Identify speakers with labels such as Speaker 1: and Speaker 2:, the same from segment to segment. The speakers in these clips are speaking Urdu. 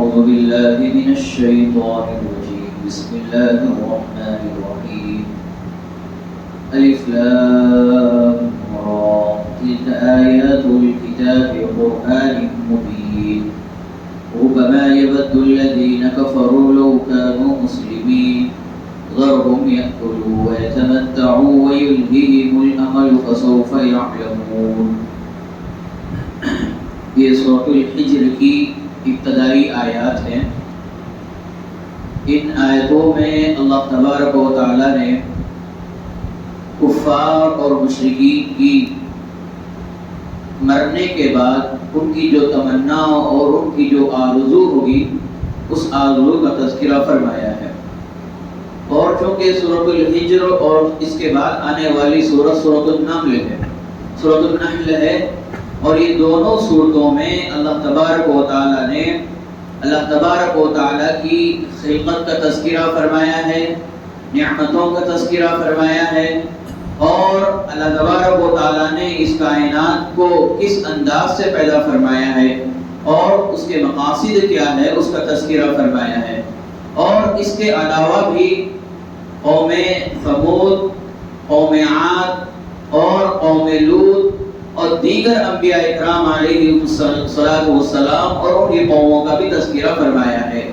Speaker 1: أعوذ بالله من الشيطان الرجيم بسم الله الرحمن الرحيم ألف لام را تلك آيات الكتاب وقرآن مبين ربما يود الذين كفروا لو كانوا مسلمين ذرهم يأكلوا ويتمتعوا ويلههم الأمل فسوف يعلمون. یہ سورۃ الحجر کی ابتدائی آیات ہیں. ان آیتوں میں اللہ تبارک و تعالی نے کفار اور مشرکین کی مرنے کے بعد ان کی جو تمنا اور ان کی جو آرزو ہوگی اس آرزو کا تذکرہ فرمایا ہے. اور چونکہ سورۃ الحجر اور اس کے بعد آنے والی سورۃ النحل ہے، سورۃ النحل ہے، اور یہ دونوں صورتوں میں اللہ تبارک و تعالی کی خلقت کا تذکرہ فرمایا ہے، نعمتوں کا تذکرہ فرمایا ہے، اور اللہ تبارک و تعالی نے اس کائنات کو کس انداز سے پیدا فرمایا ہے اور اس کے مقاصد کیا ہے اس کا تذکرہ فرمایا ہے. اور اس کے علاوہ بھی قوم ثمود، قوم عاد اور قوم لوط اور دیگر انبیاء اکرام علیہ السلام اور ان کی قوموں کا بھی تذکرہ فرمایا ہے.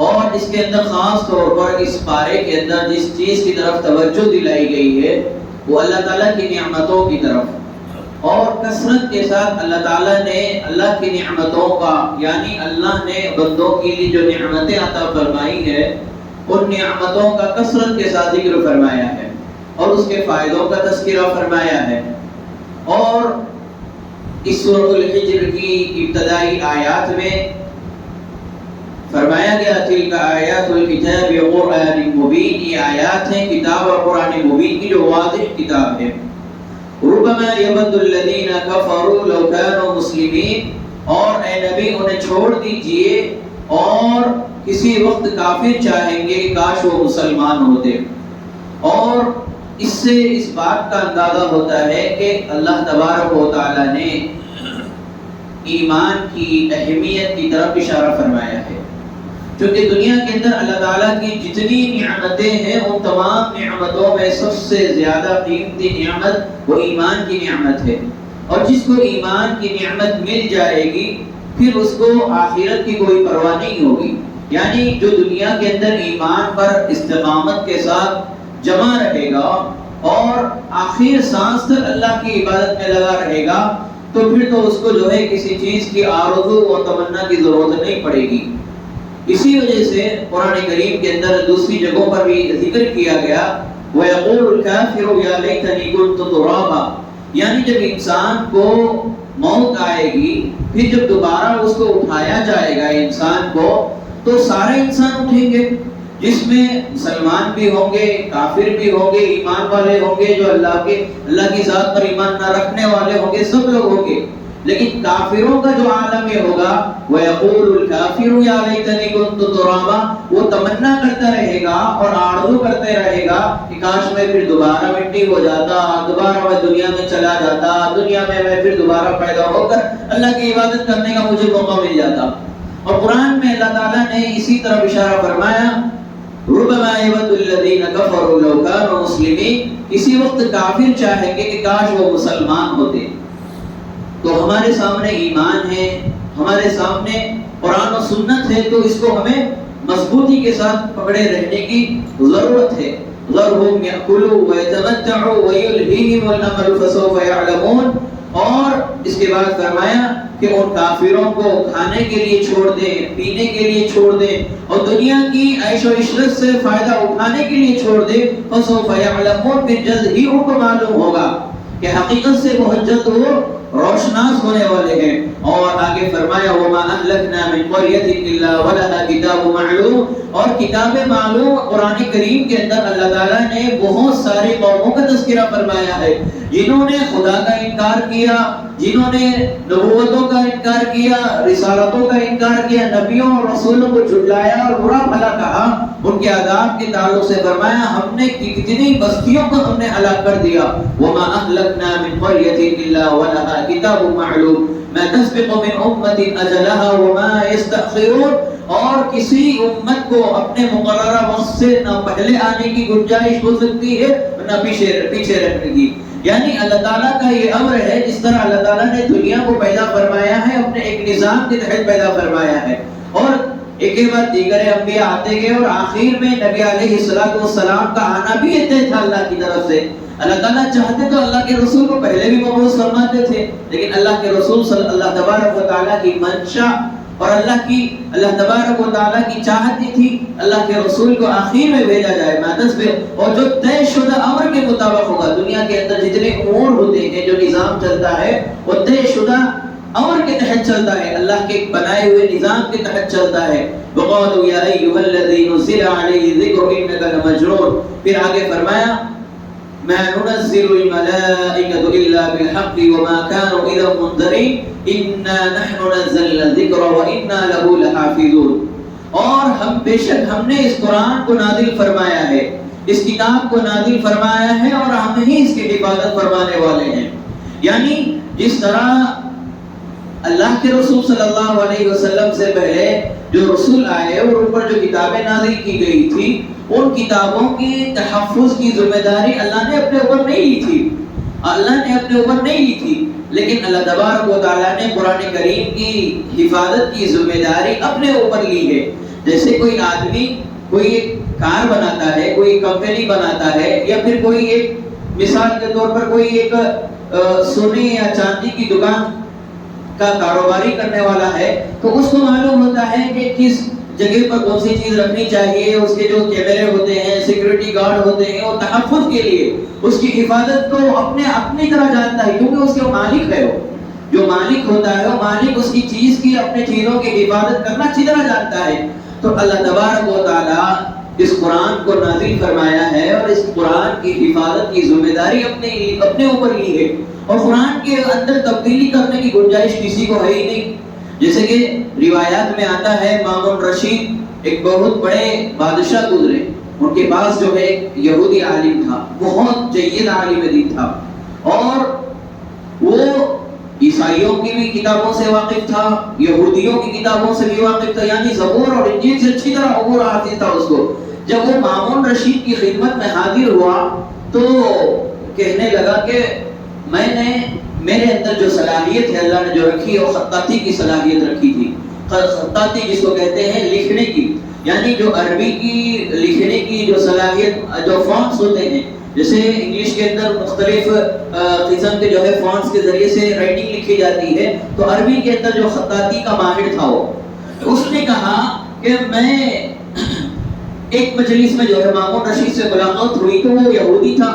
Speaker 1: اور اس کے اندر خاص طور پر اس پارے کے اندر جس چیز کی طرف توجہ دلائی گئی ہے وہ اللہ تعالیٰ کی نعمتوں کی طرف، اور کثرت کے ساتھ اللہ تعالیٰ نے اللہ کی نعمتوں کا، یعنی اللہ نے بندوں کے لیے جو نعمتیں عطا فرمائی ہے ان نعمتوں کا کثرت کے ساتھ ذکر فرمایا ہے اور اس کے فائدوں کا تذکرہ فرمایا ہے. اور اس سورۃ الحجر کی ابتدائی آیات میں فرمایا گیا تلک آیات الکتاب وقرآن مبین، یہ آیات ہیں کتاب اور قرآن مبین کی جو واضح کتاب ہے. ربما یود الذین کفروا لو کانوا مسلمین، اور اے نبی انہیں چھوڑ دیجئے، اور کسی وقت کافر چاہیں گے کہ کاش وہ مسلمان ہوتے. اور اس سے اس بات کا اندازہ ہوتا ہے کہ اللہ تبارک و تعالی نے ایمان کی اہمیت کی طرف اشارہ فرمایا ہے. کیونکہ دنیا کے اندر اللہ تعالیٰ کی جتنی نعمتیں ہیں ان تمام نعمتوں میں سب سے زیادہ قیمتی نعمت وہ ایمان کی نعمت ہے. اور جس کو ایمان کی نعمت مل جائے گی پھر اس کو آخرت کی کوئی پرواہ نہیں ہوگی. یعنی جو دنیا کے اندر ایمان پر استقامت کے ساتھ جمع رہے گا اور آخر سانس تک اللہ کی عبادت میں لگا رہے گا تو پھر تو اس کو جو ہے کسی چیز کی آرزو اور تمنا کی ضرورت نہیں پڑے گی. اسی وجہ سے قرآن کریم کے اندر دوسری جگہوں پر بھی ذکر کیا گیا وَيَقُولُ الْكَافِرُ يَا لَيْتَنِي كُنتُ تُرَابًا، یعنی جب انسان کو موت آئے گی پھر جب دوبارہ اس کو اٹھایا جائے گا انسان کو تو سارے انسان اٹھیں گے، جس میں مسلمان بھی ہوں گے، کافر بھی ہوں گے، ایمان والے ہوں گے، جو اللہ کی ذات پر ایمان نہ رکھنے والے ہوں گے، سب لوگ ہوں گے. لیکن کافروں کا جو عالم یہ ہوگا وَيَقُولُ الْكَافِرُ يَا لَيْتَنِي كُنتُ تُرَابًا، وہ تمنا کرتا رہے گا اور آرزو کرتے رہے گا کہ کاش میں پھر دوبارہ مٹی ہو جاتا، دوبارہ میں دنیا میں چلا جاتا، دنیا میں پھر دوبارہ پیدا ہو کر اللہ کی عبادت کرنے کا مجھے موقع مل جاتا. اور قرآن میں اللہ تعالیٰ نے اسی طرح اشارہ فرمایا ربما یود الذین کفروا لو کانوا مسلمین، کسی وقت کافر چاہیں گے کہ کاش وہ مسلمان ہوتے. تو ہمارے سامنے ایمان ہے، ہمارے سامنے قرآن و سنت ہے، تو اس کو ہمیں مضبوطی کے ساتھ پکڑے رہنے کی ضرورت ہے. ذرهم یأکلوا ویتمتعوا ویلہیہم الامل فسوف یعلمون. اور اس کے بعد فرمایا کہ ان کافروں کو کھانے کے لیے چھوڑ دیں، پینے کے لیے چھوڑ دیں اور دنیا کی عیش و عشرت سے فائدہ اٹھانے کے لیے چھوڑ دیں. فسوف یعلمون، پھر جلد ہی ان کو معلوم ہوگا کہ حقیقت سے بہت جلد وہ روشناس ہونے والے ہیں. اور آگے فرمایا وَمَا أَهْلَكْنَا مِنْ قَرْيَةٍ إِلَّا وَلَهَا کتاب معلوم. اور کتاب معلوم قرآن کریم کے اندر اللہ تعالیٰ نے بہت ساری قوموں کا تذکرہ فرمایا ہے جنہوں نے خدا کا انکار کیا، جنہوں نے نبوتوں کا انکار کیا، رسالتوں کا انکار کیا، نبیوں اور رسولوں کو جھٹلایا اور برا بھلا کہا. ان کے عذاب کے تعلق سے فرمایا ہم نے کتنی بستیوں کو ہم نے ہلاک کر دیا. وَمَا أَهْلَكْنَا مِنْ قَرْيَةٍ إِلَّا وَلَهَا کتاب معلوم ما تسبق من امت اجلها وما يستأخرون، اور کسی امت کو اپنے مقررہ وقت سے نہ پہلے آنے کی گنجائش ہو سکتی ہے نہ پیچھے رکھنے کی۔ یعنی اللہ تعالیٰ کا یہ امر ہے، جس طرح اللہ تعالیٰ نے دنیا کو پیدا فرمایا ہے اپنے ایک نظام کے تحت پیدا فرمایا ہے، اور ایک کے بعد دیگر انبیاء آتے گئے، اور آخر میں نبی علیہ السلام کا آنا بھی طے تھا اللہ کی طرف سے۔ اللہ تعالیٰ چاہتے تو اللہ کے رسول کو پہلے بھی مبعوث فرماتے تھے، لیکن اللہ کے رسول صلی اللہ تبارک و تعالیٰ کی منشا اور اللہ تبارک و تعالیٰ کی چاہت یہ تھی اللہ کے رسول کو آخر میں بھیجا جائے مادس پہ، اور جو طے شدہ امر کے مطابق ہوگا۔ دنیا کے اندر جتنے امور ہوتے ہیں، جو نظام چلتا ہے، وہ طے شدہ امر کے تحت چلتا ہے، اللہ کے بنائے ہوئے نظام کے تحت چلتا ہے۔ وقالوا یا ایھا الذی نزل علیہ الذکر انک لمجنون، پھر آگے فرمایا ما ننزل الملائکۃ الا بالحق وما كانوا اذا منذرین انا نحن نزلنا الذکر وانا له لحافظون، اور ہم نے اس قرآن کو نازل فرمایا ہے، اس کتاب کو نازل فرمایا ہے، اور ہم ہی اس کی حفاظت فرمانے والے ہیں۔ یعنی جس طرح اللہ کے رسول صلی اللہ علیہ وسلم سے پہلے جو رسول آئے اور ان پر جو کتابیں نازل کی گئی تھی، ان کتابوں کی تحفظ کی ذمہ داری اللہ نے اپنے اوپر نہیں لی تھی، لیکن اللہ تبارک و تعالیٰ نے قرآن کریم کی حفاظت کی ذمہ داری اپنے اوپر لی ہے۔ جیسے کوئی آدمی کوئی ایک کار بناتا ہے، کوئی کمپنی بناتا ہے، یا پھر کوئی ایک مثال کے طور پر کوئی ایک سونے یا چاندی کی دکان کا کاروباری کرنے والا ہے، تو اس کو معلوم ہوتا ہے کہ کس جگہ پر کون سی چیز رکھنی چاہیے، اس کے جو کیمرے ہوتے ہیں، سیکورٹی گارڈ ہوتے ہیں، اور تحفظ کے لیے اس کی حفاظت کو اپنی طرح جانتا ہے، کیونکہ اس کے مالک ہے، وہ جو مالک ہوتا ہے وہ مالک اس کی چیز کی اپنے چیزوں کی حفاظت کرنا اچھی طرح جانتا ہے۔ تو اللہ تبارک و تعالیٰ اس قرآن کو نازل فرمایا ہے، اور اس قرآن کی حفاظت کی ذمہ داری اپنے اوپر لی ہے، اور قرآن کے اندر تبدیلی کرنے کی گنجائش کسی کو ہے ہی نہیں۔ جیسے کہ روایات میں آتا ہے، مامون رشید ایک بہت بڑے بادشاہ گزرے، ان کے پاس جو ہے ایک یہودی عالم تھا، بہت جید عالم دین تھا، اور وہ عیسائیوں کی بھی کتابوں سے واقف تھا، یہودیوں کی کتابوں سے بھی واقف تھا، یعنی زبور اور انجیل سے اچھی طرح عبور حاصل تھا اس کو۔ جب وہ مامون رشید کی خدمت میں حاضر ہوا تو کہنے لگا کہ میرے اندر جو صلاحیت ہے اللہ نے جو رکھی ہے، وہ خطاطی کی صلاحیت رکھی تھی۔ خطاطی جس کو کہتے ہیں لکھنے کی، یعنی جو عربی کی لکھنے کی جو صلاحیت، جو فونٹس ہوتے ہیں، جیسے انگلش کے اندر مختلف قسم کے جو ہے فونٹس کے ذریعے سے رائٹنگ لکھی جاتی ہے، تو عربی کے اندر جو خطاطی کا ماہر تھا وہ، اس نے کہا کہ میں ایک مجلس میں جو ہے مامون رشید سے ملاقات ہوئی تو وہ یہودی تھا،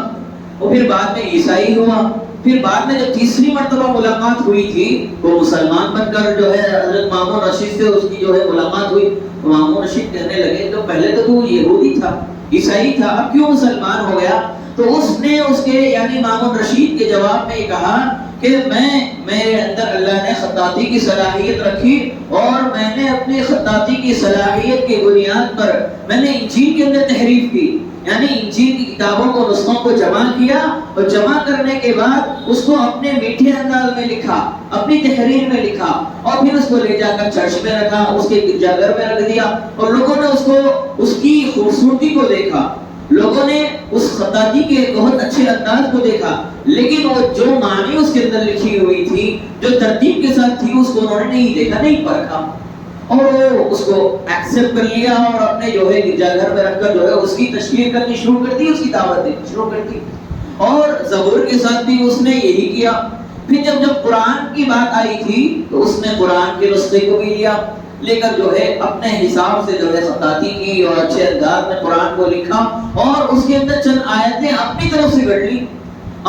Speaker 1: اور پھر بعد میں عیسائی ہوا، پھر بعد میں جب تیسری مرتبہ ملاقات ہوئی تھی وہ مسلمان بن کر جو ہے حضرت مامون رشید سے اس کی جو ہے ملاقات ہوئی، تو مامون رشید کہنے لگے تو پہلے تو یہودی تھا، عیسائی تھا، اب کیوں مسلمان ہو گیا؟ تو اس نے اس کے یعنی مامون رشید کے جواب میں یہ کہا کہ میرے اندر اللہ نے خطاطی کی صلاحیت رکھی، اور میں نے اپنی خطاطی کی صلاحیت کی بنیاد پر میں نے انجیل کے اندر تحریف کی، یعنی انجیل کی کتابوں کو نسخوں کو جمع کیا، اور جمع کرنے کے بعد اس کو اپنے میٹھے انداز میں لکھا، اپنی تحریر میں لکھا، اور پھر اس کو لے جا کر چرچ میں رکھا، اس کے گرجا گھر میں رکھ دیا، اور لوگوں نے اس کی خوبصورتی کو دیکھا، لوگوں نے اس خطاطی کے بہت اچھے انداز کو دیکھا، لیکن وہ جو معنی اس کے اندر لکھی ہوئی تھی، جو ترتیب کے ساتھ تھی، اس کو انہوں نے نہیں دیکھا، نہیں پرکھا، اور وہ اس کو ایکسپٹ کر لیا، اور اپنے جو ہے گرجا گھر میں رکھ کر جو ہے اس کی تشہیر کرنی شروع کر دی، اس کی دعوت دینی شروع کر دی، اور زبور کے ساتھ بھی اس نے یہی کیا۔ پھر جب قرآن کی بات آئی تھی تو اس نے قرآن کے نسخے کو بھی لے کر جو ہے اپنے حساب سے جو ہے خطاطی کی، اور اچھے انداز میں قرآن کو لکھا، اور اس کے اندر چند آیتیں اپنی طرف سے گڑھ لی،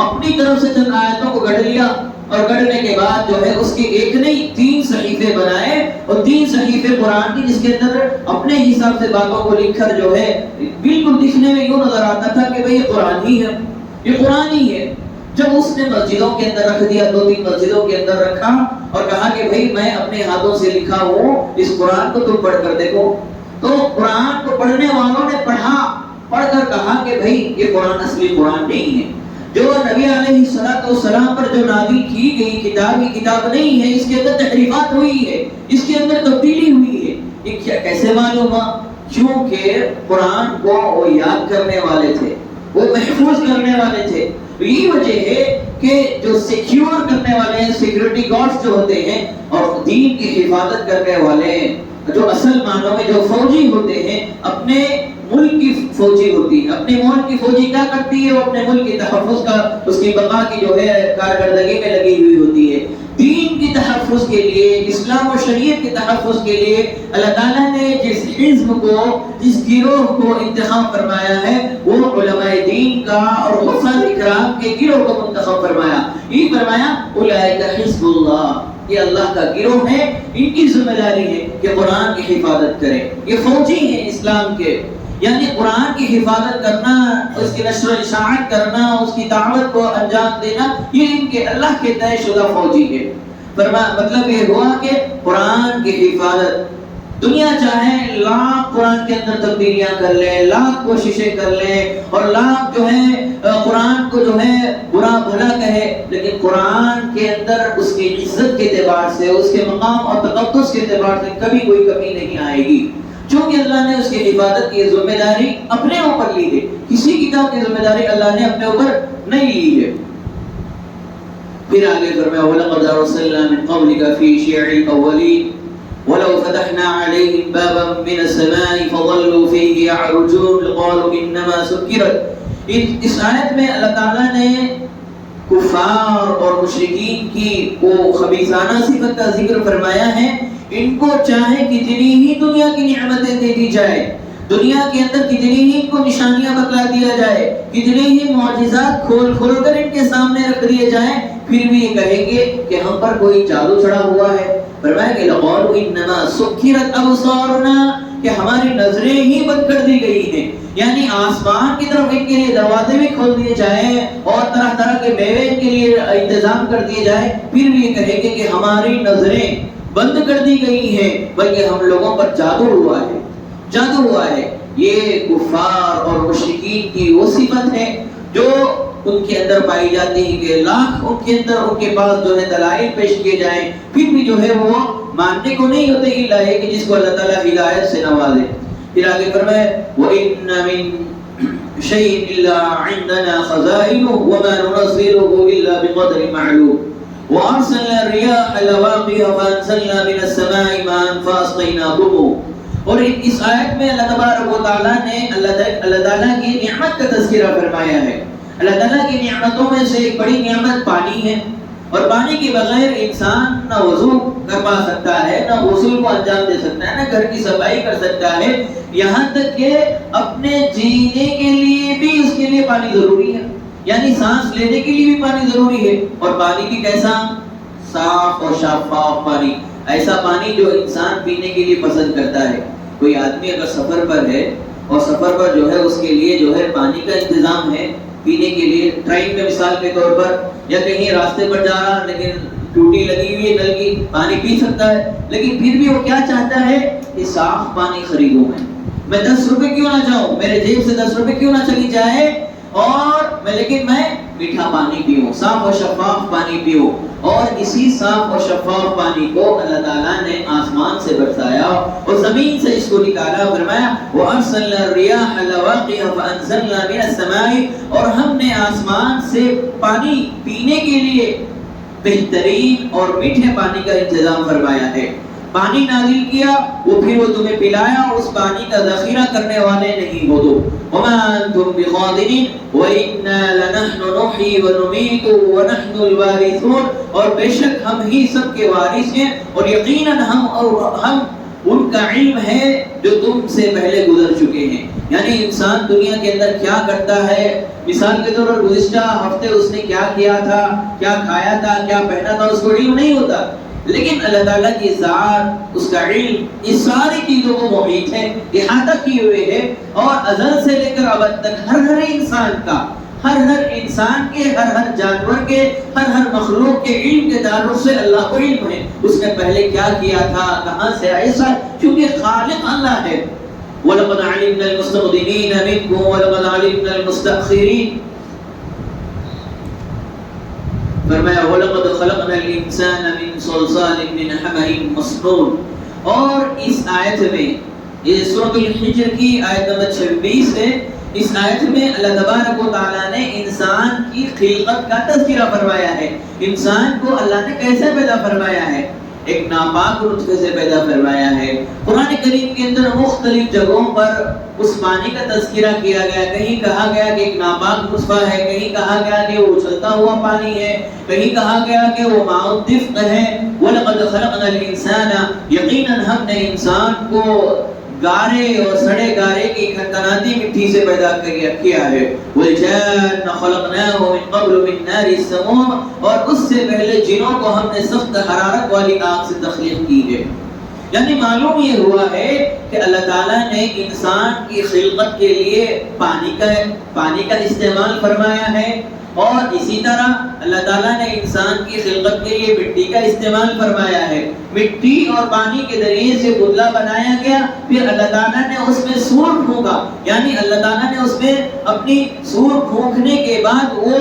Speaker 1: اپنی طرف سے چند آیتوں کو گڑھ لیا، اور گڑھنے کے بعد جو ہے اس کے ایک نہیں 3 صحیفے بنائے، اور 3 صحیفے قرآن کی، جس کے اندر اپنے حساب سے باتوں کو لکھ کر جو ہے بالکل دکھنے میں یوں نظر آتا تھا کہ بھئی یہ قرآن ہی ہے، یہ قرآن ہی ہے۔ جب اس نے مسجدوں کے اندر رکھ دیا، 2-3 مسجدوں کے اندر رکھا، اور کہا کہ بھئی میں اپنے ہاتھوں سے لکھا ہوں، اس قرآن کو تم پڑھ کر دیکھو، تو قرآن کو پڑھنے والوں نے پڑھ کر کہا کہ بھئی یہ قرآن اصلی قرآن نہیں ہے، جو نبی علیہ السلام پر جو نازل کی گئی کتاب نہیں ہے، اس کے اندر تحریفات ہوئی ہے، اس کے اندر تبدیلی ہوئی ہے. یہ کیسے معلوم ہوا؟ کیونکہ قرآن کو وہ یاد کرنے والے تھے، وہ محفوظ کرنے والے تھے. یہی وجہ ہے کہ جو سیکیور کرنے والے ہیں، سیکیورٹی گارڈز جو ہوتے ہیں اور دین کی حفاظت کرنے والے ہیں، جو اصل معنوں میں جو فوجی ہوتے ہیں، اپنے ملک کی فوجی ہوتی ہے. اپنے ملک کی فوجی کیا کرتی ہے؟ وہ اپنے ملک کے تحفظ کا، اس کی بقا کی جو ہے کارکردگی میں لگی ہوئی ہوتی ہے. دین کی تحفظ کے لیے، اسلام و شریعت کے تحفظ کے لیے اللہ تعالیٰ نے جس حزب کو، جس گروہ کو انتخاب فرمایا ہے، وہ علماء دین کا اور حفاظ اکرام کے گروہ کو منتخب فرمایا. یہ فرمایا اولئک حزب اللہ، یہ اللہ کا گروہ ہے، ان کی ذمہ داری ہے کہ قرآن کی حفاظت کریں. یہ فوجی ہیں اسلام کے، یعنی قرآن کی حفاظت کرنا، اس کی نشر و اشاعت کرنا، اس کی دعوت کو انجام دینا، یہ ان کے اللہ کے طے شدہ فوجی ہے. مطلب یہ ہوا کہ قرآن کی حفاظت، دنیا چاہے لاکھ قرآن کے اندر تبدیلیاں کر لے، لاکھ کوششیں کر لے اور لاکھ جو ہے قرآن کو جو ہے برا بھلا کہے، لیکن قرآن کے اندر اس کی عزت کے اعتبار سے، اس کے مقام اور تقدس کے اعتبار سے کبھی کوئی کمی نہیں آئے گی. چونکہ اللہ نے اس کی حفاظت کی ذمہ داری اپنے اوپر لی ہے. کسی کتاب کی ذمہ داری اللہ نے اپنے اوپر نہیں لی ہے. پھر آگے فرمایا وَلَقَدْ أَرْسَلْنَا مِن قَبْلِكَ فِي شِيَعِ الْأَوَّلِينَ وَلَوْ فَتَحْنَا عَلَيْهِمْ بَابًا مِنَ السَّمَاءِ فَظَلُّوا فِيهِ يَعْرُجُونَ لَقَالُوا إِنَّمَا سُكِّرَتْ. اس آیت میں اللہ تعالیٰ نے کفار اور مشرکین کی وہ خبیثانہ صفت کا ذکر فرمایا ہے. ان کو چاہے کتنی ہی دنیا کی نعمتیں دے دی جائے، دنیا کے اندر کتنی ہی ان کو نشانیاں بتلا دیا جائے، کتنے ہی معجزات کھول کر ان کے سامنے رکھ دیے جائیں، پھر بھی یہ کہیں گے کہ ہم پر کوئی جادو چڑھا ہوا ہے. فرمایا کہ لَقَالُوا إِنَّمَا سُكِّرَتْ أَبْصَارُنَا، کہ ہماری نظریں ہی بند کر دی گئی ہیں. یعنی آسمان کی طرف ان کے لیے دروازے بھی کھول دیے جائیں اور طرح طرح کے میوے ان کے لیے انتظام کر دیے جائیں، پھر بھی یہ کہیں گے کہ ہماری نظریں بند کر دی گئی ہیں، بلکہ ہم لوگوں پر جادو ہوا ہے، جادو ہوا ہے. یہ کفار اور مشرکین کی وہ صفت ہے جو ان کے اندر پائی جاتی ہے کہ لاکھ ان کے اندر ان کے پاس جو ہے دلائل پیش کیے جائیں، پھر بھی جو ہے وہ ماننے کو نہیں ہوتے. الا ہے کہ جس کو اللہ تعالیٰ ہدایت سے نوازے. پھر آگے فرمائے وَإِنَّ مِن شَيْءٍ إِلَّا عِندَنَا خَزَائِنُهُ وَمَا نُنَزِّلُهُ إِلَّا بِقَدْرٍ مَعْلُومٍ وَأَرْسَلْنَا الرِّيَاحَ لَوَاقِحَ فَأَنزَلْنَا مِنَ السَّمَاءِ مَاءً فَأَسْقَيْنَاكُمُوهُ. اور اس آیت میں اللہ تبارک و تعالیٰ نے اللہ تعالیٰ کی نعمت کا تذکرہ فرمایا ہے. اللہ تعالیٰ کی نعمتوں میں سے ایک بڑی نعمت پانی ہے، اور پانی کے بغیر انسان نہ وضو کر پا سکتا ہے، نہ غسل کو انجام دے سکتا ہے، نہ گھر کی صفائی کر سکتا ہے، یہاں تک کہ اپنے جینے کے لیے بھی اس کے لیے پانی ضروری ہے. یعنی سانس لینے کے لیے بھی پانی ضروری ہے. اور پانی بھی کیسا؟ صاف اور شفاف پانی، ایسا پانی جو انسان پینے کے لیے پسند کرتا ہے. کوئی آدمی اگر سفر پر ہے اور سفر پر جو ہے اس کے لیے جو ہے پانی کا انتظام ہے پینے کے لیے، ٹرین میں مثال کے طور پر یا کہیں راستے پر جا رہا لیکن ٹوٹی لگی ہوئی ہے نل کی، پانی پی سکتا ہے، لیکن پھر بھی وہ کیا چاہتا ہے کہ صاف پانی خریدوں میں 10 روپے کیوں نہ جاؤں، میرے جیب سے 10 روپے کیوں نہ چلی جائے، اور لیکن میں میٹھا پانی پیوں، صاف اور شفاف پانی پیوں. اور اسی صاف اور شفاف پانی کو اللہ تعالیٰ نے آسمان سے برسایا اور زمین سے اس کو نکالا. فرمایا وَأَرْسَلْنَا الرِّيَاحَ لَوَاقِحَ فَأَنزَلْنَا مِنَ السَّمَاءِ، اور ہم نے آسمان سے پانی پینے کے لیے بہترین اور میٹھے پانی کا انتظام فرمایا ہے. پانی نازل کیا، وہ پھر وہ تمہیں پلایا، اور اس پانی کا ذخیرہ کرنے والے نہیں ہو تو. وَمَا أَنْتُمْ بِخَازِنِينَ وَإِنَّا لَنَحْنُ نُحْيِي وَنُمِيتُ وَنَحْنُ الْوَارِثُونَ، اور بے شک ہم ہی سب کے وارث ہیں، اور یقیناً ہم ان کا علم ہے جو تم سے پہلے گزر چکے ہیں. یعنی انسان دنیا کے اندر کیا کرتا ہے، مثال کے طور پر گزشتہ ہفتے اس نے کیا کیا تھا، کیا کھایا تھا، کیا پہنا تھا، اس کو علم نہیں ہوتا. لیکن اللہ تعالیٰ کی ذات، اس کا علم اس ساری چیزوں کو محیط ہے، احاطہ کیے ہوئے ہے، اور ازل سے لے کر ابد تک ہر انسان کا، ہر انسان کے، ہر جانور کے، ہر مخلوق کے علم کے تعلق سے اللہ کو علم ہے. اس نے پہلے کیا کیا تھا، کہاں سے ایسا، کیونکہ خالق اللہ ہے. وَلَقَدْ عَلِمْنَا الْمُسْتَقْدِمِينَ مِنْكُمْ وَلَقَدْ عَلِمْنَا الْمُسْتَأْخِرِينَ. فرمایا وَلَقَدْ خَلَقْنَا الْإِنسَانَ مِنْ صَلْصَالٍ مِنْ حَمَإٍ مَسْنُونٍ۔ اور اس آیت میں، یہ سورۃ الحجر کی آیت نمبر 26 ہے، اس آیت میں اللہ تبارک و تعالیٰ نے انسان کی خلقت کا تذکرہ فرمایا ہے۔ انسان کو اللہ نے کیسے پیدا فرمایا ہے؟ ایک ناپاک نطفے سے پیدا فرمایا ہے۔ قرآن کریم کے اندر مختلف جگہوں پر اس پانی کا تذکرہ کیا گیا، کہیں کہا گیا کہ ایک ناپاک نطفہ ہے، کہیں کہا گیا کہ وہ اچھلتا ہوا پانی ہے، کہیں کہا گیا کہ وہ ماء الدفق ہے۔ وَلَقَدْ خَلَقْنَا الْإِنسَانَ، یقیناً ہم نے انسان کو گارے اور سڑے گارے کی کھنکھناتی مٹی سے پیدا کیا ہے۔ وَالْجَانَّ خَلَقْنَاهُ مِنْ قَبْلُ مِنْ نَارِ السَّمُومِ، اور اس سے پہلے جنوں کو ہم نے سخت حرارت والی آگ سے تخلیق کی ہے۔ یعنی معلوم یہ ہوا ہے کہ اللہ تعالیٰ نے انسان کی خلقت کے لیے پانی کا استعمال فرمایا ہے، اور اسی طرح اللہ تعالیٰ نے انسان کی خلقت کے لیے مٹی کا استعمال فرمایا ہے۔ مٹی اور پانی کے ذریعے سے پتلا بنایا گیا، پھر اللہ تعالیٰ نے اس میں سور پھونکا، یعنی اللہ تعالیٰ نے اس میں اپنی سور پھونکنے کے بعد وہ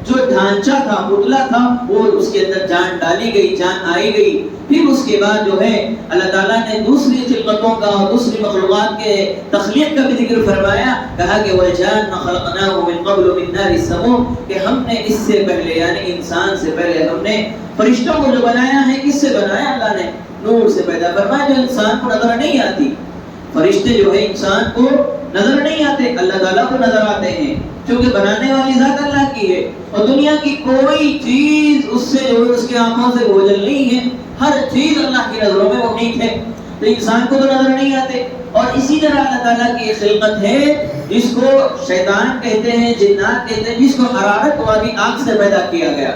Speaker 1: جو ڈھانچہ تھا، پتلا تھا، وہ اس کے اندر جان ڈالی گئی، جان آئی گئی۔ پھر اس کے بعد جو ہے اللہ تعالیٰ نے دوسری خلقتوں کا اور دوسری مخلوقات کے تخلیق کا بھی ذکر فرمایا، کہا کہ وَالْجَانَّ خَلَقْنَاهُ مِنْ قَبْلُ مِنْ نَارِ السَّمُومِ، کہ ہم نے اس سے پہلے یعنی انسان سے پہلے ہم نے فرشتوں کو جو بنایا ہے، کس سے بنایا؟ اللہ نے نور سے پیدا فرمایا، جو انسان کو نظر نہیں آتی۔ فرشتے جو ہے انسان کو نظر نہیں آتے، اللہ تعالیٰ کو نظر آتے ہیں، کیونکہ بنانے والی ذات اللہ کی ہے، اور دنیا کی کوئی چیز اس سے جو اس کے آنکھوں سے اوجھل نہیں ہے، ہر چیز اللہ کی نظروں میں محیط ہے، تو انسان کو تو نظر نہیں آتے۔ اور اسی طرح اللہ تعالیٰ کی ایک خلقت ہے جس کو شیطان کہتے ہیں، جنات کہتے ہیں، جس کو حرارت والی آگ سے پیدا کیا گیا،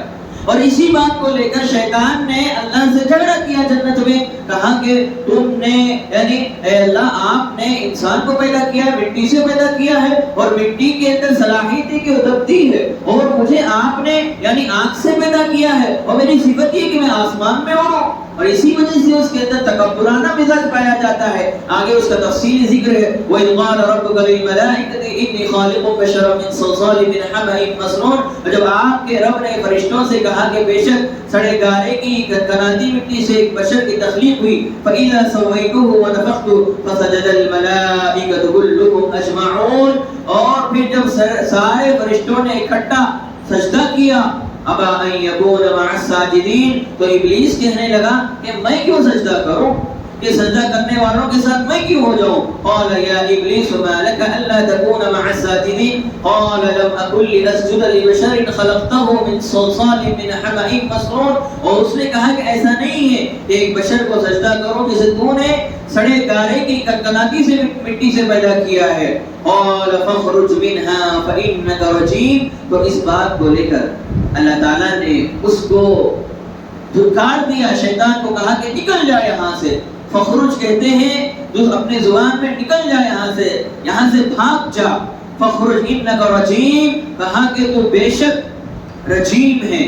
Speaker 1: اور اسی بات کو لے کر شیطان نے اللہ سے جھگڑا کیا جنت میں، کہا کہ تم نے یعنی اے اللہ آپ نے انسان کو پیدا کیا ہے، مٹی سے پیدا کیا ہے، اور مٹی کے اندر صلاحیت ہے کہ وہ دبتی ہے، اور مجھے آپ نے یعنی آگ سے پیدا کیا ہے، اور میری صفت یہ کہ میں آسمان میں ہوں، اور اسی وجہ سے اس کے اندر تکبرانہ مزاج پایا جاتا ہے۔ آگے اس کا تفصیلی ذکر ہے، وَإِذْ قَالَ رَبُّكَ لِلْمَلَائِكَةِ إِنِّي خَالِقٌ بَشَرًا مِنْ صَلْصَالٍ مِنْ حَمَإٍ مَسْنُونٍ، اور جب آپ کے رب نے فرشتوں سے کہا کہ بے شک سڑے گارے کی کھنکھناتی مٹی سے ایک بشر کی تخلیق ہوئی، فَإِذَا سَوَّيْتُهُ وَنَفَخْتُ فَسَجَدَ الْمَلَائِكَةُ كُلُّهُمْ أَجْمَعُونَ، اور پھر جب سارے فرشتوں نے اکٹھا سجدہ کیا، ابا ان یکون مع الساجدین، تو ابلیس کہنے لگا کہ میں کیوں سجدہ کروں، کہ سجدہ کرنے والوں کے ساتھ میں کیوں ہو جاؤں؟ قال یا ابلیس ما لك الا تكون مع الساجدین، قال لم اكن لاسجد لبشر خلقته من صلصال من حمأ مسنون، اور اس نے کہا کہ ایسا نہیں ہے کہ ایک بشر کو سجدہ کرو جسے تو نے سڑے گارے کی کھنکھناتی سے مٹی سے پیدا کیا ہے۔ قال فاخرج منها فانك رجيم، تو اس بات کو لے کر اللہ تعالیٰ نے اس کو دھکار دیا، شیطان کو کہا کہ نکل جا یہاں سے، فخرج کہتے ہیں جو اپنے زبان میں نکل جا یہاں سے بھاگ جا، فخرج انک رجیم، کہا کہ تو بے شک رجیم ہے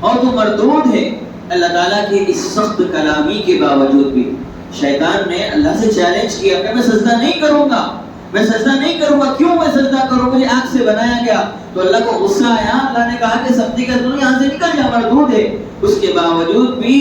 Speaker 1: اور تو مردود ہے۔ اللہ تعالیٰ کی اس سخت کلامی کے باوجود بھی شیطان نے اللہ سے چیلنج کیا کہ میں سجدہ نہیں کروں گا، میں سجدہ نہیں کروں گا، کیوں میں سجدہ کروں، مجھے آگ سے بنایا گیا۔ تو اللہ کو غصہ آیا، اللہ نے کہا کہ سختی کا تو یہاں سے نکل جا، مردود ہے۔ اس کے باوجود بھی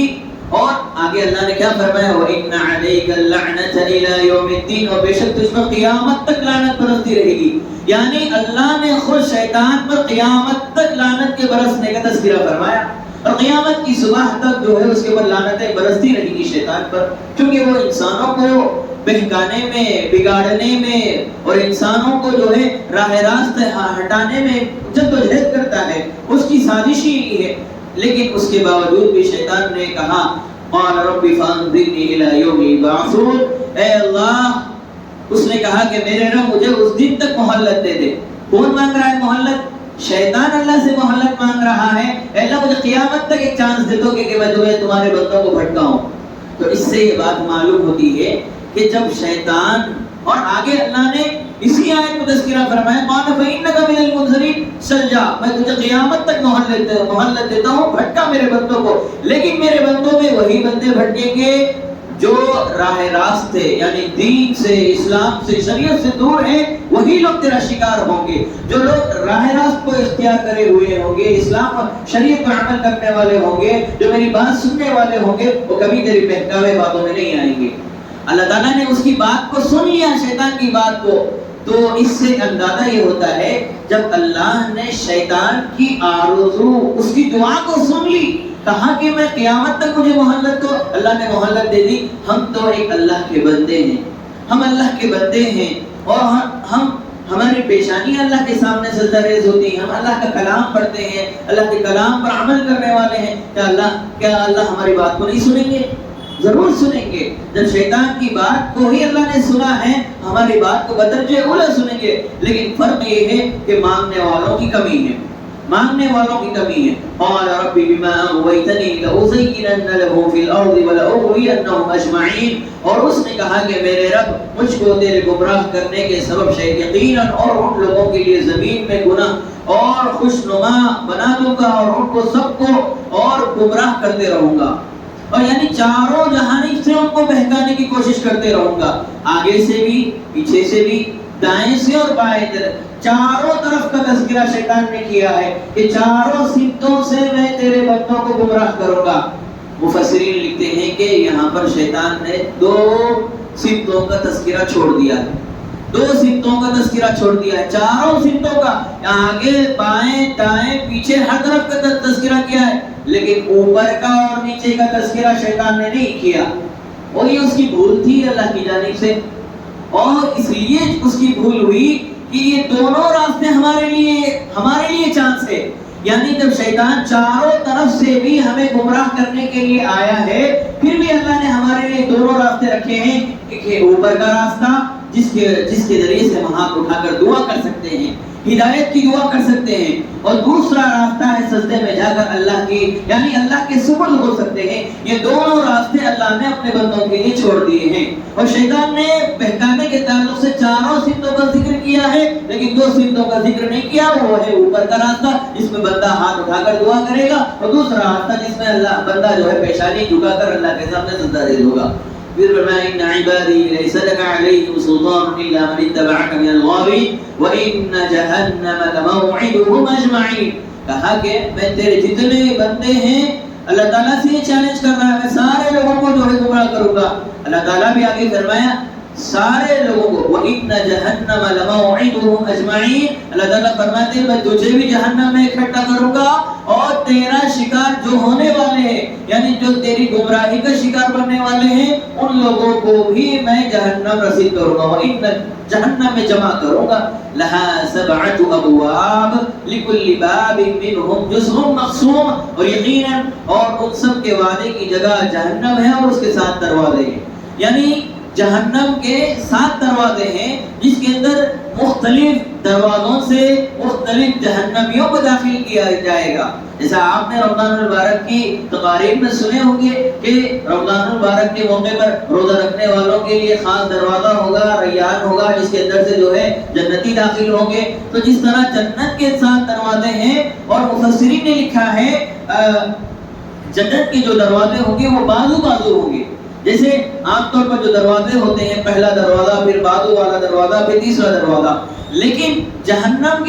Speaker 1: اور آگے اللہ نے کیا فرمایا، وَإِنَّ عَلَيْكَ اللَّعْنَةَ إِلَى يَوْمِ الدِّينِ، اور بے شک تجھ پر قیامت تک لعنت برستی رہے گی، یعنی اللہ نے خود شیطان پر قیامت تک لعنت کے برسنے کا تذکرہ فرمایا، اور قیامت کی صبح تک جو ہے اس کے اوپر لعنتیں برستی رہے گی شیطان پر، کیونکہ وہ انسانوں کو بہکانے میں، بگاڑنے میں، اور انسانوں کو جو ہے راہ راست ہٹانے میں جدوجہد کرتا ہے، اس کی سازش ہی ہے۔ لیکن اس کے باوجود بھی شیطان نے کہا قال رب فانظرنی الی یوم یبعثون، اے اللہ، اس نے کہا کہ میرے رب مجھے اس دن تک مہلت دے دے۔ کون مانگ رہا ہے مہلت؟ شیطان اللہ سے مہلت مانگ رہا ہے، اے اللہ مجھے قیامت تک ایک چانس دے دو کہ میں تمہارے بندوں کو بھٹکاؤں۔ تو اس سے یہ بات معلوم ہوتی ہے کہ جب شیطان، اور آگے اللہ نے اسی آیت میں تذکرہ فرمایا قال فإنك من المنذرین، چل جا میں تجھے قیامت تک مہلت دیتا ہوں، بھٹکا میرے بندوں کو، لیکن میرے بندوں میں وہی بندے بھٹکیں گے جو راہ راست ہے یعنی دین سے، اسلام سے، شریعت سے دور ہیں، وہی لوگ تیرا شکار ہوں گے۔ جو لوگ راہ راست کو اختیار کرے ہوئے ہوں گے، اسلام اور شریعت پر عمل کرنے والے ہوں گے، جو میری بات سننے والے ہوں گے، وہ کبھی تیری بہکاوے باتوں میں نہیں آئیں گے۔ اللہ تعالیٰ نے اس کی بات کو سن لیا، شیطان کی بات کو، تو اس سے اندازہ یہ ہوتا ہے جب اللہ نے شیطان کی آرزو، اس کی دعا کو سن لی، کہا کہ میں قیامت تک مجھے مہلت دو، اللہ نے مہلت دے دی۔ ہم تو ایک اللہ کے بندے ہیں، ہم اللہ کے بندے ہیں، اور ہماری پیشانی اللہ کے سامنے سجدہ ریز ہوتی ہے، ہم اللہ کا کلام پڑھتے ہیں، اللہ کے کلام پر عمل کرنے والے ہیں، کیا اللہ ہماری بات کو نہیں سنیں گے؟ ضرور سنیں گے۔ جب شیطان کی بات کو ہی اللہ نے سنا ہے، ہماری بات کو بدرجہ اولا سنیں گے، لیکن فرق یہ ہے کہ مانگنے والوں کی کمی ہے، مانگنے والوں کی کمی ہے۔ قال رب بما اغويتني لأزينن لهم في الارض ولأغوينهم اجمعين، اور اس نے کہا کہ میرے رب مجھ کو تیرے گمراہ کرنے کے سبب سے یقیناً اور ان لوگوں کے لیے زمین میں گناہ اور خوشنما بنا دوں گا، اور ان کو سب کو اور گمراہ کرتے رہوں گا، اور یعنی چاروں جہانب سے ان کو بہکانے کی کوشش کرتے رہوں گا، آگے سے بھی، پیچھے سے بھی، دائیں سے اور بائیں طرف، چاروں طرف کا تذکرہ شیطان نے کیا ہے کہ چاروں سمتوں سے میں تیرے بندوں کو گمراہ کروں گا۔ مفسرین لکھتے ہیں کہ یہاں پر شیطان نے دو سمتوں کا تذکرہ چھوڑ دیا ہے، دو سمتوں کا تذکرہ چھوڑ دیا ہے، چاروں سمتوں کا، آگے بائیں دائیں پیچھے ہر طرف کا تذکرہ کیا ہے، لیکن اوپر کا اور نیچے کا تذکرہ شیطان نے نہیں کیا، اور یہ اس کی بھول تھی اللہ کی جانب سے، اور اس لیے اس کی بھول ہوئی کہ یہ دونوں راستے ہمارے لیے چانس ہے، یعنی جب شیطان چاروں طرف سے بھی ہمیں گمراہ کرنے کے لیے آیا ہے، پھر بھی اللہ نے ہمارے لیے دونوں راستے رکھے ہیں، ایک اوپر کا راستہ جس کے ذریعے سے ہم ہاتھ اٹھا کر دعا کر سکتے ہیں، ہدایت کی دعا کر سکتے ہیں، اور دوسرا راستہ ہے سجدے میں جا کر اللہ کی یعنی اللہ کے سپرد ہو سکتے ہیں۔ یہ دونوں راستے اللہ نے اپنے بندوں کے لیے چھوڑ دیے ہیں، اور شیطان نے بہکانے کے تعلق سے چاروں سمتوں کا ذکر کیا ہے، لیکن دو سمتوں کا ذکر نہیں کیا، وہ ہے اوپر کا راستہ جس میں بندہ ہاتھ اٹھا کر دعا کرے گا، اور دوسرا راستہ جس میں اللہ بندہ جو ہے پیشانی جھکا کر اللہ کے سامنے سجدہ ریز ہوگا۔ پھر فرمایا ان عبادی لیس لک علیہم سلطان الا من اتبعک من الغاوین وان جہنم لموعدہم اجمعین، کہا کہ میں تیرے جتنے بندے ہیں، اللہ تعالیٰ سے یہ چیلنج کر رہا ہے، میں سارے لوگوں کو جو ہے گمراہ کروں گا۔ اللہ تعالیٰ بھی آگے فرمایا سارے لوگوں کو وَإِنَّ جَهَنَّمَ لَمَوْعِدُهُمْ أَجْمَعِينَ، اللہ تعالیٰ فرماتے ہیں میں تجھے بھی جہنم میں اکٹھا کروں گا، اور تیرا شکار جو ہونے والے ہیں یعنی جو تیری گمراہی کا شکار بننے والے ہیں ان لوگوں کو بھی میں جہنم رسید کروں گا، وَإِنَّ جہنم میں جمع کروں گا۔ لَهَا سَبْعَةُ أَبْوَابٍ لِكُلِّ بَابٍ مِّنْهُمْ جُزْءٌ مَقْسُومٌ، اور یقیناً اور ان سب کے وعدے کی جگہ جہنم ہے اور اس کے ساتھ دروازے ہیں، یعنی جہنم کے 7 دروازے ہیں جس کے اندر مختلف دروازوں سے مختلف جہنمیوں کو داخل کیا جائے گا۔ جیسا آپ نے رمضان المبارک کی تقاریب میں سنے ہوں گے کہ رمضان المبارک کے موقع پر روزہ رکھنے والوں کے لیے خاص دروازہ ہوگا، ریان ہوگا، جس کے اندر سے جو ہے جنتی داخل ہوں گے۔ تو جس طرح جنت کے 7 دروازے ہیں، اور مفسرین نے لکھا ہے جنت کے جو دروازے ہوں گے وہ بازو بازو ہوں گے، جیسے عام طور پر جو دروازے ہوتے ہیں، پہلا دروازہ، پھر بازو والا دروازہ، پھر تیسرا دروازہ، لیکن جہنم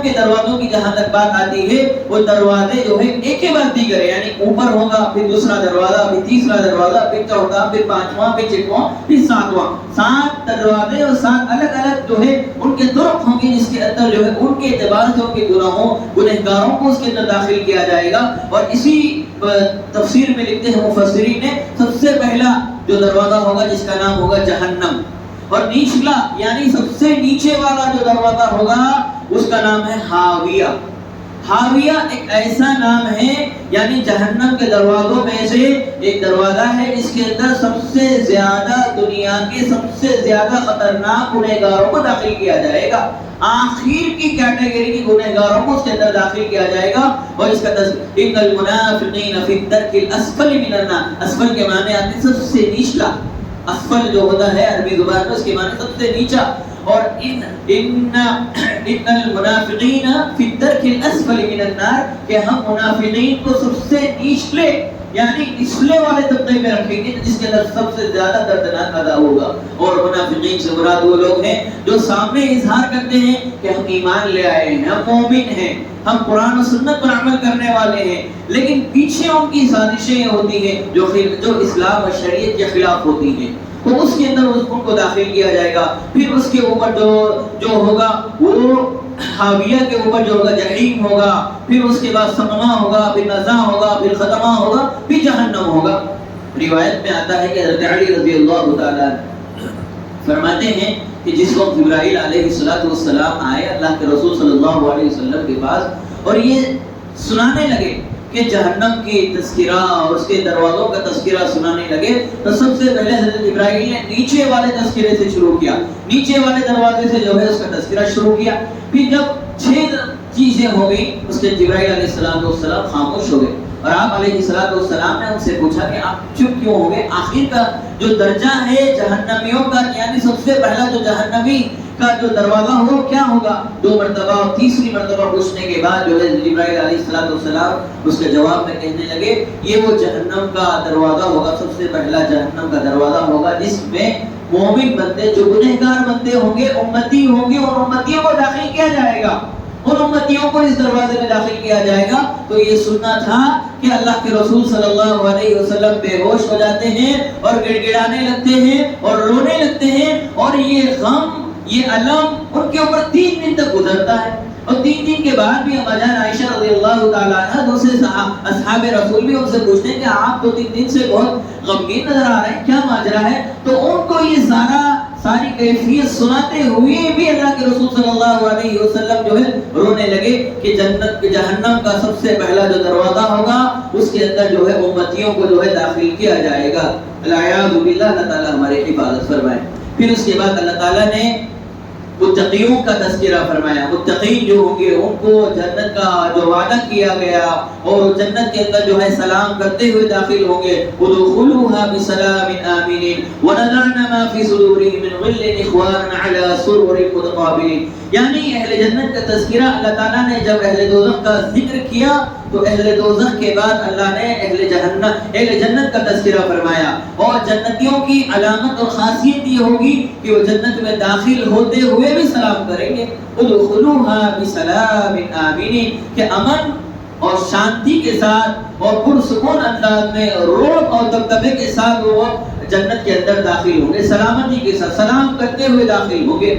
Speaker 1: کے دروازوں کی جہاں تک بات آتی ہے وہ دروازے جو ہے ایک کے بعد دیگر، یعنی اوپر ہوگا، پھر دوسرا دروازہ، پھر تیسرا دروازہ، پھر چوتھا، پھر پانچواں، پھر چھٹواں، پھر ساتواں، 7 دروازے اور 7 الگ الگ جو ہے ان کے طرق ہوں گے، جس کے اندر جو ہے ان کے اعتبار سے ان کے گنہگاروں کو اس کے اندر داخل کیا جائے گا۔ اور اسی تفسیر میں لکھتے ہیں مفسرین نے سب سے پہلا جو دروازہ ہوگا جس کا نام ہوگا جہنم، اور نچلا یعنی سب سے نیچے والا جو دروازہ ہوگا اس کا نام ہے ہاویہ۔ ہاویہ ایک ایسا نام ہے، یعنی جہنم کے دروازوں میں سے ایک دروازہ ہے جس کے اندر سب سے زیادہ دنیا کے سب سے زیادہ خطرناک گنہگاروں کو داخل کیا جائے گا، آخر کی کیٹیگری کے گنہگاروں کو اس کے اندر داخل کیا جائے گا۔ اور اس کا ان المنافقین فی الدرک الاسفل من النار، اسفل کے معنی آتے ہیں سب سے نچلا، اسفل جو ہوتا ہے عربی زبان میں اس کے معنی سب سے نیچا، اور ان المنافقین فی الدرک الاسفل من النار، کہ ہم منافقین کو سب سے نچلے یعنی اسلحے والے طبقے میں رکھیں گے جس کے اندر سب سے زیادہ دردناک عذاب ہوگا. اور منافقین سے مراد وہ لوگ ہیں جو سامنے اظہار کرتے ہیں کہ ہم ایمان لے آئے ہیں, ہم مومن ہیں, ہم قرآن و سنت پر عمل کرنے والے ہیں, لیکن پیچھے ان کی سازشیں ہوتی ہیں جو اسلام و شریعت کے خلاف ہوتی ہیں. تو اس کے اندر ان کو داخل کیا جائے گا. پھر اس کے اوپر جو ہوگا وہ حاویہ کے اوپر جو ہوگا جہنم ہوگا, پھر اس کے بعد سمما ہوگا, پھر نزا ہوگا, پھر ختمہ ہوگا, پھر جہنم ہوگا. روایت میں آتا ہے کہ حضرت علی رضی اللہ تعالیٰ فرماتے ہیں کہ جس وقت جبرائیل علیہ السلام آئے اللہ کے رسول صلی اللہ علیہ وسلم کے پاس اور یہ سنانے لگے کہ جہنم کی تذکرہ اور اس کے دروازوں کا تذکرہ سنانے لگے, تو سب سے پہلے حضرت جبرائیل نے نیچے والے تذکرے سے شروع کیا, نیچے والے دروازے سے جو ہے اس کا تذکرہ شروع کیا. پھر جب 6 چیزیں ہو گئی اس کے جبرائیل علیہ السلام خاموش ہو گئے اور آپ علیہ السلام نے ان سے پوچھا کہ آپ چپ کیوں ہو گئے؟ آخر کا جو درجہ ہے جہنمیوں کا, یعنی سب سے پہلا جو جہنمی کا جو دروازہ ہوگا کیا ہوگا؟ 2 مرتبہ اور تیسری مرتبہ پوچھنے کے بعد جو ہے جبرائیل علیہ السلام اس کے جواب میں کہنے لگے یہ وہ جہنم کا دروازہ ہوگا, سب سے پہلا جہنم کا دروازہ ہوگا جس میں مومن بندے جو گنہگار بندے ہوں گے, امتی ہوں گے, اور امتیوں کو داخل کیا جائے گا, ان امتیوں کو اس دروازے میں داخل کیا جائے گا. تو یہ سننا تھا کہ اللہ کے رسول صلی اللہ علیہ وسلم بے ہوش ہو جاتے ہیں اور گڑ گڑانے لگتے ہیں اور رونے لگتے ہیں, اور یہ غم یہ علم ان کے اوپر 3 دن تک گزرتا ہے. اور 3 دن کے بعد بھی اما جان عائشہ رضی اللہ تعالیٰ عنہ دوسرے اصحاب رسول بھی ان سے پوچھتے ہیں کہ آپ تو 3 دن سے بہت غمگین نظر آ رہے ہیں, کیا ماجرا ہے؟ تو ان کو یہ ساری کیفیت سناتے ہوئے بھی اللہ کے رسول صلی اللہ علیہ وسلم جو ہے رونے لگے کہ جہنم کا سب سے پہلا جو دروازہ ہوگا اس کے اندر جو ہے امتیوں کو جو ہے داخل کیا جائے گا. العیاذ باللہ, اللہ تعالیٰ ہماری حفاظت فرمائے. پھر اس کے بعد اللہ تعالیٰ نے متقیوں کا تذکرہ فرمایا. متقین جو ہوں گے ان کو جنت کا جو وعدہ کیا گیا اور جنت کے اندر جو ہے سلام کرتے ہوئے داخل ہوں گے. ادخلوها بسلام آمنین ونزعنا ما في صدورهم من غل اخوانا على سرر متقابلین. یعنی اہل جنت کا تذکرہ اللہ تعالیٰ نے جب اہل دوزخ کا ذکر کیا تو اہل دوزخ کے بعد اللہ نے اہل جنت کا تذکرہ فرمایا. اور جنتیوں کی علامت اور خاصیت یہ ہوگی کہ وہ جنت میں داخل ہوتے ہوئے بھی سلام کریں گے. ادخلوها بسلام آمنین, کہ امن اور شانتی کے ساتھ اور پرسکون انداز میں روب اور دبدبے کے ساتھ وہ جنت کے اندر داخل ہوں گے, سلامتی کے ساتھ سلام کرتے ہوئے داخل ہوں گے.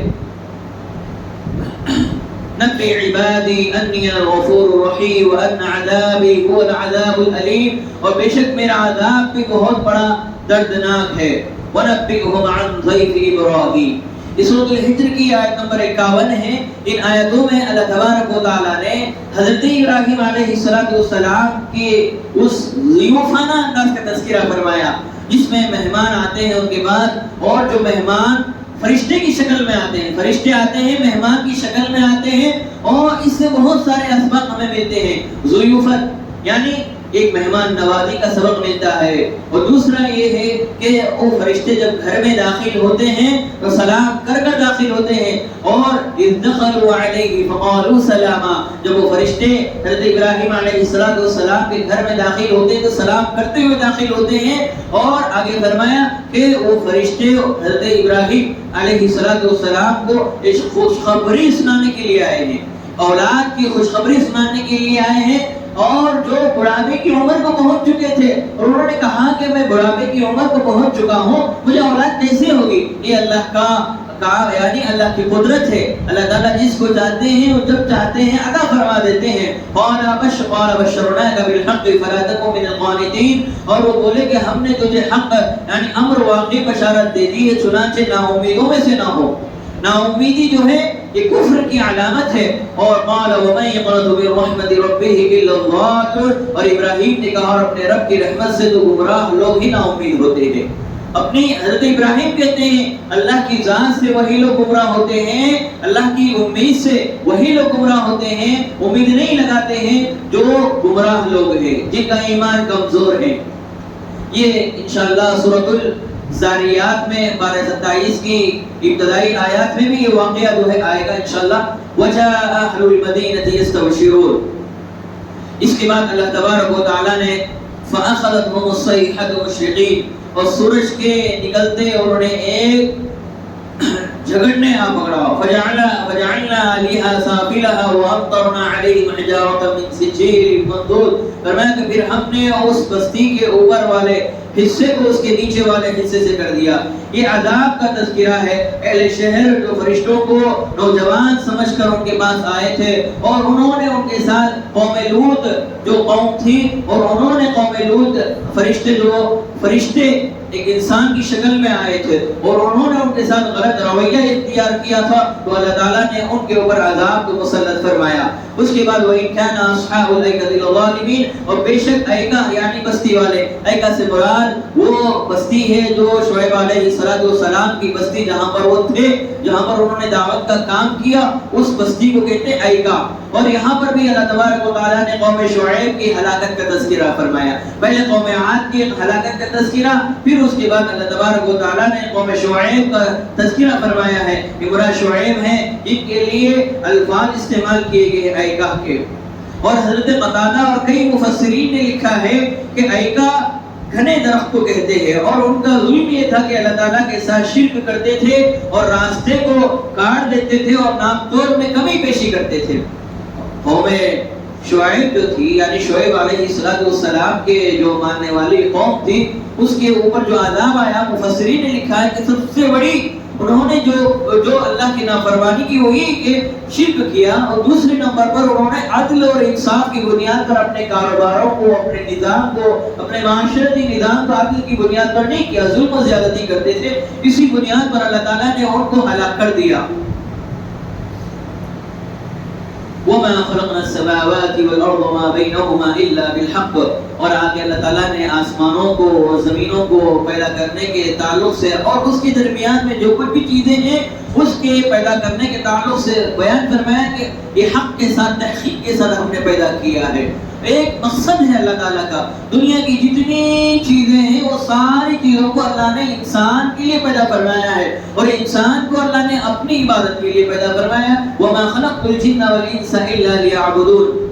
Speaker 1: نبئ عبادی انی الغفور الرحیم وان عذابی هو العذاب الالیم, اور بے شک میرا عذاب بھی بہت بڑا دردناک ہے. ونبئهم عن ضیف ابراہیم. اس سورۃ الحجر کی آیت نمبر 51 ہے. ان آیتوں میں اللہ تبارک و تعالیٰ نے حضرت ابراہیم علیہ السلام کے اس ضیوفانہ انداز کا تذکرہ فرمایا جس میں مہمان آتے ہیں ان کے بعد, اور جو مہمان فرشتے کی شکل میں آتے ہیں, فرشتے آتے ہیں مہمان کی شکل میں آتے ہیں, اور اس سے بہت سارے اسباق ہمیں ملتے ہیں. ضیوفت یعنی ایک مہمان نوازی کا سبق ملتا ہے, اور دوسرا یہ ہے کہ وہ فرشتے جب گھر میں داخل ہوتے ہیں تو سلام کر کر داخل ہوتے ہیں. اور اذ دخلوا علیہ فقالوا سلاما, جب وہ فرشتے حضرت ابراہیم علیہ السلام کے گھر میں داخل ہوتے ہیں تو سلام کرتے ہوئے داخل ہوتے ہیں. اور آگے فرمایا کہ وہ فرشتے حضرت ابراہیم علیہ السلام کو ایک خوشخبری سنانے کے لیے آئے ہیں, اولاد کی خوشخبری سنانے کے لیے آئے ہیں. اور جو بڑھاپے کی عمر کو پہنچ چکے تھے اور انہوں نے کہا کہ میں بڑھاپے کی عمر کو پہنچ چکا ہوں, مجھے اولاد کیسے ہوگی؟ یہ اللہ کا یعنی اللہ کی قدرت ہے. اللہ تعالیٰ جس کو چاہتے ہیں وہ جب چاہتے ہیں عطا فرما دیتے ہیں. قال بشرناک بالحق فلا تکن من القانطین, اور وہ بولے کہ ہم نے تجھے حق یعنی امر واقعی بشارت دے دی ہے, چنانچہ نا امیدوں میں سے نہ ہو. نا امیدی جو ہے یہ کفر کی علامت ہے. اور قال ومن يقنط من رحمت ربه الا الضال, اور ابراہیم نے کہا اور اپنے رب کی رحمت سے تو گمراہ لوگ ہی نا امید ہوتے ہیں. اپنی حضرت ابراہیم کہتے ہیں اللہ کی ذات سے وہی لوگ گمراہ ہوتے ہیں, اللہ کی امید سے وہی لوگ گمراہ ہوتے ہیں, امید نہیں لگاتے ہیں جو گمراہ لوگ ہیں جن کا ایمان کمزور ہے. یہ انشاءاللہ سورۃ الزاریات میں 27 کی ابتدائی آیات میں بھی یہ واقعہ جو ہے آئے گا انشاءاللہ. وجاء اہل المدینہ یستبشرون. اس کے بعد اللہ تبارک و تعالیٰ نے فأخذتهم الصيحة مشرقين، اور سورج کے نکلتے انہوں نے ایک جھگڑنے آ پکڑا. فجعلنا علیہا سافلہا وامطرنا علیہم حجارۃ من سجیل منضود. فرمایا کہ پھر ہم نے اس بستی کے اوپر والے حصے کو اس کے نیچے والے حصے سے کر دیا. یہ عذاب کا تذکرہ ہے. اہل شہر جو فرشتوں کو نوجوان سمجھ کر ان کے پاس آئے تھے اور انہوں نے ان کے ساتھ قوم لوط جو قوم تھی، اور انہوں نے قوم لوط فرشتے ایک انسان کی شکل میں آئے تھے اور انہوں نے ان کے ساتھ غلط رویہ اختیار کیا تھا، تو اللہ تعالیٰ نے ان کے اوپر عذاب کو مسلط فرمایا. اس کے بعد وَإِن كَانَ أَصْحَابُ الْأَيْكَةِ لَظَالِمِينَ، اور بے شک ایکا یعنی بستی والے، ایکا سے مراد وہ بستی ہے جو شعیب علیہ السلام کی بستی جہاں پر وہ تھے، جہاں پر انہوں نے دعوت کا کام کیا، اس بستی کو کہتے ہیں ایکا. اور یہاں پر بھی اللہ تبارک و تعالیٰ نے قوم شعیب کی ہلاکت کا تذکرہ فرمایا. پہلے قوم عاد کی ہلاکت کا تذکرہ، پھر اس کے بعد اللہ تبارک و تعالیٰ نے قوم شعیب کا تذکرہ فرمایا ہے. یہ برا شعیب ہیں جن کے لیے الفاظ استعمال کیے گئے ایکا کے. اور حضرت قتادہ اور کئی مفسرین نے لکھا ہے کہ ایکا گھنے درخت کو کہتے ہیں، اور ان کا ظلم یہ تھا کہ اللہ تعالیٰ کے ساتھ شرک کرتے تھے اور راستے کو کاٹ دیتے تھے اور نام توڑ میں کمی پیشی کرتے تھے. قوم شعیب جو تھی یعنی شعیب علیہ السلام کے جو ماننے والی قوم تھی، اس کے اوپر جو عذاب آیا، مفسرین نے لکھا ہے کہ سب سے بڑی انہوں نے جو اللہ کی نافرمانی کی وہ یہ کہ شرک کیا، اور دوسرے نمبر پر انہوں نے عدل اور انصاف کی بنیاد پر اپنے کاروباروں کو، اپنے نظام کو، اپنے معاشرتی نظام کو عدل کی بنیاد پر نہیں کیا، ظلم و زیادتی کرتے تھے. اسی بنیاد پر اللہ تعالیٰ نے ان کو ہلاک کر دیا. وَمَا خَلَقْنَا السَّمَاوَاتِ وَالْأَرْضَ وَمَا بَيْنَهُمَا إِلَّا بِالْحَقِّ. اور آگے اللہ تعالیٰ نے آسمانوں کو اور زمینوں کو پیدا کرنے کے تعلق سے اور اس کے درمیان میں جو کچھ بھی چیزیں ہیں اس کے پیدا کرنے کے تعلق سے بیان فرمایا کہ یہ حق کے ساتھ، تحقیق کے ساتھ ہم نے پیدا کیا ہے. ایک مقصد ہے اللہ تعالیٰ کا. دنیا کی جتنی چیزیں ہیں وہ ساری چیزوں کو اللہ نے انسان کے لیے پیدا فرمایا ہے، اور انسان کو اللہ نے اپنی عبادت کے لیے پیدا فرمایا. وَمَا خَلَقْتُ الْجِنَّ وَالْإِنسَ إِلَّا لِيَعْبُدُونَ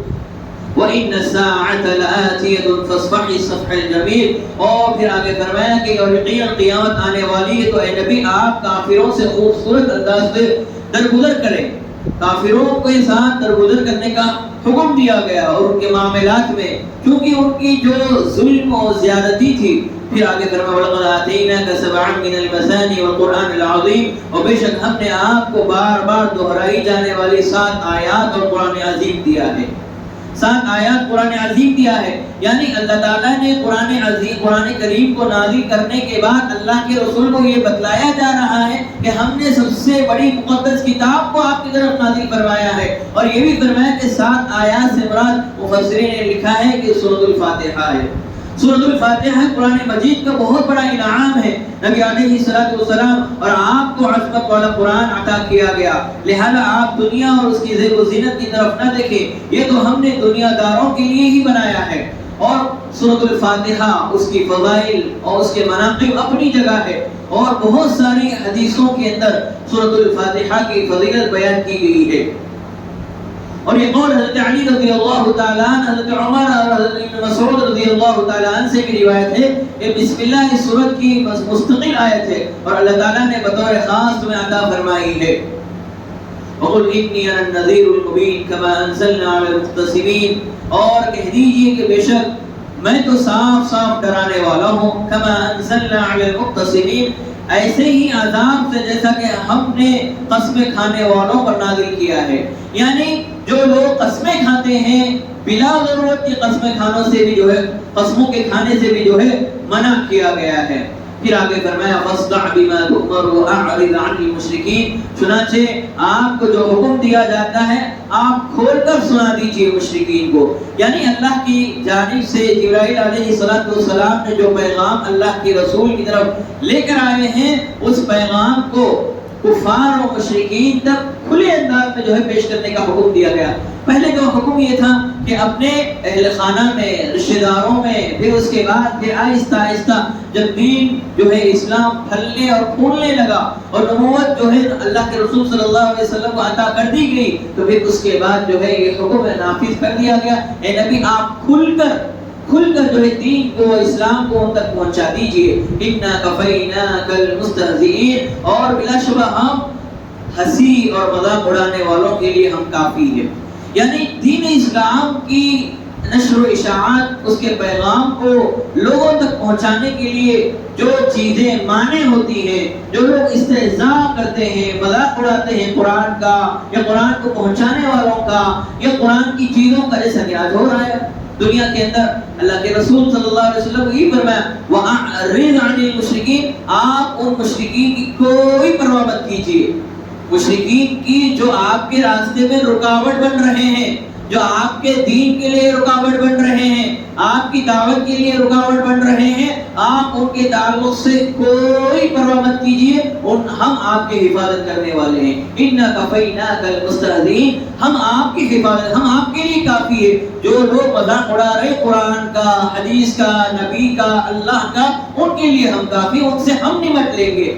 Speaker 1: وَإِنَّ السَّاعَةَ لَآتِيَةٌ فَاصْفَحِ الصَّفْحَ الْجَمِيلَ. اور پھر آگے فرمایا کہ اور یقیناً قیامت آنے والی ہے، تو اے نبی آپ کافروں سے خوبصورت انداز سے درگزر کریں. کافروں کے ساتھ درگزر کرنے کا حکم دیا گیا اور ان کے معاملات میں، کیونکہ ان کی جو ظلم و زیادتی تھی. پھر آگے فرمایا وَلَقَدْ آتَيْنَاكَ سَبْعًا مِنَ الْمَثَانِي وَالْقُرْآنِ الْعَظِيمِ. اور بے شک ہم نے آپ کو بار بار دہرائی جانے والی 7 آیات اور قرآن عظیم دیا ہے. 7 آیات قرآن عظیم دیا ہے، یعنی اللہ تعالیٰ نے قرآن کریم کو نازل کرنے کے بعد اللہ کے رسول کو یہ بتلایا جا رہا ہے کہ ہم نے سب سے بڑی مقدس کتاب کو آپ کی طرف نازل فرمایا ہے. اور یہ بھی فرمایا کہ 7 آیات سے مراد مفسرین نے لکھا ہے کہ سورۃ الفاتحہ ہے. سورۃ الفاتحہ قرآن مجید کا بہت بڑا انعام ہے. نبی علیہ السلام اور آپ کو عظمت والا قرآن عطا کیا گیا، لہذا آپ دنیا اور اس کی زیب و زینت کی طرف نہ دیکھیں، یہ تو ہم نے دنیا داروں کے لیے ہی بنایا ہے. اور سورۃ الفاتحہ اس کی فضائل اور اس کے مناقب اپنی جگہ ہے، اور بہت ساری حدیثوں کے اندر سورۃ الفاتحہ کی فضیلت بیان کی گئی ہے. اور یہ قول حضرت علی رضی اللہ تعالیٰ عنہ، حضرت عمر اور حضرت ابن مسعود رضی اللہ تعالیٰ عنہ سے بھی روایت ہے کہ بسم اللہ اس سورت کی مستقل آیت ہے اور اللہ تعالیٰ نے بطور خاص تمہیں عطا فرمائی ہے. وَقُلْ إِنِّي أَنَا النَّذِيرُ الْمُبِينُ كَمَا أَنزَلْنَا عَلَى الْمُقْتَسِمِينَ. اور کہہ دیجئے کہ بے شک میں تو صاف صاف ڈرانے والا ہوں. كَمَا أَنزَلْنَا عَلَى الْمُقْتَسِمِينَ، ایسے ہی عذاب سے جیسا کہ ہم نے قسمیں کھانے والوں پر نازل کیا ہے. یعنی جو لوگ قسمیں کھاتے ہیں بلا ضرورت کی قسمیں کھانوں سے بھی جو ہے، قسموں کے کھانے سے بھی جو ہے منع کیا گیا ہے. پھر آگے فرمایا فَاصْدَعْ بِمَا تُؤْمَرُ وَأَعْرِضْ عَنِ الْمُشْرِكِينَ. چنانچہ آپ کو جو حکم دیا جاتا ہے آپ کھول کر سنا دیجئے مشرکین کو. یعنی اللہ کی جانب سے جبرائیل علیہ السلام نے جو پیغام اللہ کے رسول کی طرف لے کر آئے ہیں، اس پیغام کو کفار و مشرکین تک کھلے انداز میں جو ہے پیش کرنے کا حکم دیا گیا. پہلے جو حکم یہ تھا کہ اپنے اہل خانہ میں، رشتہ داروں میں، پھر اس کے بعد پھر آہستہ آہستہ جب دین جو ہے اسلام پھلنے اور پھولنے لگا اور نبوت جو ہے اللہ کے رسول صلی اللہ علیہ وسلم کو عطا کر دی گئی، تو پھر اس کے بعد جو ہے یہ حکم نافذ کر دیا گیا. اے نبی آپ کھل کر جو ہے دین کو اسلام کو ان تک پہنچا دیجئے. اِنَّا كَفَيْنَاكَ الْمُسْتَهْزِئِينَ، اور بلا شبہ ہم ہنسی اور مذاق اڑانے والوں کے لیے ہم کافی ہیں. یعنی دین اسلام کی نشر و اشاعت، اس کے پیغام کو لوگوں تک پہنچانے کے لیے جو چیزیں مانع ہوتی ہیں، جو لوگ استہزاء کرتے ہیں، مذاق اڑاتے ہیں قرآن کا یا قرآن کو پہنچانے والوں کا یا قرآن کی چیزوں کا، جیسا کہ آج ہو رہا ہے دنیا کے اندر. اللہ کے رسول صلی اللہ علیہ وسلم نے یہ فرمایا وَأَعْرِضْ عَنِ الْمُشْرِكِينَ، آپ ان مشرکین کی کوئی پرواہ مت کیجیے. مشرکین کی جو آپ کے راستے میں رکاوٹ بن رہے ہیں، جو آپ کے دین کے لیے رکاوٹ بن رہے ہیں، آپ کی دعوت کے لیے رکاوٹ بن رہے ہیں، آپ ان کے تعلق سے کوئی پرواہ مت کیجیے. ہم آپ کی حفاظت کرنے والے ہیں. اِنَّا كَفَيْنَاكَ الْمُسْتَهْزِئِينَ، ہم آپ کی حفاظت، ہم آپ کے لیے کافی ہے. جو لوگ مذاق اڑا رہے قرآن کا، حدیث کا، نبی کا، اللہ کا، ان کے لیے ہم کافی، ان سے ہم نمٹ لیں گے.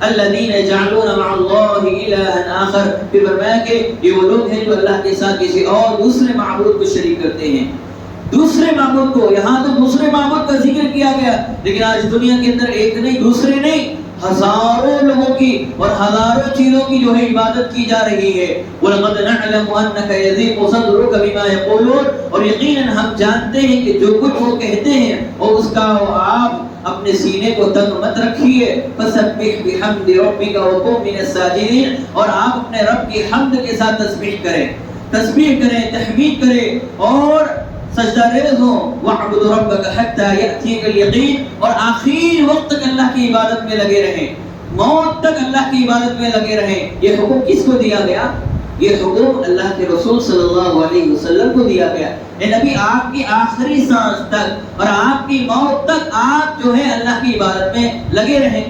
Speaker 1: الذين يجعلون مع الله إلها آخر، پھر فرمایا کہ یہ وہ لوگ ہیں جو اللہ کے ساتھ کسی اور دوسرے معبود کو شریک کرتے ہیں. دوسرے معبود کو، یہاں تو دوسرے معبود کا ذکر کیا گیا، لیکن آج دنیا کے اندر ایک نہیں، دوسرے نہیں، ہزاروں لوگوں کی اور ہزاروں چیزوں کی جو ہے عبادت کی جا رہی ہے. وَلَقَدْ نَعْلَمُ أَنَّكَ يَضِيقُ صَدْرُكَ بِمَا يَقُولُونَ، اور یقیناً ہم جانتے ہیں کہ جو کچھ وہ کہتے ہیں اور اس کا آپ اپنے سینے کو تنگ مت رکھیے. فَسَبِّحْ بِحَمْدِ رَبِّكَ وَكُن مِّنَ السَّاجِدِينَ، اور آپ اپنے رب کی حمد کے ساتھ تسبیح کریں، تسبیح کریں، تحمید کریں اور سجدہ ریز ہو. وَاعْبُدْ رَبَّكَ حَتَّى يَأْتِيَكَ الْيَقِينُ، اور آخری وقت تک اللہ کی عبادت میں لگے رہیں، موت تک اللہ کی عبادت میں لگے رہیں. یہ حکم کس کو دیا گیا؟ یہ حکم اللہ کے رسول صلی اللہ علیہ وسلم کو دیا گیا. اے نبی، آپ کی آخری سانس تک اور آپ کی موت تک آپ جو ہے اللہ کی عبادت میں لگے رہیں.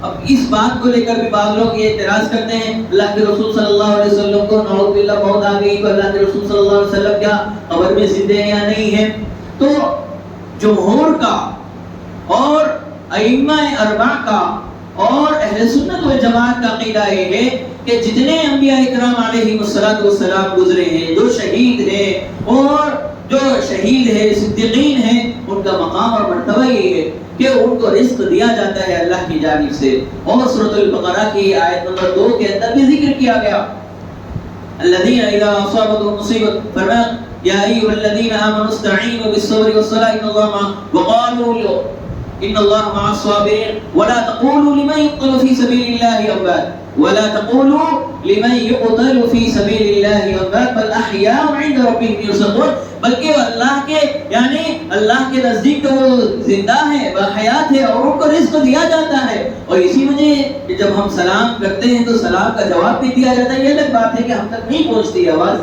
Speaker 1: اب اس بات کو لے کر بھی بعض لوگ یہ اعتراض کرتے ہیں اللہ کے رسول صلی اللہ علیہ وسلم کو نعوذ باللہ موت آ گئی تو اللہ کے رسول صلی اللہ علیہ وسلم کیا قبر میں زندہ ہیں یا نہیں ہیں؟ تو جمہور کا اور ائمہ اربعہ کا اور اہل سنت والجماعت کا عقیدہ یہ ہے کہ جتنے انبیاء اکرام علیہم السلام گزرے ہیں، جو شہید ہیں اور جو شہید ہیں، صدیقین ہیں، ان کا مقام اور مرتبہ یہ ہے کہ ان کو رزق دیا جاتا ہے اللہ کی جانب سے. اور سورۃ البقرہ کی آیت نمبر 2 کے اندر بھی ذکر کیا گیا الذین اذا اصابتهم مصیبۃ، فرمایا یا ایھا الذین آمنوا استعینوا بالصبر والصلاۃ ان اللہ مع، وقالوا ان اللہ مع الصابرین ولا تقولوا لمن يقتل في سبيل الله اموات ولا تقولوا لمن يقتل في سبيل الله اموات بل احیاء عند ربهم يرزقون، بلکہ وہ اللہ کے یعنی اللہ کے نزدیک تو وہ زندہ ہے، باحیات ہے اور ان کو رزق دیا جاتا ہے. اور اسی وجہ کہ جب ہم سلام کرتے ہیں تو سلام کا جواب بھی دیا جاتا ہے. یہ الگ بات ہے کہ ہم تک نہیں پہنچتی آواز.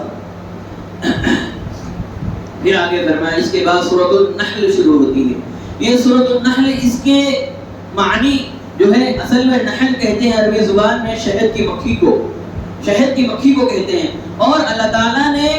Speaker 1: پھر آگے فرمایا اس کے بعد سورۃ النحل شروع ہوتی ہے. یہ سورۃ النحل، اس کے معنی جو ہے اصل میں نحل کہتے ہیں عربی زبان میں شہد کی مکھی کو، شہد کی مکھی کو کہتے ہیں. اور اللہ تعالیٰ نے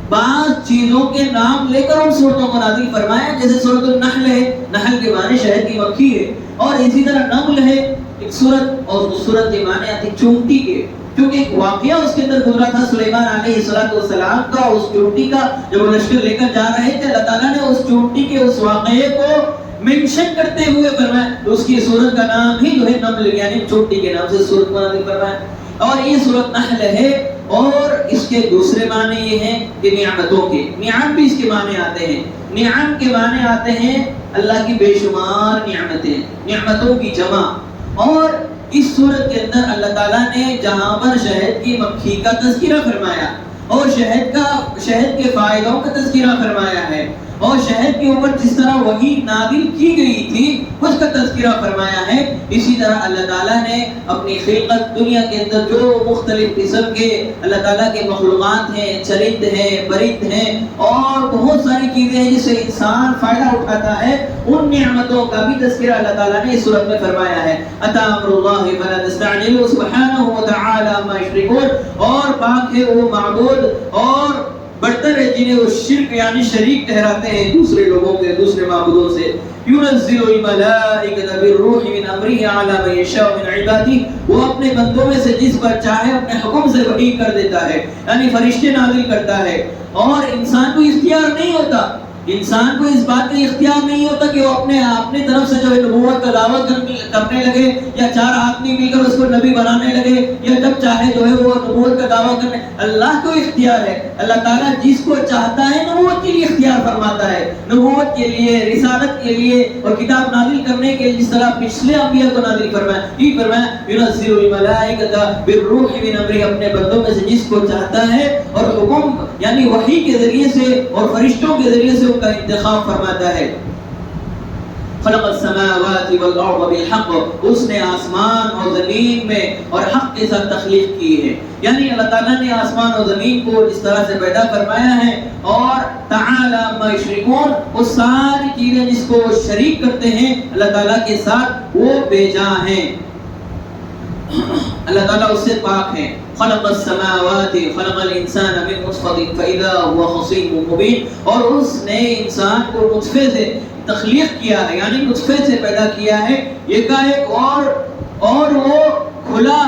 Speaker 1: بعض چیزوں کے نام لے کر ان صورتوں کو نازل فرمایا، جیسے سورۃ النحل ہے، نحل کے معنی شہد کی مکھی ہے. اور اسی طرح نمل ہے ایک سورت، اور اس سورت کے معنی آتی چونٹی کے، کیونکہ ایک واقعہ اس کے اندر گزرا تھا سلیمان علیہ السلام کا. اس چونٹی کا جب وہ لشکر لے کر جا رہے تھے، اللہ تعالیٰ نے اس چونٹی کے اس واقعے کو منشن کرتے ہوئے فرمایا تو اس کی سورت کا نام ہی جو ہے نمل یعنی چونٹی کے نام سے سورت کو نازل فرمایا. اور یہ سورت نحل ہے. اور اس کے دوسرے معنی یہ ہیں کہ نعمتوں کے، نعم بھی اس کے معنی آتے ہیں. نعم کے معنی آتے ہیں اللہ کی بے شمار نعمتیں، نعمتوں کی جمع. اور اس سورت کے اندر اللہ تعالیٰ نے جہاں پر شہد کی مکھی کا تذکرہ فرمایا اور شہد کے فائدوں کا تذکرہ فرمایا ہے اور شہد کے اوپر جس طرح وحی نازل کی گئی تھی اس کا تذکرہ فرمایا ہے، اسی طرح اللہ تعالیٰ نے اپنی خلقت دنیا کے اندر جو مختلف قسم کے اللہ تعالیٰ کے مخلوقات ہیں، چرند ہیں، پرند ہیں اور بہت ساری چیزیں ہیں جس سے انسان فائدہ اٹھاتا ہے، ان نعمتوں کا بھی تذکرہ اللہ تعالیٰ نے اس سورت میں فرمایا ہے. اتی امر اللہ فلا تستعجلوا سبحانہ وتعالی عما یشرکون، اور پاک ہے وہ معبود اور برتر ہے جنہیں وہ شرک یعنی شریک ٹھہراتے ہیں دوسرے لوگوں کے، دوسرے معبودوں سے. ينزل الملائکۃ بالروح من امرہ علی من یشاء من عبادہ، وہ اپنے بندوں میں سے جس پر چاہے اپنے حکم سے وحی کر دیتا ہے، یعنی فرشتے نازل کرتا ہے. اور انسان کو اختیار نہیں ہوتا انسان کو اس بات کا اختیار نہیں ہوتا کہ وہ اپنے طرف سے جو ہے نبوت کا دعویٰ کرنے لگے یا 4 آدمی مل کر اس کو نبی بنانے لگے یا جب چاہے جو ہے وہ نبوت کا دعویٰ کرنے. اللہ کو اختیار ہے. اللہ تعالیٰ جس کو چاہتا ہے نبوت کے لیے اختیار فرماتا ہے. نبوت کے لیے، رسالت کے لیے اور کتاب نازل کرنے کے لیے جس طرح پچھلے انبیاء کو نازل فرمایا، یہ فرمایا ينزل الملائکۃ بالروح من امرہ، اپنے بندوں میں سے جس کو چاہتا ہے اور حکم یعنی وحی کے ذریعے سے اور فرشتوں کے ذریعے سے ان کا انتخاب فرماتا ہے. خلق السماوات والارض بالحق، اس نے آسمان اور زمین میں اور حق کے ساتھ تخلیق کی ہے. یعنی اللہ تعالیٰ نے آسمان اور زمین کو جس طرح سے پیدا فرمایا ہے، اور تعالی عما یشرکون، وہ ساری چیزیں جس کو شریک کرتے ہیں اللہ تعالیٰ کے ساتھ وہ بے جا ہیں. اللہ تعالیٰ اس سے پاک ہے. خلق السماوات خلق الانسان من نطفة فاذا هو خصيم مبين، اور اس نے انسان کو نطفے سے تخلیق کیا ہے، یعنی نطفے سے پیدا کیا ہے ایک اور وہ کھلا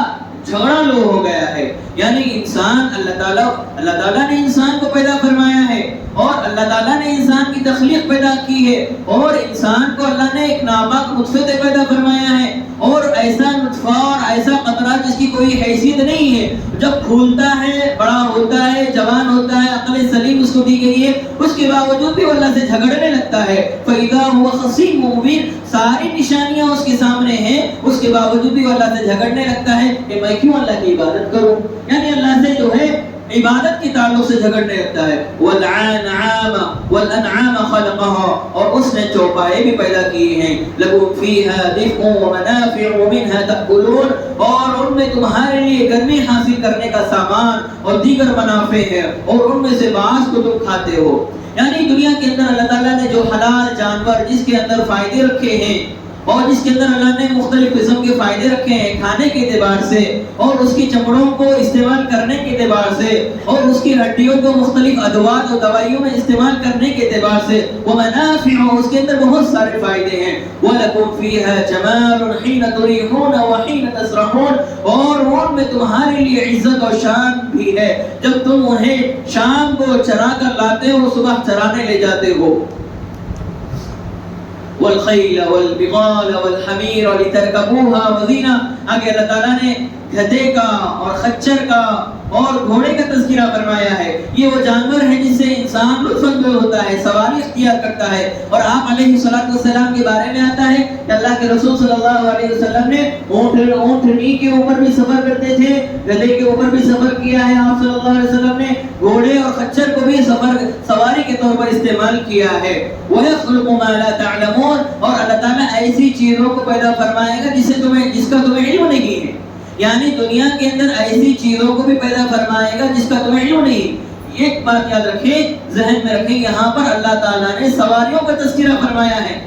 Speaker 1: جھگڑا لو ہو گیا ہے. یعنی انسان اللہ تعالیٰ نے انسان کو پیدا فرمایا ہے اور اللہ تعالیٰ نے انسان کی تخلیق پیدا کی ہے، اور انسان کو اللہ نے ایک ناپاک نطفے سے پیدا فرمایا ہے، اور ایسا نطفہ اور ایسا قطرہ جس کی کوئی حیثیت نہیں ہے، جب پھولتا ہے، بڑا ہوتا ہے، جوان ہوتا ہے، عقل سلیم اس کو دی گئی ہے، اس کے باوجود بھی وہ اللہ سے جھگڑنے لگتا ہے. فَإِذَا هُوَ خَصِيمٌ مُّبِينٌ، ساری نشانیاں اس کے سامنے ہیں، اس کے باوجود بھی وہ اللہ سے جھگڑنے لگتا ہے کہ میں کیوں اللہ کی عبادت کروں. یعنی اللہ سے جو ہے عبادت کے تعلق سے جھگڑنے لگتا ہے. وَالْأَنْعَامَ خَلَقَهَا، اور اس نے چوپائے بھی پیدا کیے ہیں. لَكُمْ فِيهَا دِفْءٌ وَمَنَافِعُ وَمِنْهَا تَأْكُلُونَ، اور ان میں تمہارے لیے گرمی حاصل کرنے کا سامان اور دیگر منافع ہے، اور ان میں سے بعض کو تم کھاتے ہو. یعنی دنیا کے اندر اللہ تعالیٰ نے جو حلال جانور جس کے اندر فائدے رکھے ہیں اور جس کے اندر اللہ نے مختلف قسم کے فائدے رکھے ہیں کھانے کے اعتبار سے، اور اس کی چمڑوں کو استعمال کرنے کے اعتبار سے، اور اس کی ہڈیوں کو مختلف ادوات اور دوائیوں میں استعمال کرنے کے اعتبار سے، ومنافع، اس کے اندر بہت سارے فائدے ہیں. وَلَكُمْ فِيهَا جَمَالٌ حِينَ تُرِيحُونَ وَحِينَ تَسْرَحُونَ، اور ان میں تمہارے لیے عزت اور شان بھی ہے جب تم انہیں شام کو چرا کر لاتے ہو، صبح چرانے لے جاتے ہو. والخیل والبغال والحمیر لترکبوها وزینہ، آگے اللہ تعالیٰ نے گدھے کا اور خچر کا اور گھوڑے کا تذکرہ فرمایا ہے. یہ وہ جانور ہے جس سے انسان لطف اندوز ہوتا ہے، سواری اختیار کرتا ہے. اور آپ علیہ السلام کے بارے میں آتا ہے کہ اللہ کے رسول صلی اللہ علیہ وسلم نے اونٹنی کے اوپر بھی سفر کرتے تھے، گدھے کے اوپر بھی سفر کیا ہے آپ صلی اللہ علیہ وسلم نے، گھوڑے اور خچر کو بھی سواری کے طور پر استعمال کیا ہے. وَيَخْلُقُ مَا لَا تَعْلَمُونَ، اور اللہ تعالیٰ ایسی چیزوں کو پیدا فرمائے گا جس کا تمہیں علم نہیں ہے. یعنی دنیا کے اندر ایسی چیزوں کو بھی پیدا فرمائے گا جس کا تمہیں علم نہیں. ایک بات یاد رکھیں، ذہن میں رکھیں، یہاں پر اللہ تعالیٰ نے سواریوں کا تذکرہ فرمایا ہے.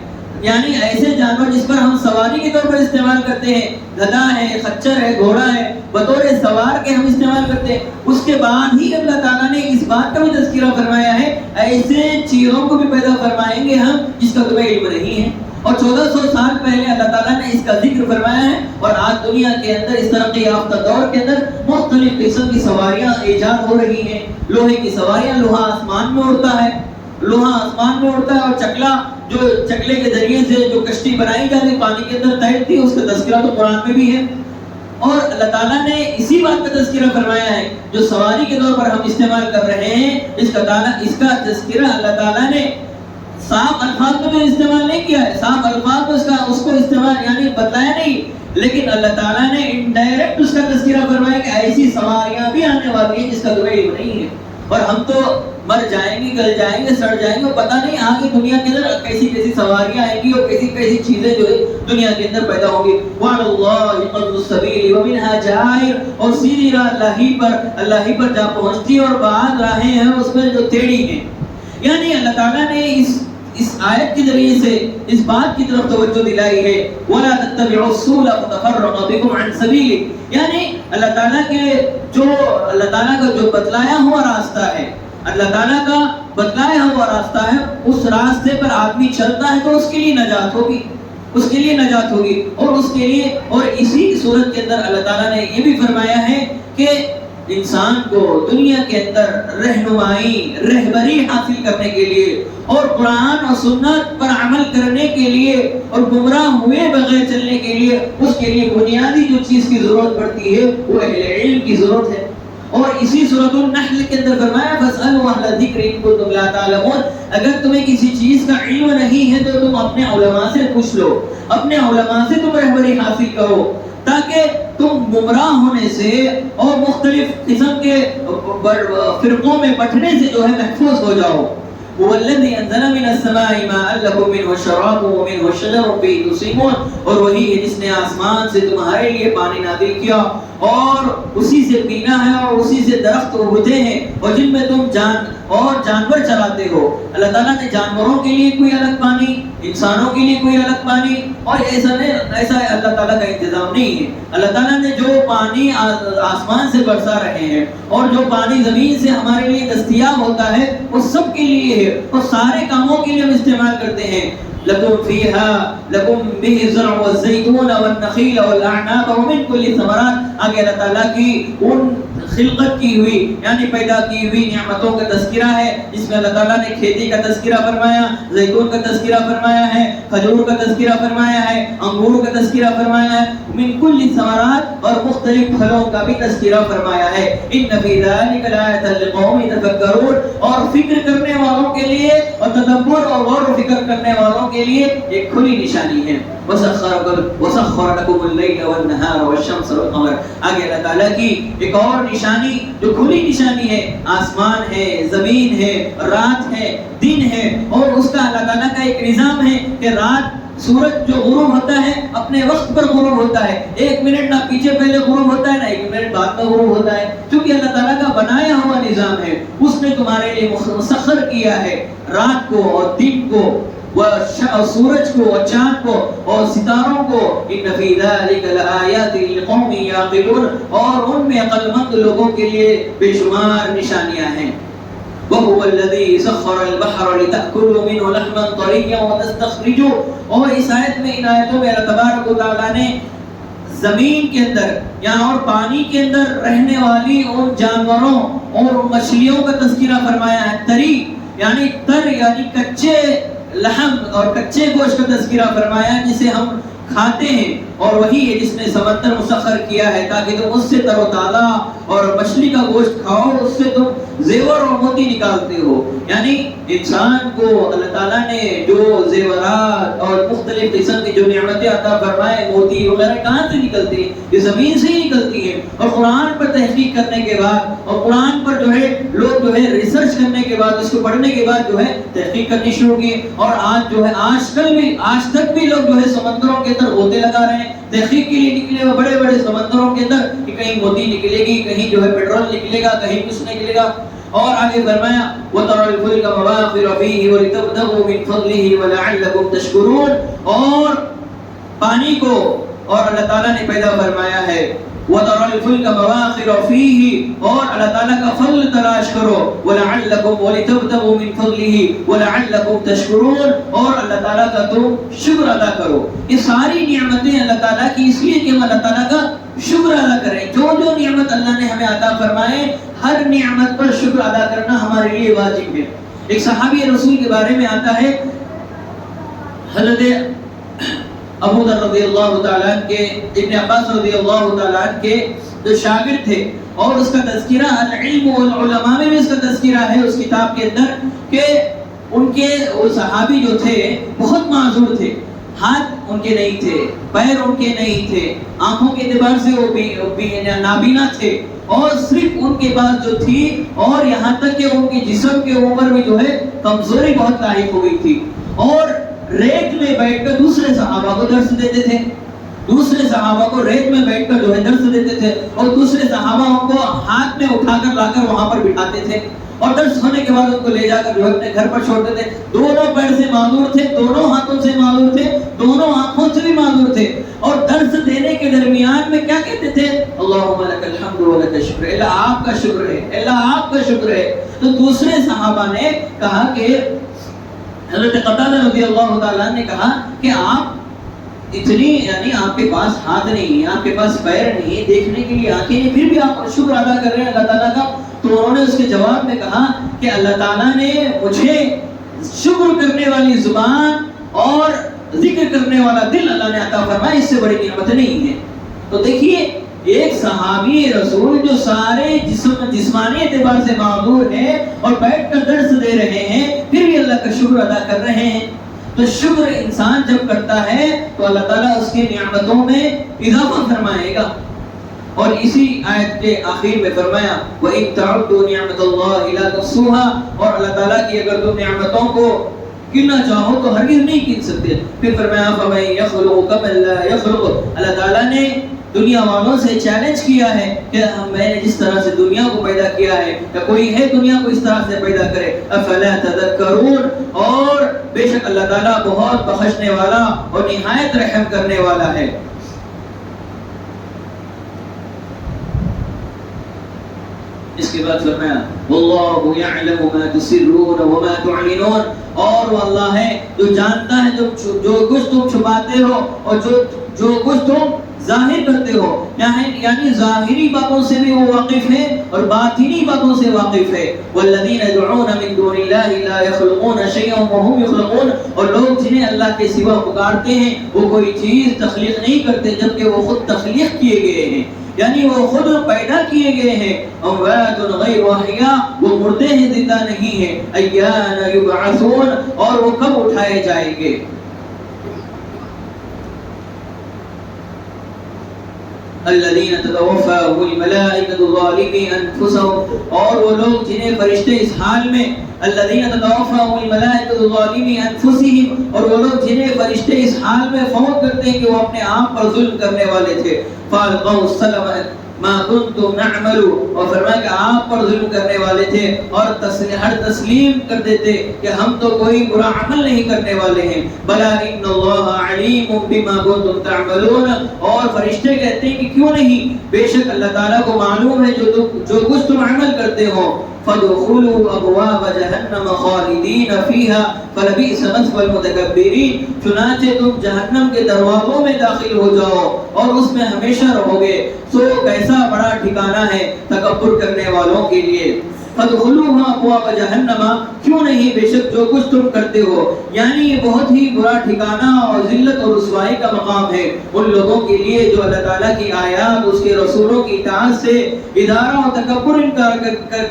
Speaker 1: یعنی ایسے جانور جس پر ہم سواری کے طور پر استعمال کرتے ہیں، گدھا ہے، خچر ہے، گھوڑا ہے، بطور سوار کے ہم استعمال کرتے ہیں. اس کے بعد ہی اللہ تعالیٰ نے اس بات کا بھی تذکرہ فرمایا ہے ایسے چیزوں کو بھی پیدا فرمائیں گے ہم جس کا تمہیں علم نہیں ہے. اور 1400 سال پہلے اللہ تعالیٰ نے اس کا ذکر فرمایا ہے. اور آج دنیا کے اندر اس ترقی یافتہ دور کے اندر مختلف قسم کی سواریاں ایجاد ہو رہی ہیں. لوہے کی سواریاں، لوہا آسمان میں اڑتا ہے، اور چکلے کے ذریعے سے جو کشتی بنائی جاتی ہے پانی کے اندر تیرتی ہے، اس کا تذکرہ تو قرآن میں بھی ہے. اور اللہ تعالیٰ نے اسی بات کا تذکرہ فرمایا ہے جو سواری کے طور پر ہم استعمال کر رہے ہیں، اس کا تذکرہ اللہ تعالیٰ نے صاف الفاظ میں تو استعمال نہیں کیا ہے، صاف الفاظ میں اس کو استعمال یعنی بتایا نہیں، لیکن اللہ تعالیٰ نے انڈائریکٹ اس کا تذکرہ فرمایا کہ ایسی سواریاں بھی آنے والی ہیں جس کا تمہیں علم نہیں ہے. اور ہم تو مر جائیں گے، گل جائیں گے، سڑ جائیں گے، اور پتہ نہیں آگے دنیا کے اندر کیسی سواریاں آئیں گی اور کیسی چیزیں جو ہے دنیا کے اندر پیدا ہوں گی. وَعَلَى اللَّهِ قَصْدُ السَّبِيلِ وَمِنْهَا جَائِرٌ، اور سیدھی راہ اللہ ہی پر جا پہنچتی، اور بعض راہیں ہیں اس میں جو ٹیڑھی ہیں. یعنی اللہ تعالیٰ نے اس آیت کے ذریعے سے اس بات کی طرف توجہ دلائی ہے وَلَا تَتَّبِعُوا السُّبُلَ فَتَفَرَّقَ بِكُمْ عَنْ سَبِيلِهِ، یعنی اللہ تعالیٰ کا جو بتلایا ہوا راستہ ہے، اللہ تعالیٰ کا بتلایا ہوا راستہ ہے، اس راستے پر آدمی چلتا ہے تو اس کے لیے نجات ہوگی، اور اسی صورت کے اندر اللہ تعالیٰ نے یہ بھی فرمایا ہے کہ انسان کو دنیا کے اندر رہنمائی رہبری حاصل کرنے کے لیے اور قرآن اور سنت پر عمل کرنے کے لیے اور گمراہ ہوئے بغیر چلنے کے لیے اس کے لیے بنیادی جو چیز کی ضرورت پڑتی ہے وہ اہل علم کی ضرورت ہے. اور اسی سورۃ النحل کے اندر فرمایا فاسألوا اہل الذکر ان کنتم لا تعلمون. اگر تمہیں کسی چیز کا علم نہیں ہے تو تم اپنے علماء سے پوچھ لو, اپنے علماء سے تم رہبری حاصل کرو تاکہ تم گمراہ ہونے سے اور مختلف قسم کے فرقوں میں بٹنے سے جو ہے محفوظ ہو جاؤ. والذی انزل من السماء ماء لکم منه شراب ومنه شجر فیہ تسیمون. اور وہی ہے جس نے آسمان سے تمہارے لیے پانی نازل کیا اور اسی سے پینا ہے اور اسی سے درخت اگتے ہیں اور جن میں تم جانور چلاتے ہو. اللہ تعالیٰ نے جانوروں کے لیے کوئی الگ پانی, انسانوں کے لیے کوئی الگ پانی, اور ایسا اللہ تعالیٰ کا انتظام نہیں ہے. اللہ تعالیٰ نے جو پانی آسمان سے برسا رہے ہیں اور جو پانی زمین سے ہمارے لیے دستیاب ہوتا ہے وہ سب کے لیے ہے اور سارے کاموں کے لیے ہم استعمال کرتے ہیں. لکم فیہا لکم بہ الزرع والزیتون والنخیل والاعناب ومن کل الثمرات. آگے اللہ تعالیٰ کی ان خلقت کی ہوئی یعنی پیدا کی ہوئی نعمتوں کا تذکرہ ہے جس میں اللہ تعالیٰ نے کھیتی کا تذکرہ فرمایا, زیتون کا تذکرہ فرمایا ہے, کھجور کا تذکرہ فرمایا ہے, انگور کا تذکرہ فرمایا ہے, من کل الثمرات اور مختلف پھلوں کا بھی تذکرہ فرمایا ہے. ان فی ذلک لآیۃ لقوم یتفکرون. اور فکر کرنے والوں کے لیے اور تدبر اور غور و فکر کرنے والوں کے لیے ایک کھلی نشانی ہے. وسخر لكم الليل والنهار والشمس والقمر. آگے اللہ تعالیٰ کی ایک اور نشانی جو کھلی نشانی ہے, آسمان ہے, زمین ہے, رات ہے, دن ہے, اور اس کا اللہ تعالیٰ کا ایک نظام ہے کہ رات سورج جو غروب ہوتا ہے اپنے وقت پر غروب ہوتا ہے, ایک منٹ نہ پیچھے پہلے غروب ہوتا ہے نہ ایک منٹ بعد میں غروب ہوتا ہے, کیونکہ اللہ تعالیٰ کا بنایا ہوا نظام ہے. اس نے تمہارے لیے مسخر کیا ہے رات کو اور دن کو, سورج کو اور چاند کو اور ستاروں کو. ان فی ذلک لآیات لقوم یعقلون. اور ان میں عقل مند لوگوں کے لیے بے شمار نشانیاں ہیں. وهو الذي سخر البحر لتأكلوا منه لحما طريا وتستخرجوا. اور اس آیت میں, ان آیتوں میں اللہ تبارک و تعالیٰ نے زمین کے اندر یہاں اور پانی کے اندر رہنے والی ان جانوروں اور مچھلیوں کا تذکرہ فرمایا ہے. تری یعنی تر یعنی کچے لحم اور کچے گوشت کا تذکرہ فرمایا جسے ہم کھاتے ہیں, اور وہی ہے جس نے سمندر مسخر کیا ہے تاکہ تم اس سے تر و تازہ اور مچھلی کا گوشت کھاؤ, اس سے تم زیور اور موتی نکالتے ہو. یعنی انسان کو اللہ تعالیٰ نے جو زیورات اور مختلف قسم کی جو نعمتیں عطا فرمائے, موتی وغیرہ کہاں سے نکلتے ہیں؟ یہ زمین سے ہی نکلتی ہیں. اور قرآن پر تحقیق کرنے کے بعد اور قرآن پر جو ہے لوگ جو ہے ریسرچ کرنے کے بعد, اس کو پڑھنے کے بعد جو ہے تحقیق کرنی شروع کی. اور آج جو ہے آج تک بھی لوگ جو ہے سمندروں کے اندر غوطے لگا رہے ہیں تحقیق کے لیے نکلے ہوئے بڑے بڑے سمندروں کے اندر کہ کہیں موتی نکلے گی, کہیں جو ہے پیٹرول نکلے گا, کہیں کچھ نکلے گا. اور آگے فرمایا وَتَرَى الْفُلْكَ مَوَاخِرَ فِيهِ وَلِتَبْتَغُوا مِنْ فَضْلِهِ وَلَعَلَّكُمْ تَشْكُرُونَ. اور پانی کو اور اللہ تعالیٰ نے پیدا فرمایا ہے وَتَرَى الْفُلْكَ مَوَاخِرَ فِيهِ, اور اللہ تعالیٰ کا فضل تلاش کرو وَلَعَلَّكُمْ وَلِتَبْتَغُوا مِنْ فَضْلِهِ وَلَعَلَّكُمْ تَشْكُرُونَ, اور اللہ تعالیٰ کا تم شکر ادا کرو. یہ ساری نعمتیں اللہ تعالیٰ کی اس لیے کہ ہم اللہ تعالیٰ کا شکر ادا کریں. جو نعمت اللہ نے ہمیں عطا فرمائے ہر نعمت پر شکر ادا کرنا ہمارے لیے واجب ہے. ایک صحابی رسول کے بارے میں آتا ہے, حضرت ابو ذر رضی اللہ تعالیٰ عنہ کے, ابن عباس رضی اللہ تعالیٰ عنہ کے جو شاگرد تھے, اور اس کا تذکرہ العلم والعلماء میں بھی اس کا تذکرہ ہے اس کتاب کے اندر کہ ان کے وہ صحابی جو تھے بہت معذور تھے. ہاتھ ان کے نہیں تھے, پیر ان کے نہیں تھے, آنکھوں کے اعتبار سے وہ نابینا تھے, اور صرف ان کے پاس جو تھی اور یہاں تک کہ ان کے جسم کے اوپر بھی جو ہے کمزوری بہت لاحق ہو گئی تھی. اور ریت میں بیٹھ کر دوسرے صحابہ کو درس دیتے تھے, دوسرے صحابہ کو ریت میں بیٹھ کر جو ہے درس دیتے تھے, اور دوسرے صحابہ ان کو ہاتھ میں اٹھا کر لا کر وہاں پر بٹھاتے تھے, اور درس ہونے کے بعد ان کو لے جا کر جو اپنے گھر پر چھوڑتے تھے. دونوں پیر سے معذور تھے, دونوں ہاتھوں سے معذور تھے, دونوں آنکھوں سے بھی معذور تھے, اور درس دینے کے درمیان میں کیا کہتے تھے؟ اللہم لک الحمد و لک الشکر, اللہ آپ کا شکر ہے, اللہ آپ کا شکر ہے. تو دوسرے صحابہ نے کہا کہ حضرت قتادہ رضی اللہ تعالیٰ نے کہا کہ آپ اتنی یعنی آپ کے پاس ہاتھ نہیں ہے، آپ کے پاس پیر نہیں ہے، دیکھنے کے لیے آنکھیں نہیں، پھر بھی آپ شکر ادا کر رہے ہیں اللہ تعالیٰ کا. تو انہوں نے اس کے جواب میں کہا کہ اللہ تعالیٰ نے مجھے شکر کرنے والی زبان اور ذکر کرنے والا دل اللہ نے عطا فرمایا، اس سے بڑی نعمت نہیں ہے. تو دیکھیے ایک صحابی رسول جو سارے جسمانی اعتبار سے معذور ہے اور بیٹھ کر درس دے رہے ہیں، پھر بھی اللہ کا شکر ادا کر رہے ہیں. تو شکر انسان جب کرتا ہے تو اللہ تعالیٰ اس کی نعمتوں میں اضافہ فرمائے گا. اور اسی آیت کے آخر میں فرمایا وَإِن تَعُدُّوا نِعْمَةَ اللَّهِ لَا تُحْصُوهَا، اور اللہ تعالیٰ کی اگر تم نعمتوں کو گننا چاہو تو ہرگز نہیں گن سکتے. پھر فرمایا فَمَن يَخْلُقُ كَمَن لَّا يَخْلُقُ، اللہ تعالیٰ نے دنیا والوں سے چیلنج کیا ہے کہ میں نے جس طرح سے دنیا کو پیدا کیا ہے کہ کوئی ہے دنیا کو اس طرح سے پیدا کرے. افلا تذکرون، اور بے شک اللہ تعالیٰ بہت بخشنے والا اور نہایت رحم کرنے والا ہے. اس کے بعد فرمایا واللہ یعلم ما تسرون وما تعلنون، اور وہ اللہ ہے جو جانتا ہے جو کچھ تم چھپاتے ہو اور جو کچھ تم ظاہر کرتے ہو. یعنی ظاہری باتوں سے بھی وہ واقف ہے اور باطنی باتوں سے واقف ہے. والذین يدعون من دون اللہ لا يخلقون شیئا وهم يخلقون، اور لوگ جنہیں اللہ کے سوا پکارتے ہیں وہ کوئی چیز تخلیق نہیں کرتے جبکہ وہ خود تخلیق کیے گئے ہیں، یعنی وہ خود پیدا کیے گئے ہیں. اموات غیر احیاء، وہ مردے ہیں زندہ نہیں ہیں. ایان یبعثون، اور وہ کب اٹھائے جائیں گے. الذین تتوفاهم الملائکۃ ظالمی انفسهم، اور وہ لوگ جنہیں فرشتے اس حال میں الذین تتوفاهم الملائکۃ ظالمی انفسهم، اور وہ لوگ جنہیں فرشتے اس حال میں فوت کرتے ہیں کہ وہ اپنے آپ پر ظلم کرنے والے تھے. فالقوا السلم ما کنتم نعمل، اور فرمایا کہ آپ پر ظلم کرنے والے تھے اور ہر تسلیم کر دیتے کہ ہم تو کوئی برا عمل نہیں کرنے والے ہیں. بلا ان اللہ علیم بما کنتم تعملون، اور فرشتے کہتے ہیں کہ کیوں نہیں، بے شک اللہ تعالیٰ کو معلوم ہے جو کچھ تم عمل کرتے ہو. فادخلوا ابواب جہنم خالدین فیہا فلبئس مثوى المتکبرین، چنانچہ تم جہنم کے دروازوں میں داخل ہو جاؤ اور اس میں ہمیشہ رہو گے، سو کیسا بڑا ٹھکانہ ہے تکبر کرنے والوں کے لیے. فادخلوها ابواب جہنم، کیوں نہیں، بے شک جو کچھ تم کرتے ہو. یعنی یہ بہت ہی برا ٹھکانہ اور ذلت اور رسوائی کا مقام ہے ان لوگوں کے لیے جو اللہ تعالیٰ کی آیات اس کے رسولوں کی اطاعت سے ادارہ اور تکبر انکار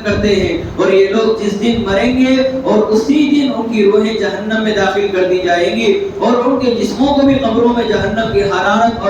Speaker 1: کرتے ہیں. اور یہ لوگ جس دن مریں گے اور اسی دن ان کی روحیں جہنم میں داخل کر دی جائیں گی اور ان کے جسموں کو بھی قبروں میں جہنم کی حرارت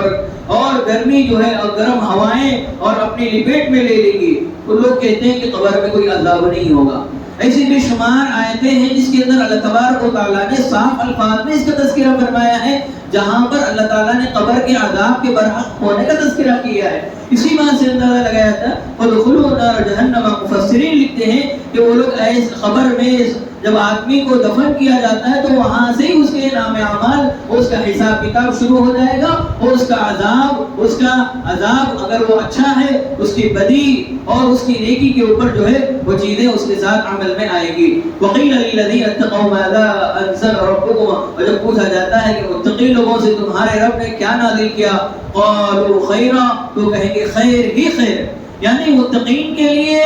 Speaker 1: اور گرمی جو ہے اور گرم ہوائیں اور اپنی لپیٹ میں لے لیں گی. وہ لوگ کہتے ہیں کہ قبر میں کوئی عذاب نہیں ہوگا. ایسی بے شمار آیتیں ہیں جس کے اندر اللہ تبارک و تعالیٰ نے صاف الفاظ میں اس کا تذکرہ فرمایا ہے، جہاں پر اللہ تعالیٰ نے قبر کے عذاب کے برحق ہونے کا تذکرہ کیا ہے. اسی بات سے اندازہ لگایا تھا وَدْخُلُوا نَارَ جَهَنَّمَ، مفسرین لکھتے ہیں کہ وہ لوگ ایس قبر میں جب آدمی کو دفن کیا جاتا ہے تو وہاں سے ہی اس کے نام اعمال اس کا حساب کتاب شروع ہو جائے گا اور اس کا عذاب اگر وہ اچھا ہے اس کی بدی اور اس کی نیکی کے اوپر جو ہے وہ چیزیں اس کے ساتھ عمل میں آئے گی. وَقِيلَ لِلَّذِينَ اتَّقَوْا مَاذَا أَنزَلَ رَبُّكُمْ، اور جب پوچھا جاتا ہے کہ متقی لوگوں سے تمہارے رب نے کیا نازل کیا، قالوا خیرا، تو کہیں گے خیر ہی خیر. یعنی متقین کے لیے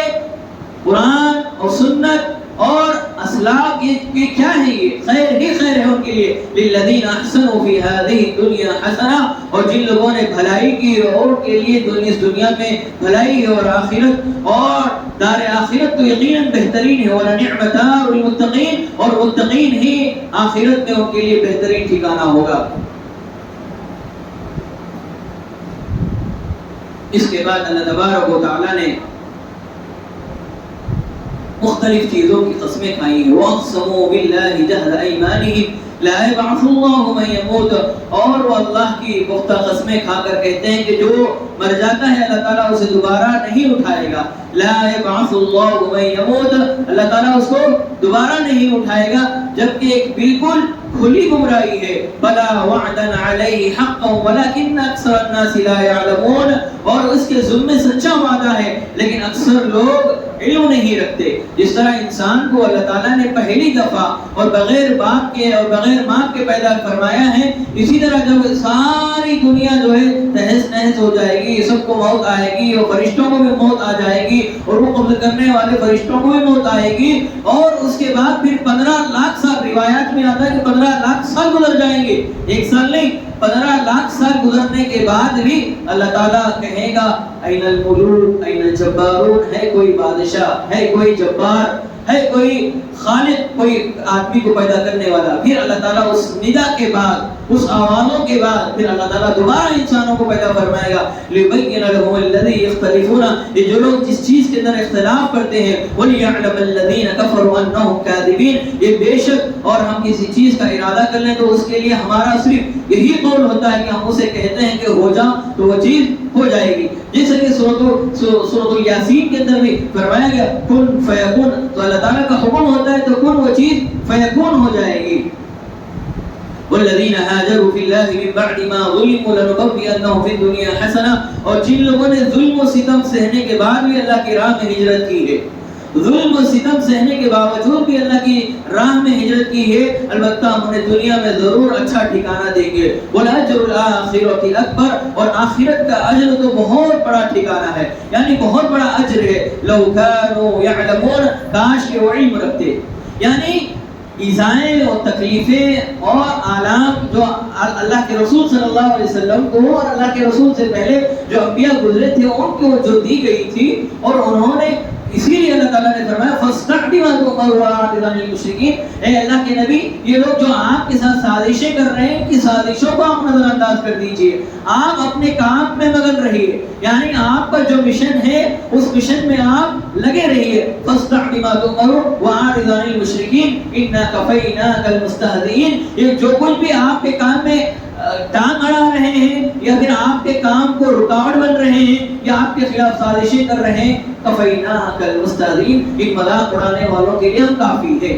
Speaker 1: قرآن اور سنت اور اسلاف یہ کیا ہے، یہ خیر ہی خیر ہے ان کے لیے. للذین احسنوا فی هذه الدنیا حسنہ، اور جن لوگوں نے بھلائی کی اور کے لیے اس دنیا میں بھلائی اور آخرت اور دار آخرت تو یقیناً بہترین ہے. ولنعم دار المتقین، اور متقین ہی آخرت میں ان کے لیے بہترین ٹھکانہ ہوگا. اس کے بعد اللہ تبارک و تعالیٰ نے مختلف چیزوں کی قسمیں کھائی ہیں. وَاقْسَمُوا بِاللَّهِ جَهْدَ أَيْمَانِهِمْ لَا يَبْعَثُ اللَّهُ مَن يَمُوتُ، اور وہ اللہ کی پختہ قسمیں کھا کر کہتے ہیں کہ جو مر جاتا ہے اللہ تعالیٰ اسے دوبارہ نہیں اٹھائے گا. لا يبعث الله من يموت، اللہ تعالیٰ اس کو دوبارہ نہیں اٹھائے گا، جبکہ ایک بالکل کھلی گمراہی ہے. بلا وعدا علیہ حقا ولکن اکثر الناس لا يعلمون، اور اس کے ذمہ سچا وعدہ ہے لیکن اکثر لوگ علم نہیں رکھتے. جس طرح انسان کو اللہ تعالیٰ نے پہلی دفعہ اور بغیر باپ کے اور بغیر ماں کے پیدا فرمایا ہے، اسی طرح جب ساری دنیا جو ہے تہس نہس ہو جائے گی، سب کو موت آئے گی اور فرشتوں کو بھی موت آ جائے گی اور وہ قبض کرنے والے فرشتوں کو بھی موت آئے گی، اور اس کے بعد پھر 15 لاکھ سال، روایات میں آتا ہے کہ 15 لاکھ سال گزر جائیں گے، ایک سال نہیں، 15 لاکھ سال گزرنے کے بعد بھی اللہ تعالیٰ کہے گا این الملوک این الجبارون، ہے کوئی بادشاہ، ہے کوئی جبار، ہے کوئی خالق، کوئی آدمی کو پیدا کرنے والا. پھر اللہ تعالیٰ اس ندا کے بعد، اس آوازوں کے بعد پھر اللہ تعالیٰ دوبارہ انسانوں کو پیدا فرمائے گا. لِيُبَيِّنَ لَهُمُ الَّذِي يَخْتَلِفُونَ، یہ جو لوگ جس چیز کے اندر اختلاف کرتے ہیں، وَلِيَعْلَمَ الَّذِينَ كَفَرُوا أَنَّهُمْ كَاذِبِينَ، یہ بے شک، اور ہم کسی چیز کا ارادہ کر لیں تو اس کے لیے ہمارا صرف یہی قول ہوتا ہے کہ ہم اسے کہتے ہیں کہ ہو جا تو وہ چیز ہو جائے گی. جیسے کہ سورۃ الیاسین کے اندر بھی فرمایا گیا کن فیکون، تو اللہ تعالیٰ کا حکم ہوتا ہے تو کن، وہ چیز فیکون ہو جائے گی. والذین هاجروا فی اللہ من بعد ما ظلموا لنبوئنهم فی الدنیا حسنہ، اور جن لوگوں نے ظلم و ستم سہنے کے بعد بھی اللہ کی راہ میں ہجرت کی ہے، ظلم و ستم سہنے کے باوجود بھی اللہ کی راہ میں ہجرت کی ہے، البتہ ہم انہیں دنیا میں ضرور اچھا ٹھکانہ دیں گے. وَالْأَجْرُ الْآخِرَةِ أَكْبَرُ، اور آخرت کا اجر تو بہت بڑا ٹھکانہ ہے، یعنی بہت بڑا اجر ہے. لَوْ كَانُوا يَعْلَمُونَ، کاش کہ وہ علم رکھتے. یعنی ایذائیں اور تکلیفیں اور آلام جو اللہ کے رسول صلی اللہ علیہ وسلم کو اور اللہ کے رسول سے پہلے جو انبیاء گزرے تھے ان کو جو دی گئی تھی، اور انہوں نے، اسی لیے اللہ تعالیٰ نے فرمایا فَاسْتَعْدِ مَا تُؤْمَرُ وَأَعْرِضْ عَنِ الْمُشْرِكِينَ، اے اللہ کے نبی، یہ لوگ جو آپ کے ساتھ سازشیں کر رہے ہیں، کہ سازشوں کو آپ نظر انداز کر دیجئے، آپ اپنے کام میں مگن رہیے، یعنی آپ کا جو مشن ہے اس مشن میں آپ لگے رہیے. فَاسْتَعْدِ مَا تُؤْمَرُ وَأَعْرِضْ عَنِ الْمُشْرِكِينَ إِنَّا كَفَيْنَاكَ الْمُسْتَهْزِئِينَ، یہ جو کچھ بھی آپ کے کام میں ٹانگ اڑا رہے ہیں یا پھر آپ کے کام کو رکاوٹ بن رہے ہیں یا آپ کے خلاف سازشیں کر رہے ہیں، کفیناک المستہزئین، ان مذاق اڑانے والوں کے لیے ہم کافی ہیں،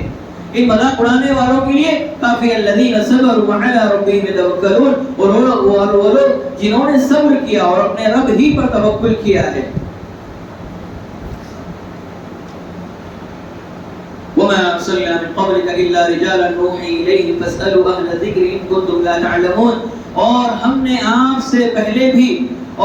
Speaker 1: ان مذاق اڑانے والوں کے لیے کافی. الذین صبروا وعلی ربہم یتوکلون، اور وہ لوگ جنہوں نے صبر کیا اور اپنے رب ہی پر توکل کیا ہے. وما ارسلنا من قبلك الا رجالا نوحي اليهم فاسالوا اهل الذكر ان كنتم لا تعلمون، اور ہم نے آپ سے پہلے بھی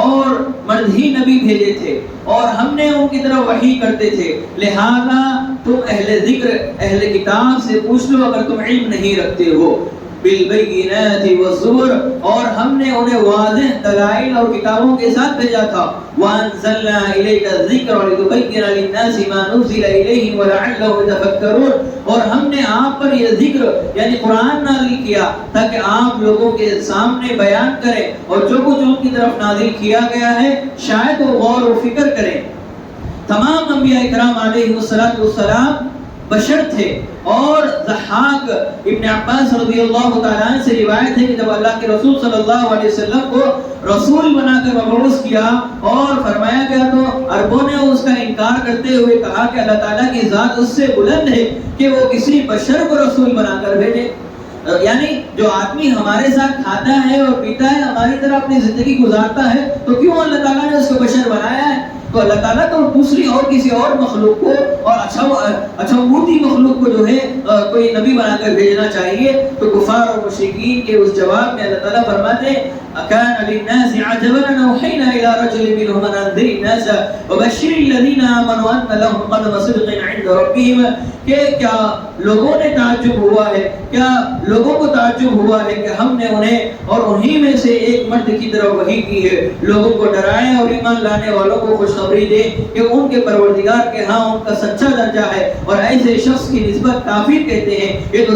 Speaker 1: اور مرد ہی نبی بھیجے تھے اور ہم نے ان کی طرف وحی کرتے تھے، لہذا تم اہل ذکر، اہل کتاب سے پوچھ لو اگر تم علم نہیں رکھتے ہو. بالبینات والزبر، اور ہم نے انہیں واضح دلائل اور کتابوں کے ساتھ بھیجا تھا. وانزلنا الیک الذکر لتبین للناس ما نزل الیہم ولعلهم یتفکرون، اور ہم نے آپ پر یہ ذکر یعنی قرآن نازل کیا تاکہ آپ لوگوں کے سامنے بیان کریں اور جو کچھ ان کی طرف نازل کیا گیا ہے شاید وہ غور و فکر کریں. تمام انبیاء کرام علیہ السلام بشر تھے، اور ضحاک ابن عباس رضی اللہ تعالیٰ عنہ سے روایت ہے کہ جب اللہ کے رسول صلی اللہ علیہ وسلم کو رسول بنا کر مبعوث کیا اور فرمایا گیا تو عربوں نے اس کا انکار کرتے ہوئے کہا کہ اللہ تعالیٰ کی ذات اس سے بلند ہے کہ وہ کسی بشر کو رسول بنا کر بھیجے. یعنی جو آدمی ہمارے ساتھ کھاتا ہے اور پیتا ہے، ہماری طرح اپنی زندگی گزارتا ہے، تو کیوں اللہ تعالیٰ نے اس کو بشر بنایا ہے؟ تو اللہ تعالیٰ تو دوسری اور کسی اور مخلوق کو اور اچھا موٹی مخلوق کو جو ہے کوئی نبی بنا کر بھیجنا چاہیے. تو کفار اور مشرکین کے اس جواب میں اللہ تعالیٰ فرماتے ہیں اکان للناس عجبا ان اوحینا الى رجل منهم ان انذر الناس وبشر الذين امنوا ان لهم قدم صدق عند ربهم، کہ کیا لوگوں نے تعجب ہوا ہے، کیا لوگوں کو تعجب ہوا ہے کہ ہم نے انہیں اور انہی میں سے ایک مرد کی طرف وحی کی ہے، لوگوں کو ڈرائے اور ایمان لانے والوں کو خوشخبری دے کہ ان کے پروردگار کے ہاں ان کا سچا درجہ ہے، اور ایسے شخص کی نسبت کافر کہتے ہیں. یہ تو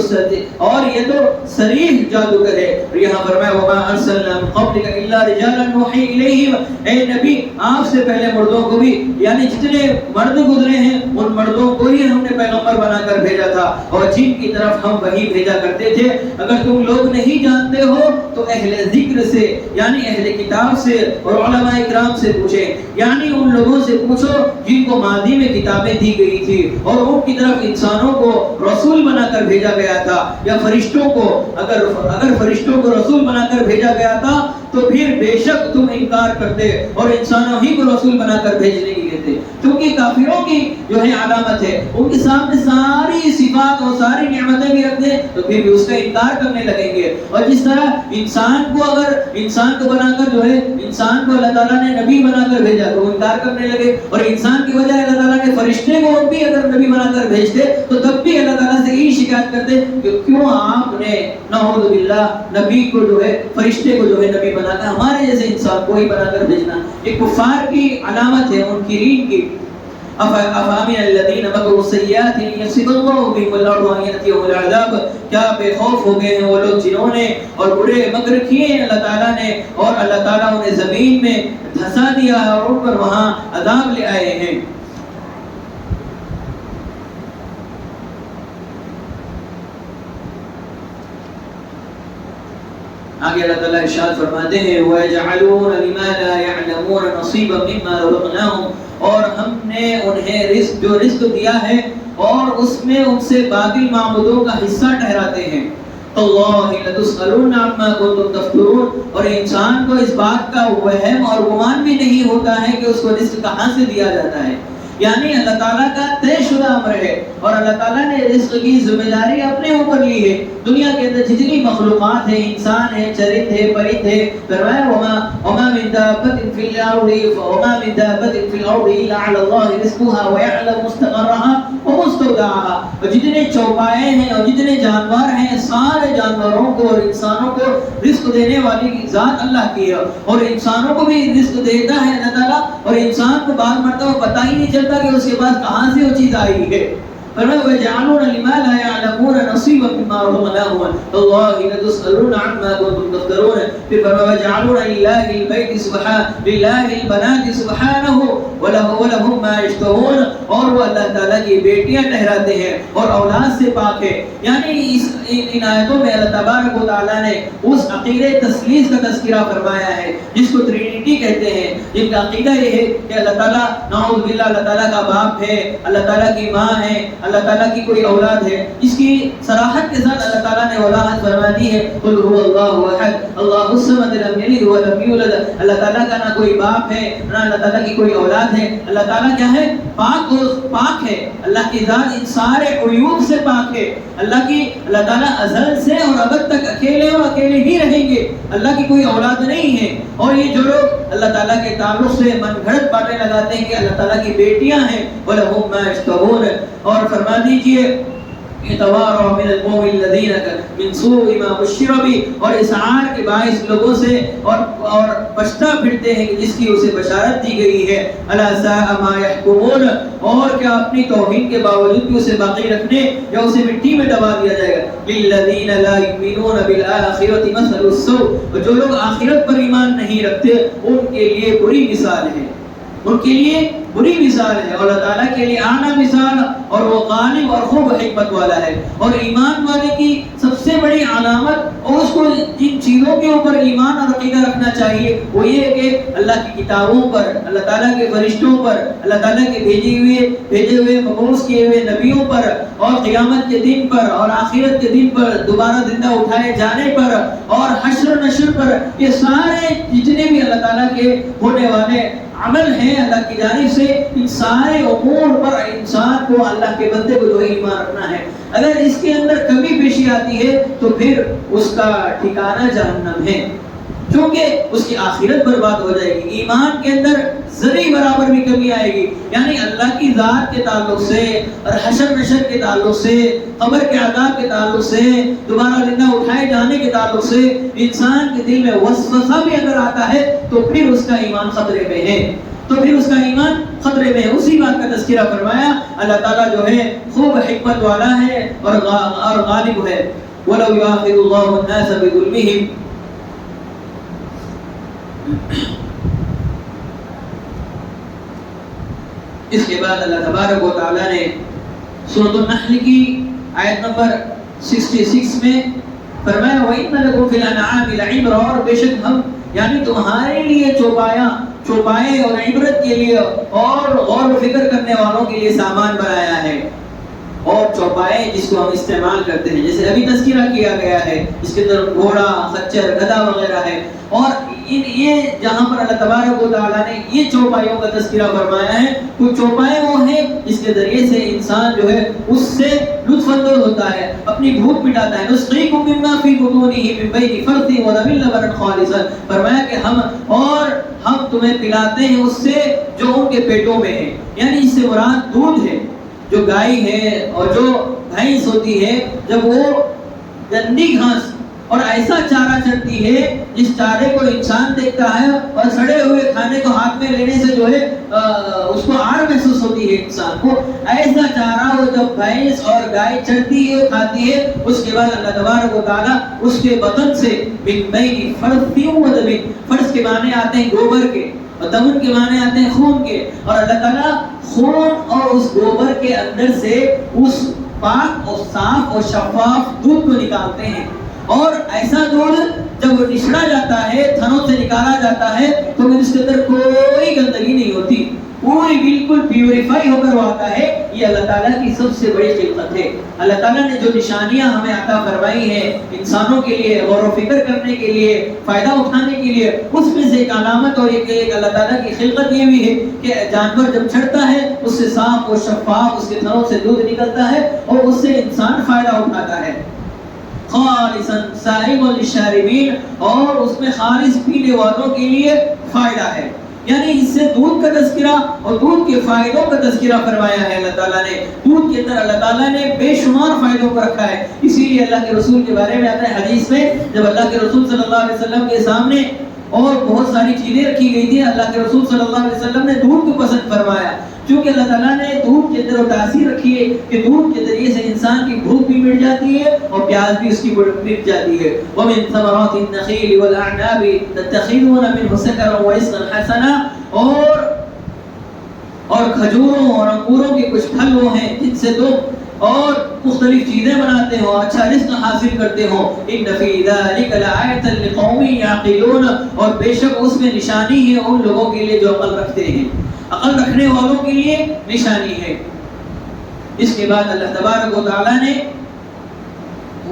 Speaker 1: اور یہ تو صریح جادوگر ہے. یہاں فرمایا وما ارسلنا من قبلك الا رجالا نوحي اليهم، اے نبی آپ سے پہلے مردوں کو بھی، یعنی جتنے مرد گزرے ہیں ان مردوں کو ہی ہم نے پیغمبر بنا کر بھیجا تھا اور جن کی طرف ہم وحی بھیجا کرتے تھے. اگر تم لوگ نہیں جانتے ہو تو اہل ذکر سے یعنی اہل کتاب سے اور علماء اکرام سے پوچھیں، یعنی ان لوگوں سے پوچھو جن کو ماضی میں کتابیں دی گئی تھی اور ان کی طرف انسانوں کو رسول بنا کر بھیجا گیا تھا، یا فرشتوں کو اگر فرشتوں کو رسول بنا کر بھیجا گیا تھا تو پھر بے شک تم انکار کرتے اور انسانوں ہی کو رسول بنا کر بھیجنے کی کہتے. کیونکہ کافروں کی جو ہے علامت ہے ان کے سامنے ساری صفات اور ساری نعمتیں بھی رکھ دیں تو پھر بھی اس کا انکار کرنے لگیں گے. اور جس طرح انسان کو اگر انسان کو بنا کر جو ہے انسان کو اللہ تعالیٰ نے نبی بنا کر بھیجا تو وہ انکار کرنے لگے, اور انسان کی وجہ اللہ تعالیٰ نے فرشتے کو بھی اگر نبی بنا کر بھیجتے تو تب بھی اللہ تعالیٰ سے یہی شکایت کرتے کہ کیوں آپ نے نعوذ باللہ نبی کو جو ہے فرشتے کو جو ہے نبی بنا کر ہمارے جیسے انسان کو ہی بنا کر بھیجنا. یہ کفار کی علامت ہے, منکرین کی. افامن الذین مکروا السیئات یخسف اللہ بهم الارض وان یاتیهم العذاب, کیا بے خوف ہو گئے ہیں وہ لوگ جنہوں نے اور برے مکر کیے ہیں اللہ تعالیٰ نے اور اللہ تعالیٰ انہیں زمین میں دھسا دیا ہے اور ان پر وہاں عذاب لے آئے ہیں. آگے اللہ تعالیٰ ارشاد فرماتے ہیں وَيَجْعَلُونَ لِمَا لَا يَعْلَمُونَ نَصِيبًا مِمَّا رَزَقْنَاهُمْ, اور ہم نے انہیں رزق جو رزق دیا ہے اور اس میں ان سے باطل معبودوں کا حصہ ٹھہراتے ہیں. اللَّهِ لَتُسْأَلُونَ عَمَّا كُنتُمْ تَفْتَرُونَ, اور انسان کو اس بات کا وہم اور گمان بھی نہیں ہوتا ہے کہ اس کو رزق کہاں سے دیا جاتا ہے. یعنی اللہ تعالیٰ کا طے شدہ امر ہے اور اللہ تعالیٰ نے رزق کی ذمہ داری اپنے اوپر لی ہے. دنیا کے اندر جتنی مخلوقات ہیں, انسان ہے, چرند ہے, پرند ہے, فرمایا وما من دابة في الأرض إلا على الله رزقها ويعلم مستقرها ومستودعها, اور جتنے چوپائے ہیں اور جتنے جانور ہیں سارے جانوروں کو اور انسانوں کو رزق دینے والی ذات اللہ کی ہے, اور انسانوں کو بھی رزق دیتا ہے اللہ تعالیٰ, اور انسان کو بعض مرتبہ پتہ ہی نہیں چلتا کہ اس کے پاس کہاں سے وہ چیز آئی ہے. فرمایا وَيَجْعَلُونَ لِمَا لَا يَعْلَمُونَ نَصِيبًا مِمَّا رَزَقْنَاهُمْ اللَّهِ لَتُسْأَلُونَ عَمَّا كُنتُمْ تَفْتَرُونَ. پھر فرمایا وَيَجْعَلُونَ لِلَّهِ الْبَيْتِ سُبْحَانَهُ لِلَّهِ الْبَنَاتِ سُبْحَانَهُ وَلَهُمْ مَا يَشْتَهُونَ, اور وہ اللہ تعالیٰ کی بیٹیاں ٹھہراتے ہیں اور اولاد سے پاک ہے. یعنی ان آیتوں میں اللہ تبارک و تعالیٰ نے اس عقیدہ تثلیث کا تذکرہ فرمایا ہے جس کو ٹرینٹی کہتے ہیں, جن کا عقیدہ یہ ہے کہ اللہ تعالیٰ نعوذ باللہ اللہ تعالیٰ کا باپ ہے, اللہ تعالیٰ کی ماں ہے, اللہ تعالیٰ کی کوئی اولاد ہے. اس کی صراحت کے ساتھ اللہ تعالیٰ نے وضاحت فرما دی ہے قل هو اللہ احد اللہ الصمد لم یلد ولم یولد. اللہ تعالیٰ کا نہ کوئی باپ ہے نہ اللہ تعالیٰ کی کوئی اولاد ہے. اللہ تعالیٰ کیا ہے؟ پاک ہے. اللہ کی ذات ان سارے عیوب سے پاک ہے. اللہ تعالیٰ ازل سے اور ابد تک اکیلے اور اکیلے ہی رہیں گے. اللہ کی کوئی اولاد نہیں ہے. اور یہ جو لوگ اللہ تعالیٰ کے تعلق سے من گھڑت باتیں لگاتے ہیں کہ اللہ تعالیٰ کی بیٹیاں ہیں وَلَهُمْ مَا يَشْتَهُونَ, اور فرما دیجئے يَتَوَارَوْا مِنَ الْقَوْمِ الَّذِينَ مِنْ سُوءِ مَا بُشِّرَ بِهِ, اور اسعار کے باعث لوگوں سے اور پچھتا پھرتے ہیں جس کی اسے بشارت دی گئی ہے. أَلَا سَاءَ مَا يَحْكُمُونَ, اور کیا اپنی توہین کے باوجود بھی اسے باقی رکھنے یا اسے مٹی میں دبا دیا جائے گا. لِلَّذِينَ لَا يُؤْمِنُونَ بِالْآخِرَةِ مَثَلُ السَّوْءِ, اور جو لوگ آخرت پر ایمان نہیں رکھتے ان کے لیے بری مثال ہے, ان کے لیے بری مثال ہے. اور اللہ تعالیٰ کے لیے اعلیٰ مثال, اور وہ غالب اور خوب حکمت والا ہے. اور ایمان والے کی سب سے بڑی علامت اور اس کو جن چیزوں کے اوپر ایمان اور عقیدہ رکھنا چاہیے وہ یہ ہے کہ اللہ کی کتابوں پر, اللہ تعالیٰ کے فرشتوں پر, اللہ تعالیٰ کے بھیجے ہوئے مبعوث کیے ہوئے نبیوں پر, اور قیامت کے دن پر, اور آخرت کے دن پر, دوبارہ زندہ اٹھائے جانے پر, اور حشر و نشر پر. یہ سارے جتنے بھی اللہ تعالیٰ کے ہونے والے عمل ہیں اللہ کی جانب سے, ان سارے امور پر انسان کو اللہ کے بندے کو جو ایمان رکھنا ہے. اگر اس کے اندر کمی پیشی آتی ہے تو پھر اس کا ٹھکانہ جہنم ہے, کیونکہ اس کی آخرت برباد ہو جائے گی. ایمان کے اندر ذرے برابر بھی کمی آئے گی, یعنی اللہ کی ذات کے تعلق سے اور حشر نشر کے تعلق سے, قبر کے عذاب کے تعلق سے, دوبارہ زندہ اٹھائے جانے کے تعلق سے انسان کے دل میں وسوسہ بھی اگر آتا ہے تو پھر اس کا ایمان خطرے میں ہے, تو پھر اس کا ایمان خطرے میں ہے. اسی بات کا تذکرہ فرمایا. اللہ تعالیٰ جو ہے خوب حکمت والا ہے اور غالب ہے. وَلَوْ يُؤَاخِذُ اللَّهُ النَّاسَ بِظُلْمِهِمْ, اس کے بعد اللہ تبارک و تعالیٰ نے سورۃ النحل کی آیت نمبر 66 میں فرمایا وَإِنَّ لَكُمْ فِي الْأَنْعَامِ لَعِبْرَةً, اور بے شک ہم یعنی تمہارے لیے چوپائے اور عبرت کے لیے اور غور و فکر کرنے والوں کے لیے سامان بنایا ہے. اور چوپائے جس کو ہم استعمال کرتے ہیں, جیسے ابھی تذکرہ کیا گیا ہے, اس کے اندر گھوڑا, خچر, گدھا وغیرہ ہے. اور یہ جہاں پر اللہ تبارک و تعالیٰ نے یہ چوپایوں کا تذکرہ فرمایا ہے، وہ چوپائے وہ ہیں جس کے ذریعے سے انسان جو ہے اس سے لطف اندوز ہوتا ہے، اپنی بھوک مٹاتا ہے۔ نسقیکم مما فی بطونہ من بین فرث ودم لبنا خالصا، فرمایا کہ ہم تمہیں پلاتے ہیں اس سے جو ان کے پیٹوں میں ہے، یعنی اس سے مراد دودھ ہے۔ جو گائے ہے اور جو بھینس ہوتی ہے، جب وہ گندی گھاس اور ایسا چارہ چرتی ہے جس چارے کو انسان دیکھتا ہے اور سڑے ہوئے کھانے کو ہاتھ میں لینے سے جو ہے اس کو آڑ محسوس ہوتی ہے انسان کو، ایسا چارہ وہ جب بھینس اور گائے چرتی ہے کھاتی ہے، اس کے بعد اللہ تبارک و تعالیٰ اس کے بدن سے من بین فرث ودم، فرث کے معنی آتے ہیں گوبر کے اور دم کے معنی آتے ہیں خون کے، اور اللہ تعالیٰ خون اور اس گوبر کے اندر سے اس پاک اور صاف اور شفاف دودھ کو نکالتے ہیں، اور ایسا دودھ جب وہ نچڑا جاتا ہے، تھنوں سے نکالا جاتا ہے، تو پھر اس کے اندر کوئی گندگی نہیں ہوتی، پوری بالکل پیوریفائی ہو کر وہ آتا ہے۔ یہ اللہ تعالیٰ کی سب سے بڑی خلقت ہے۔ اللہ تعالیٰ نے جو نشانیاں ہمیں عطا فرمائی ہیں انسانوں کے لیے غور و فکر کرنے کے لیے، فائدہ اٹھانے کے لیے، اس میں سے ایک علامت اور ایک اللہ تعالیٰ کی خلقت یہ بھی ہے کہ جانور جب چڑھتا ہے اس سے صاف اور شفاف اس کے تھنوں سے دودھ نکلتا ہے اور اس سے انسان فائدہ اٹھاتا ہے۔ خالصا سائغا للشاربین، اور اس میں خالص پینے والوں کے لیے فائدہ ہے، یعنی اس سے دودھ کا تذکرہ اور دودھ کے فائدوں کا تذکرہ فرمایا ہے اللہ تعالیٰ نے۔ دودھ کے اندر اللہ تعالیٰ نے بے شمار فائدوں کو رکھا ہے، اسی لیے اللہ کے رسول کے بارے میں آتا ہے حدیث میں، جب اللہ کے رسول صلی اللہ علیہ وسلم کے سامنے اور بہت ساری چیزیں رکھی گئی تھی، اللہ کے رسول صلی اللہ علیہ وسلم نے دودھ کو پسند فرمایا، کیونکہ اللہ تعالیٰ نے دودھ کے اندر وہ تاثیر رکھی ہے کہ دودھ کے ذریعے سے انسان کی بھوک بھی مٹ جاتی ہے اور پیاس بھی اس کی مٹ جاتی ہے۔ وَمِن ثَمَرَاتِ النَّخِيلِ وَالْأَعْنَابِ تَتَّخِذُونَ مِنْهُ سَكَرًا وَرِزْقًا حَسَنًا، اور کھجوروں اور انگوروں کے کچھ پھل وہ ہیں جن سے تم اور مختلف چیزیں بناتے ہو، اچھا رزق حاصل کرتے ہو۔ إِنَّ فِي ذَلِكَ لَآيَةً لِقَوْمٍ يَعْقِلُونَ، اور بے شک اس میں نشانی ہے ان لوگوں کے لیے جو عقل رکھتے ہیں، عقل رکھنے والوں کے لیے نشانی ہے۔ اس کے بعد اللہ تبارک و تعالیٰ نے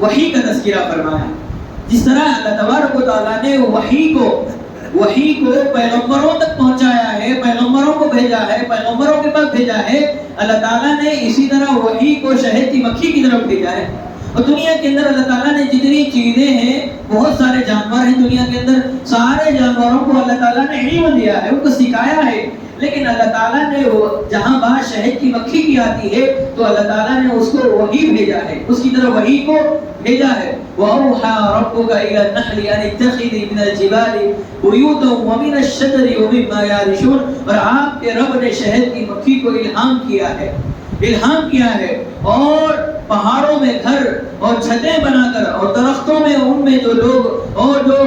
Speaker 1: وحی کا تذکرہ فرمایا، جس طرح اللہ تبارک و تعالیٰ نے وحی کو پیغمبروں تک پہنچایا ہے، پیغمبروں کو بھیجا ہے، پیغمبروں کے پاس بھیجا ہے، اللہ تعالیٰ نے اسی طرح وحی کو شہد کی مکھی کی طرف بھیجا ہے۔ اور دنیا کے اندر اللہ تعالیٰ نے جتنی چیزیں ہیں، بہت سارے جانور ہیں دنیا کے اندر، سارے جانوروں کو اللہ تعالیٰ نے علم دیا ہے، ان کو سکھایا ہے، لیکن اللہ تعالیٰ نے جہاں بات شہد کی مکھی کی آتی ہے تو اللہ تعالیٰ نے اس کو وحی بھیجا ہے، اس کی طرف وحی کو بھیجا ہے۔ وَأَوْحَىٰ رَبُّكَ إِلَى النَّحْلِ أَنِ اتَّخِذِي مِنَ الْجِبَالِ بُيُوتًا وَمِنَ الشَّجَرِ وَمِمَّا يَعْرِشُونَ، اور آپ کے رب نے شہد کی مکھی کو الہام کیا ہے، اور پہاڑوں میں گھر اور چھتیں بنا کر، اور درختوں میں ان میں جو لوگ اور جو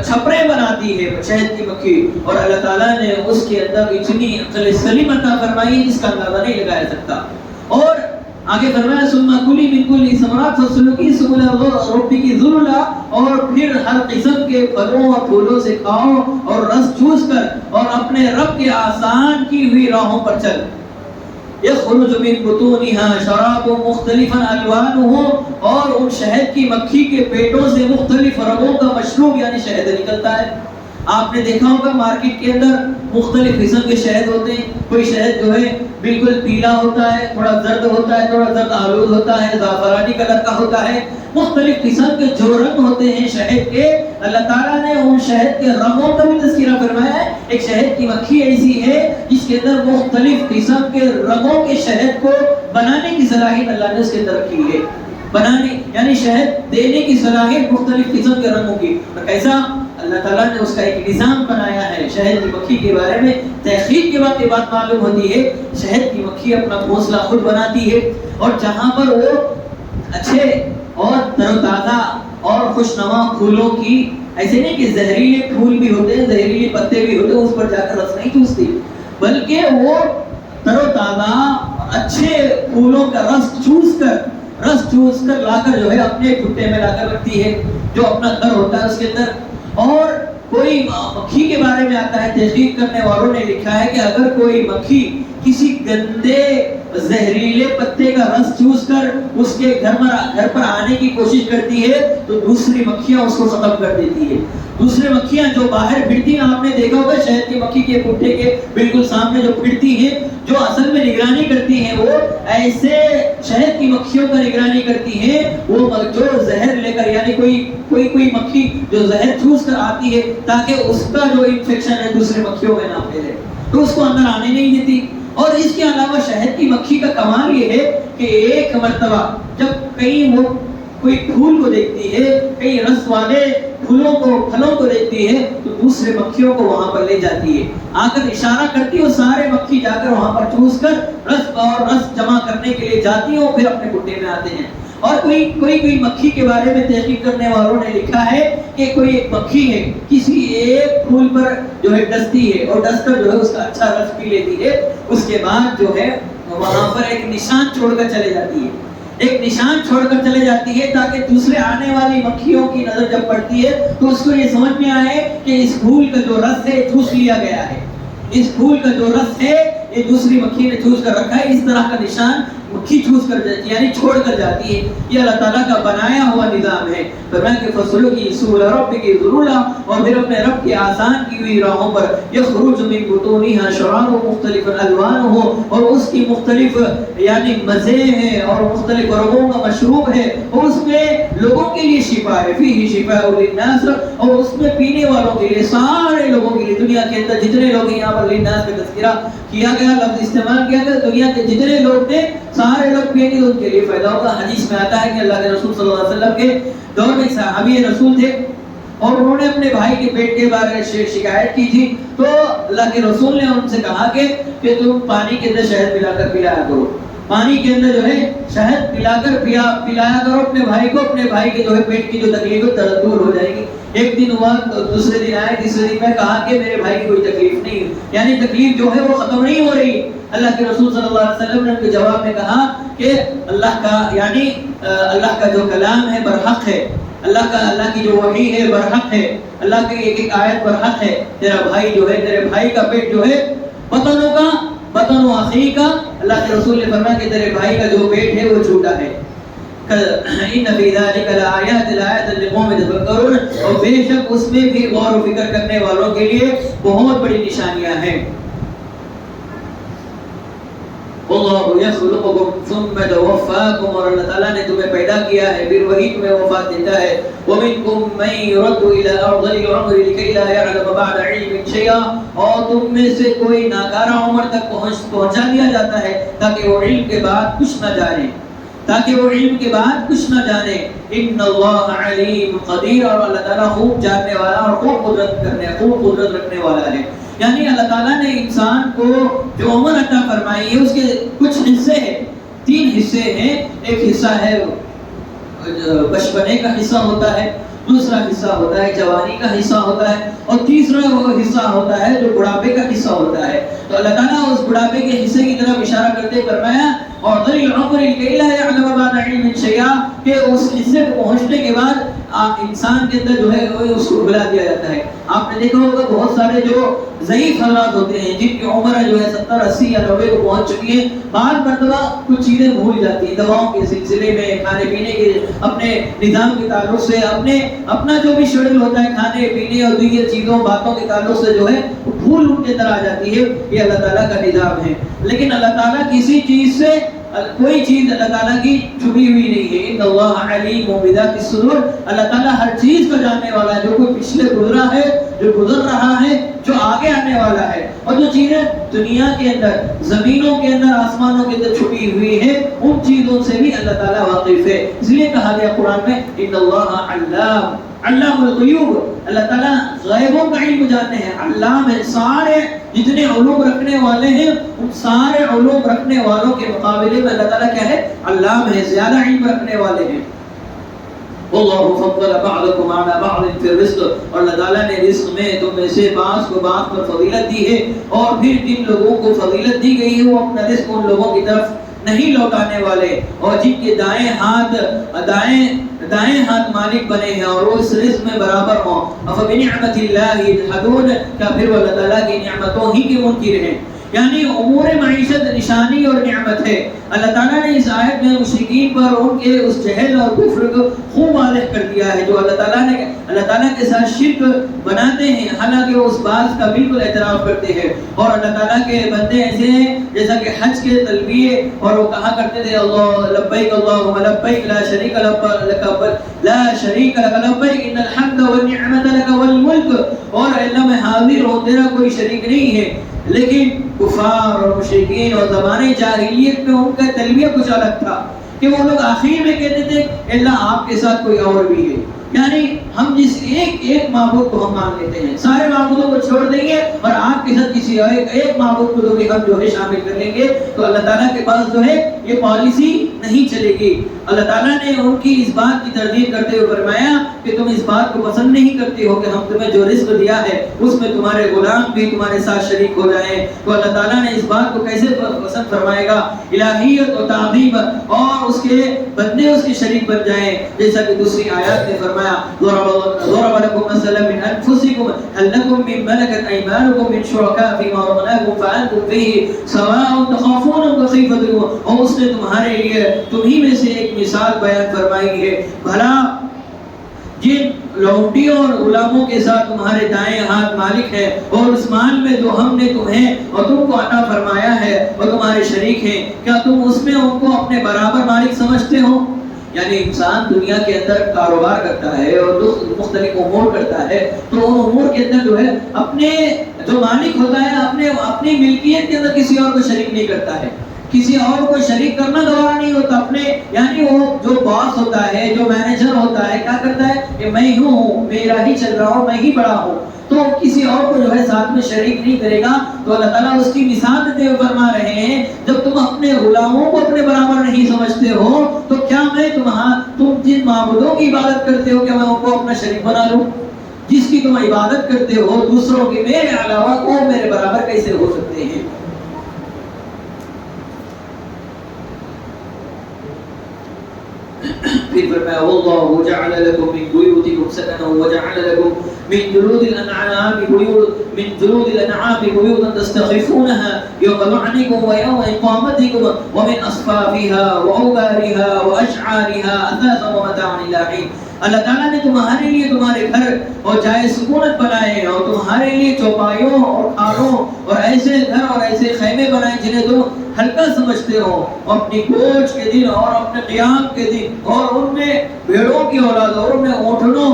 Speaker 1: چھپرے بناتی ہے شہد کی مکھی، اور اللہ تعالیٰ نے اس کے اندر اتنی عقل سلیم عطا فرمائی جس کا اندازہ نہیں لگایا سکتا۔ اور آگے فرمایا ثم کلی من کل ثمرات فاسلکی سبل ربک ذللا، اور پھر ہر قسم کے پھلوں اور پھولوں سے کھاؤ اور رس چوس کر اور اپنے رب کے آسان کی ہوئی راہوں پر چل۔ یخرج من بطونها شراب مختلف الوانه، اور ان شہد کی مکھی کے پیٹوں سے مختلف رنگوں کا مشروب یعنی شہد نکلتا ہے۔ آپ نے دیکھا ہوگا مارکیٹ کے اندر مختلف قسم کے شہد ہوتے ہیں، کوئی شہد جو ہے بالکل پیلا ہوتا ہے، تھوڑا زرد ہوتا ہے، تھوڑا زرد آلود ہوتا ہے، زعفرانی کلر کا ہوتا ہے، مختلف قسم کے جو رنگ ہوتے ہیں شہد کے، اللہ تعالیٰ نے ان شہد کے رنگوں کا بھی تذکرہ فرمایا ہے۔ ایک شہد کی مکھی ایسی ہے جس کے اندر مختلف قسم کے رنگوں کے شہد کو بنانے کی صلاحیت اللہ نے اس کے اندر رکھی ہے، بنانے یعنی شہد دینے کی صلاحیت مختلف قسم کے رنگوں کی۔ اور کیسا اللہ تعالیٰ نے اس کا ایک نظام بنایا ہے۔ شہد کی مکھی کے بارے میں تحقیق کے بعد یہ بات معلوم ہوتی ہے، شہد کی مکھی اپنا گھونسلہ خود بناتی ہے، اور جہاں پر وہ اچھے اور تر و تازہ اور خوشنما پھولوں کی، ایسے نہیں کہ زہریلے پھول بھی ہوتے ہیں، زہریلے پتے بھی ہوتے ہیں، اس پر جا کر رس نہیں چوستی، بلکہ وہ تر و تازہ اچھے پھولوں کا رس چوس کر لا کر جو ہے اپنے ٹھٹے میں لا کر رکھتی ہے، جو اپنا گھر ہوتا ہے اس کے اندر۔ اور کوئی مکھی کے بارے میں آتا ہے، تحقیق کرنے والوں نے لکھا ہے کہ اگر کوئی مکھی کسی گندے زہریلے پتے کا رس چوس کر اس کے گھر پر آنے کی کوشش کرتی ہے تو دوسری مکھیاں اس کو ختم کر دیتی ہے۔ دوسرے مکھیاں جو باہر پھرتی ہیں، آپ نے دیکھا ہوگا شہد کی مکھی کے پٹھے کے بالکل سامنے جو پھرتی ہیں، جو اصل میں نگرانی کرتی ہیں، وہ ایسے شہد کی مکھیوں کا نگرانی کرتی ہیں، وہ جو زہر لے کر، یعنی کوئی مکھی جو زہر چوس کر آتی ہے تاکہ اس کا جو انفیکشن ہے دوسرے مکھیوں میں نہ پھیلے، تو اس کو اندر آنے نہیں دیتی۔ اور اس کے علاوہ شہد کی مکھی کا کمال یہ ہے کہ ایک مرتبہ جب کہیں وہ کوئی پھول کو دیکھتی ہے، کئی رس والے پھلوں کو دیکھتی ہے، تو دوسرے مکھیوں کو وہاں پر لے جاتی ہے، آ کر اشارہ کرتی ہے، اور سارے مکھی جا کر وہاں پر چوس کر رس جمع کرنے کے لیے جاتی ہیں، اور پھر اپنے گٹے میں آتے ہیں۔ اور کوئی مکھی کے بارے میں تحقیق کرنے والوں نے لکھا ہے کہ کوئی ایک مکھی ہے، کسی ایک پھول پر جو ہے ڈستی ہے، اور ڈس کر جو ہے اس کا اچھا رس پی لیتی ہے، اس کے بعد جو ہے وہاں پر ایک نشان چھوڑ کر چلے جاتی ہے، ایک نشان چھوڑ کر چلے جاتی ہے، تاکہ دوسرے آنے والی مکھیوں کی نظر جب پڑتی ہے تو اس کو یہ سمجھ میں آئے کہ اس پھول کا جو رس ہے چوس لیا گیا ہے، اس پھول کا جو رس ہے یہ دوسری مکھی نے چوس کر رکھا ہے۔ اس طرح کا نشان مکھی چوس کر جاتی ہے، یعنی چھوڑ کر جاتی ہے۔ یہ اللہ تعالیٰ کا بنایا ہوا نظام ہے۔ فرمایا کہ فصلوں کی سبل ربک ذللا، اور پھر اپنے رب کی آسان کی ہوئی راہوں پر یخرج من بطونها شراب مختلف الوانه، اور اس کی مختلف یعنی مزے ہیں اور مختلف رنگوں کا مشروب ہے، اور اس میں لوگوں کے لیے شفا ہے، فیہ شفاء للناس، اور اس میں پینے والوں کے لیے، سارے لوگوں کے لیے، دنیا کے اندر جتنے لوگ ہیں، یہاں پر للناس کا تذکرہ کیا گیا، لفظ استعمال کیا گیا، دنیا کے جتنے لوگ تھے سارے لوگ پییں گے تو ان کے لیے فائدہ ہوگا۔ حدیث میں آتا ہے کہ اللہ کے رسول صلی اللہ علیہ وسلم کے دور میں صحابی رسول تھے، اور انہوں نے اپنے بھائی کے پیٹ کے بارے میں شکایت کی تھی، تو اللہ کے رسول نے ان سے کہا کہ تم پانی کے اندر شہد ملا کر پلایا کرو، پانی کے اندر جو ہے شہد پلا کر پلایا کرو اپنے بھائی کو، اپنے بھائی کے جو ہے پیٹ کی جو تکلیف ہے دور ہو جائے گی۔ ایک دن ہوا، دوسرے دن آئے، تیسرے دن میں کہا کہ میرے بھائی کی کوئی تکلیف نہیں، یعنی تکلیف جو ہے وہ ختم نہیں ہو رہی۔ اللہ کے رسول صلی اللہ علیہ وسلم نے ان کے جواب میں کہا کہ اللہ کا جو کلام ہے برحق ہے، اللہ کی جو وحی ہے برحق ہے، اللہ کی ایک آیت برحق ہے۔ تیرا بھائی جو ہے، تیرے بھائی کا پیٹ جو ہے بطن و اخی کا، اللہ کے رسول نے فرمایا کہ تیرے بھائی کا جو پیٹ ہے وہ جھوٹا ہے۔ ان فی ذلک لآیات لقوم یتفکرون، اور بے شک اس میں بھی غور و فکر کرنے والوں کے لیے بہت بڑی نشانیاں ہیں۔ اللہ یخلقکم ثم یتوفاکم، اور اللہ تعالیٰ نے تمہیں پیدا کیا ہے پھر وہی تمہیں وفات دیتا ہے۔ ومنکم من یرد الی ارذل العمر لکی لا یعلم بعد علم شیئا، اور تم میں سے کوئی ناکارہ عمر تک پہنچا دیا جاتا ہے تاکہ وہ علم کے بعد کچھ نہ جانے، ان اللہ علیم قدیر، اور اللہ تعالیٰ خوب جاننے والا اور خوب قدرت رکھنے والا ہے۔ یعنی اللہ تعالیٰ نے انسان کو جو عمر عطا فرمائی ہے اس کے کچھ حصے ہیں، 3 حصے ہیں۔ ایک حصہ ہے بچپنے کا حصہ ہوتا ہے، دوسرا حصہ ہوتا ہے جوانی کا حصہ ہوتا ہے، اور تیسرا وہ حصہ ہوتا ہے جو بڑھاپے کا حصہ ہوتا ہے۔ تو اللہ تعالیٰ اس بڑھاپے کے حصے کی طرف اشارہ کرتے فرمایا اور ذل العمر لکی لا یعلم بعد علم شیئا، کہ اس حصے کو پہنچنے کے بعد انسان کے اندر جو ہے اس کو بلا دیا جاتا ہے۔ آپ نے دیکھا ہوگا بہت سارے جو ضعیف حضرات ہوتے ہیں جن کی عمر جو ہے 70 80 یا 90 کو پہنچ چکی ہے، بعض مرتبہ کچھ چیزیں بھول جاتی ہیں، دواؤں کے سلسلے میں، کھانے پینے کے اپنے نظام کے تعلق سے، اپنا جو بھی شیڈول ہوتا ہے کھانے پینے اور دیگر چیزوں باتوں کے تعلق سے جو ہے بھول ان کے اندر آ جاتی ہے۔ یہ اللہ تعالیٰ کا نظام ہے، لیکن اللہ تعالیٰ کسی چیز سے کوئی چیز اللہ تعالیٰ کی چھپی ہوئی نہیں ہے۔ ان اللہ علیم بذات الصدور، اللہ تعالیٰ ہر چیز کو جاننے والا ہے، جو کوئی پچھلے گزرا ہے، جو گزر رہا ہے، جو آگے آنے والا ہے، اور جو چیزیں دنیا کے اندر، زمینوں کے اندر، آسمانوں کے اندر چھپی ہوئی ہے، ان چیزوں سے بھی اللہ تعالیٰ واقف ہے۔ اس لیے کہا گیا قرآن میں ان اللہ علام الغیوب، اللہ تعالیٰ غیبوں کا علم جانتے ہیں، علام ہے، سارے جتنے علوم رکھنے والے ہیں ان سارے علوم رکھنے والوں کے مقابلے میں اللہ تعالیٰ کیا ہے؟ علام ہے، زیادہ علم رکھنے والے ہیں۔ اللہ فضل بعضکم علی بعض فی الرزق، اور اللہ تعالیٰ نے رزق میں تم میں سے بعض کو بعض پر فضیلت دی ہے، اور پھر جن لوگوں کو فضیلت دی گئی ہے وہ اپنا رزق ان لوگوں کی طرف نہیں لوٹانے والے، اور جن کے دائیں ہاتھ مالک بنے ہیں اور وہ اس رزق میں برابر ہوں۔ افبنعمت اللہ یجحدون، کیا پھر وہ اللہ تعالیٰ کی نعمتوں ہی کے منکر ہیں؟ یعنی امور معیشت نشانی اور نعمت ہے۔ اللہ تعالیٰ نے اس آیت میں مشرکین پر ان کے اس جہل اور کفر کو خوب واضح کر دیا ہے، جو اللہ تعالیٰ کے ساتھ شرک بناتے ہیں حالانکہ وہ اس بات کا بالکل اعتراف کرتے ہیں۔ اور اللہ تعالیٰ کے بندے ایسے ہیں جیسا کہ حج کے تلبیے اور وہ کہا کرتے تھے اللہ لبیک اللہم لبیک لا شریک لک لبیک ان الحمد والنعمت لک والملک، اور اللہ میں حاضر ہوں تیرا کوئی شریک نہیں ہے۔ لیکن کفار اور مشرکین اور زمانے جاہلیت میں ان کا تلبیہ کچھ الگ تھا کہ وہ لوگ آخر میں کہتے تھے اللہ آپ کے ساتھ کوئی اور بھی ہے، یعنی ہم جس ایک معبود کو ہم مان لیتے ہیں، سارے معبودوں کو چھوڑ دیں گے اور آپ کے ساتھ کسی ایک معبود کو بھی ہم جو ہے شامل کر لیں گے، تو اللہ تعالیٰ کے پاس جو ہے یہ پالیسی نہیں چلے گی۔ اللہ تعالیٰ نے ان کی اس بات کی تردید کرتے ہوئے فرمایا کہ تم اس بات کو پسند نہیں کرتے ہو کہ ہم تمہیں جو رزق دیا ہے اس میں تمہارے غلام بھی تمہارے ساتھ شریک ہو جائیں، تو اللہ تعالیٰ نے اس بات کو کیسے پسند فرمائے گا؟ الہیت و تعظیم اور اس کے بندے اس کے شریک بن جائیں، جیسا کہ دوسری آیات نے فرمایا ضرب لكم مثلا من انفسكم هل لكم من ملكت ايمانكم من شركاء فيما رزقناكم فانتم فيه سواء تخافونهم كخيفتكم، اور اس نے تمہارے لیے تمہیں میں سے ایک مثال بیان فرمائی ہے، بھلا جن لونڈیوں اور غلاموں کے ساتھ تمہارے دائیں ہاتھ مالک ہے اور اس مال میں جو ہم نے تمہیں اور تم کو عطا فرمایا ہے اور تمہارے شریک ہیں، کیا تم اس میں ان کو اپنے برابر مالک سمجھتے ہو؟ یعنی انسان دنیا کے اندر کاروبار کرتا ہے اور مختلف امور کرتا ہے، تو ان امور کے اندر جو ہے اپنے جو مالک ہوتا ہے اپنی ملکیت کے اندر کسی اور کو شریک نہیں کرتا ہے، کسی اور کو شریک کرنا گوارا نہیں ہوتا اپنے، یعنی وہ جو باس ہوتا ہے جو مینیجر ہوتا ہے کیا کرتا ہے کہ میں ہوں، میرا ہی چل رہا ہوں، میں ہی بڑا ہوں، تو کسی اور کو جو ہے ساتھ میں شریک نہیں کرے گا۔ تو اللہ تعالیٰ اس کی مثال دیتے ہوئے فرما رہے ہیں جب تم اپنے غلاموں کو اپنے برابر نہیں سمجھتے ہو تو کیا میں تم جن معبودوں کی عبادت کرتے ہو کیا میں ان کو اپنا شریک بنا لوں؟ جس کی تم عبادت کرتے ہو دوسروں کے میرے علاوہ وہ میرے برابر کیسے ہو سکتے ہیں؟ پھر فرمایا واللہ جعل لکم من بیوتکم سکنا وجعل لکم من جلود الانعام بیوتا تستخفونها یوم لعنکم ویوم اقامتکم ومن اصفافها واوبارها واشعارها اثاثا ومتاعا الی حین۔ اللہ تعالیٰ نے تمہارے لیے تمہارے گھر اور جائے سکونت بنائے اور تمہارے لیے چوپایوں اور کھاروں اور ایسے گھر اور ایسے خیمے بنائے جنہیں تم ہلکا سمجھتے ہو، اور اپنی کوچ کے دن اور اپنے قیام کے دن اور ان میں بھیڑوں کی اولاد اور ان میں اونٹنوں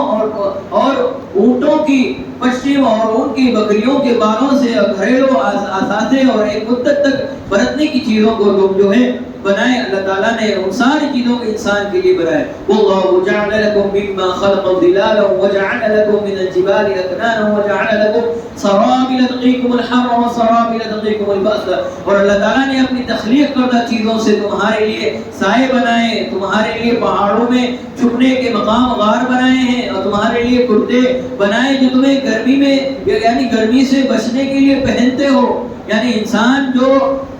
Speaker 1: اور اونٹوں کی پشم اور ان کی بکریوں کے بالوں سے گھریلو اثاثے اور ایک مدت تک برتنے کی چیزوں کو تم جو ہے بنائے۔ اللہ تعالیٰ نے ان ساری چیزوں کو انسان کے لیے بنائے۔ واللہ جعل لکم مما خلق ظلالا وجعل لکم من الجبال اکنانا وجعل لکم سرابل تقیکم الحر وسرابل تقیکم البأس، اور اللہ تعالیٰ نے اپنی تخلیق کردہ چیزوں سے تمہارے لیے سائے بنائے، تمہارے لیے پہاڑوں میں چھپنے کے مقام غار بنائے ہیں، اور تمہارے لیے کرتے بنائے جو تمہیں گرمی میں یعنی گرمی سے بچنے کے لیے پہنتے ہو، یعنی انسان جو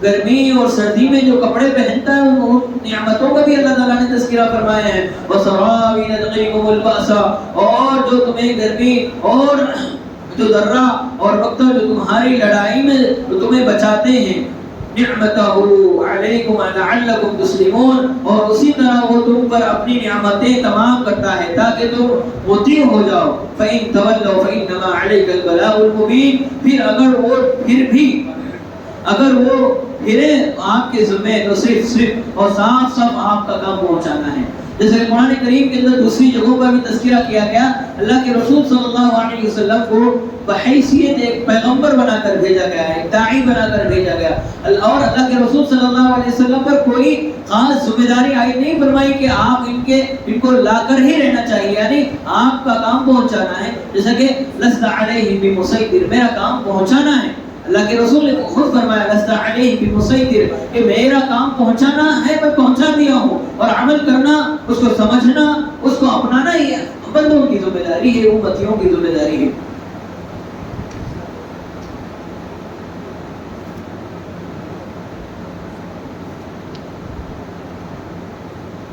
Speaker 1: گرمی اور سردی میں جو کپڑے پہنتا ہے ان نعمتوں کا بھی اللہ تعالیٰ نے تذکرہ فرمایا ہے۔ وَسَرَابِيلَ تَقِيكُمُ الْبَأْسَ، اور جو تمہیں گرمی اور جو ذرہ اور وقت جو تمہاری لڑائی میں تمہیں بچاتے ہیں۔ نعمتہ علیکم لعلکم تسلمون، اور اسی طرح وہ تم پر اپنی نعمتیں تمام کرتا ہے تاکہ تم مطیع ہو جاؤ۔ فَإِن تَوَلَّوْا فَإِنَّمَا عَلَيْكَ الْبَلَاغُ الْمُبِينُ، پھر اگر وہ پھرے آپ کے ذمہ تو صرف اور صاف آپ کا کام پہنچانا ہے۔ جیسے قرآن کریم کے اندر دوسری جگہوں پر بھی تذکرہ کیا گیا، اللہ کے رسول صلی اللہ علیہ وسلم کو بحیثیت ایک پیغمبر بنا کر بھیجا گیا ہے، ایک داعی بنا کر بھیجا گیا، اور اللہ کے رسول صلی اللہ علیہ وسلم پر کوئی خاص ذمہ داری عائد نہیں فرمائی کہ آپ ان کو لا کر ہی رہنا چاہیے، یعنی آپ کا کام پہنچانا ہے، جیسا کہ لست علیہم بمسیطر، میرا کام پہنچانا ہے۔ اللہ کے رسول نے خود فرمایا لست علیہ بمسیطر، کہ میرا کام پہنچانا ہے، میں پہنچا دیا ہوں، اور عمل کرنا، اس کو سمجھنا، اس کو اپنانا ہی بندوں کی ذمہ داری ہے، امتیوں کی ذمہ داری ہے۔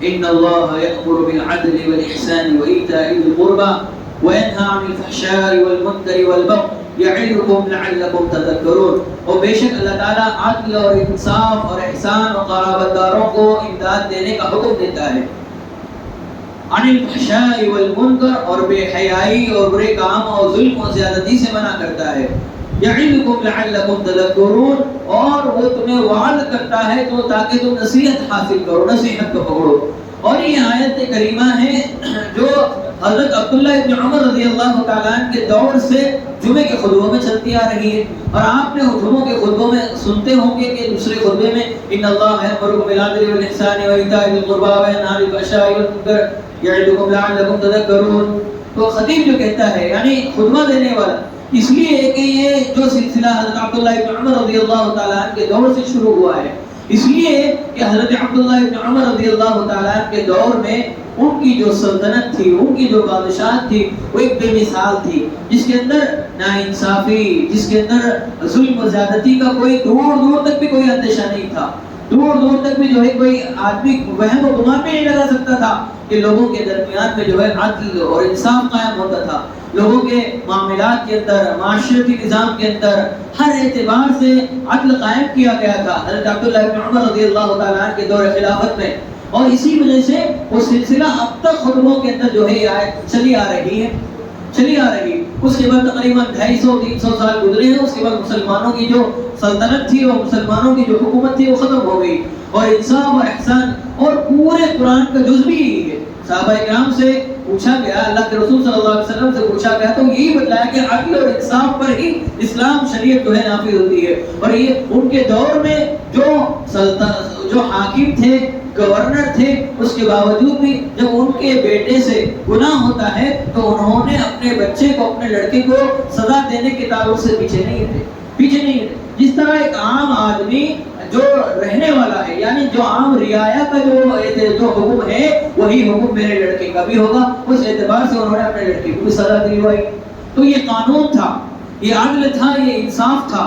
Speaker 1: ان اللہ یأمر بالعدل والإحسان وإیتاء ذی القربى وینہی عن الفحشاء والمنکر والبغی یعظکم لعلکم تذکرون. اور بے شک اللہ تعالیٰ عدل اور انصاف اور احسان اور قرابت داروں کو امداد دینے کا حکم دیتا ہے. عن الفحشاء والمنکر، اور بے حیائی اور برے کام اور ظلم و زیادتی سے منع کرتا ہے. یعظکم لعلکم تذکرون، اور وہ تمہیں وعظ کرتا ہے تو تاکہ تم نصیحت حاصل کرو، نصیحت کو پکڑو. اور یہ آیت کریمہ ہے جو حضرت عبداللہ ابن عمر رضی اللہ تعالیٰ عنہ کے دور سے جمعے کے خطبوں میں چلتی آ رہی ہے. اور آپ نے جمعوں کے خطبوں میں سنتے ہوں گے کہ دوسرے خطبے میں ان اللہ یأمرکم بالعدل والإحسان وإیتاء ذی القربى وینہی عن الفحشاء والمنکر یعظکم لعلکم تذکرون. تو خطیب جو کہتا ہے یعنی خطبہ دینے والا، اس لیے کہ یہ جو سلسلہ حضرت عبداللہ ابن عمر رضی اللہ تعالیٰ عنہ کے دور سے شروع ہوا ہے، اس لیے کہ حضرت عبداللہ ابن عمر رضی اللہ تعالیٰ عنہ کے دور میں ان کی جو سلطنت تھی، ان کی جو بادشاہت تھی، وہ ایک بے مثال تھی، جس کے اندر ناانصافی، جس کے اندر ظلم و زیادتی کا کوئی دور دور تک بھی کوئی اندیشہ نہیں تھا. دور دور تک بھی جو ہے کوئی آدمی وہم و گمان بھی نہیں لگا سکتا تھا کہ لوگوں کے درمیان میں جو ہے عدل اور انصاف قائم ہوتا تھا. لوگوں کے معاملات کے اندر، معاشرتی نظام کے اندر ہر اعتبار سے عدل قائم کیا گیا تھا حضرت عبداللہ ابن عمر رضی اللہ تعالیٰ عنہ کے دور خلافت میں. اور اسی وجہ سے وہ سلسلہ اب تک خطبوں کے اندر جو ہے یہ آیت چلی آ رہی ہے. اس کے بعد تقریباً 250-300 سال گزرے ہیں. اس کے بعد مسلمانوں کی جو سلطنت تھی اور مسلمانوں کی جو حکومت تھی وہ ختم ہو گئی. اور انصاف اور احسان اور پورے قرآن کا جز بھی یہی ہے. صحابہ کرام سے پوچھا گیا، اللہ کے رسول صلی اللہ علیہ وسلم سے پوچھا گیا تو یہی بتلایا کہ عدل اور انصاف پر ہی اسلام شریعت جو ہے نافذ ہوتی ہے. اور یہ ان کے دور میں جو حاکم تھے، گورنر تھے، اس کے باوجود بھی جب ان کے بیٹے سے گناہ ہوتا ہے تو انہوں نے اپنے بچے کو، اپنے لڑکے کو سزا دینے کے تعلق سے پیچھے نہیں ہٹے. جس طرح ایک عام آدمی جو رہنے والا ہے، یعنی جو عام رعایا کا جو حکم ہے وہی حکم میرے لڑکے کا بھی ہوگا، اس اعتبار سے انہوں نے اپنے لڑکے کو بھی سزا دلوائی. تو یہ قانون تھا، یہ عدل تھا، یہ انصاف تھا.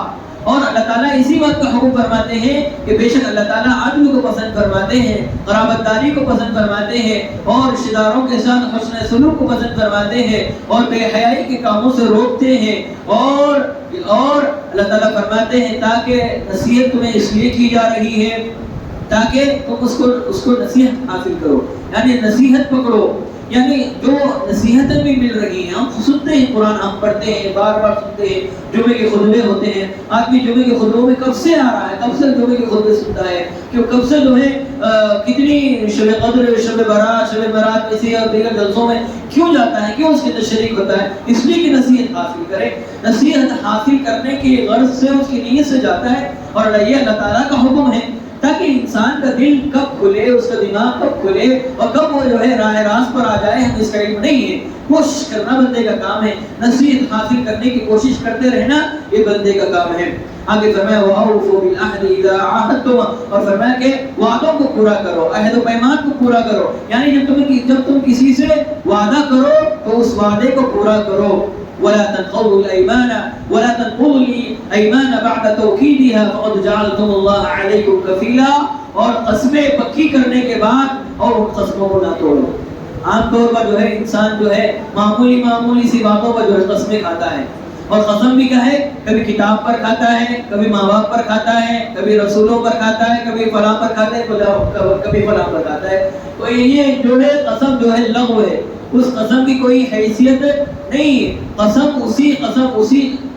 Speaker 1: اور اللہ تعالیٰ اسی بات کا حکم فرماتے ہیں کہ بے شک اللہ تعالیٰ عدل کو پسند فرماتے ہیں، قرابت داری کو پسند فرماتے ہیں، اور رشتہ داروں کے ساتھ حسن سلوک کو پسند فرماتے ہیں، اور بے حیائی کے کاموں سے روکتے ہیں. اور اللہ تعالیٰ فرماتے ہیں تاکہ نصیحت تمہیں اس لیے کی جا رہی ہے تاکہ تم اس کو نصیحت حاصل کرو، یعنی نصیحت پکڑو. یعنی جو نصیحتیں بھی مل رہی ہیں، ہم سنتے ہیں قرآن، ہم پڑھتے ہیں، بار بار سنتے ہیں، جمعے کے خطبے ہوتے ہیں. آدمی جمعے کے خطبوں میں کب سے آ رہا ہے، کب سے جمعے کے خطبے سنتا ہے، کہ کب سے جو ہے کتنی شب قدر، شب برات، شب برات ایسے اور دیگر جلسوں میں کیوں جاتا ہے، کیوں اس کے اندر شریک ہوتا ہے؟ اس لیے کہ نصیحت حاصل کرے. نصیحت حاصل کرنے کی غرض سے، اس کی نیت سے جاتا ہے. اور یہ اللہ تعالیٰ کا حکم ہے تاکہ انسان کا دل کب کھلے، اس کا دماغ کب کھلے اور کب وہ جو ہے راہ راست پر آ جائے، ہم اس کا علم نہیں ہے. کوشش کرنا بندے کا کام ہے، نصیحت حاصل کرنے کی کوشش کرتے رہنا یہ بندے کا کام ہے. آگے فرمایا وَأَوْفُوا بِالْعَهْدِ إِذَا عَاهَدتُّمْ، اور فرمایا کہ وعدوں کو پورا کرو، عہد و پیمان کو پورا کرو. یعنی جب تم کسی سے وعدہ کرو تو اس وعدے کو پورا کرو. ولا تنقضوا الأيمان بعد توكيدها فقد جعلتم الله عليكم كفيلا، اور قسمیں پکی کرنے کے بعد اور ان قسموں کو نہ توڑو. عام طور پر جو ہے انسان جو ہے معمولی سی باتوں پر جو ہے قسمیں کھاتا ہے، اور قسم بھی کیا ہے، کبھی کتاب پر کھاتا ہے، کبھی ماں باپ پر کھاتا ہے، کبھی رسولوں پر کھاتا ہے، کبھی فلاں پر کھاتا ہے، کبھی فلاں پر کھاتا ہے. تو یہ جو ہے قسم جو ہے لغو ہے، اس قسم کی کوئی حیثیت نہیں. قسم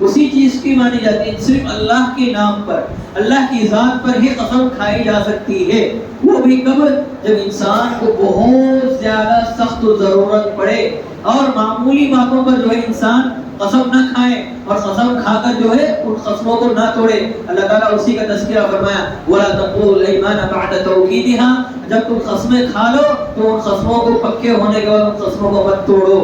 Speaker 1: اسی چیز کی مانی جاتی ہے صرف اللہ کے نام پر، اللہ کی ذات پر ہی قسم کھائی جا سکتی ہے. وہ بھی کب؟ جب انسان کو بہت زیادہ سخت ضرورت پڑے، اور معمولی باتوں پر جو ہے انسان قسم نہ کھائے اور قسم کھا کر جو ہے ان قسموں کو نہ توڑے. اللہ تعالیٰ اسی کا تذکرہ فرمایا وَلَا تَنقُضُوا الْأَيْمَانَ بَعْدَ تَوْكِيدِهَا، جب تم قسمیں کھا لو تو ان قسموں کو پکے ہونے کے بعد ان قسموں کو مت توڑو.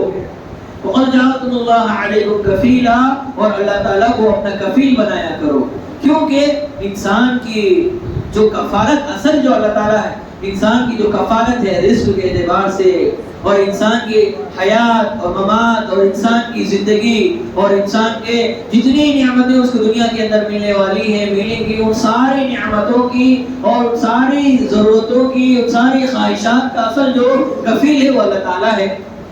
Speaker 1: وَقَدْ جَعَلْتُمُ اللَّهَ عَلَيْكُمْ كَفِيلًا، اور اللہ تعالیٰ کو اپنا کفیل بنایا کرو. کیونکہ انسان کی جو کفالت، اصل جو اللہ تعالیٰ ہے، انسان کی جو کفالت ہے رزق کے اعتبار سے، اور انسان کی حیات اور ممات اور انسان کی زندگی اور انسان کے جتنی نعمتیں اس کو دنیا کے اندر ملنے والی ہیں، ملیں گی، ان ساری نعمتوں کی اور ساری ضرورتوں کی، ان ساری خواہشات کا اصل جو کفیل ہے وہ اللہ تعالیٰ ہے.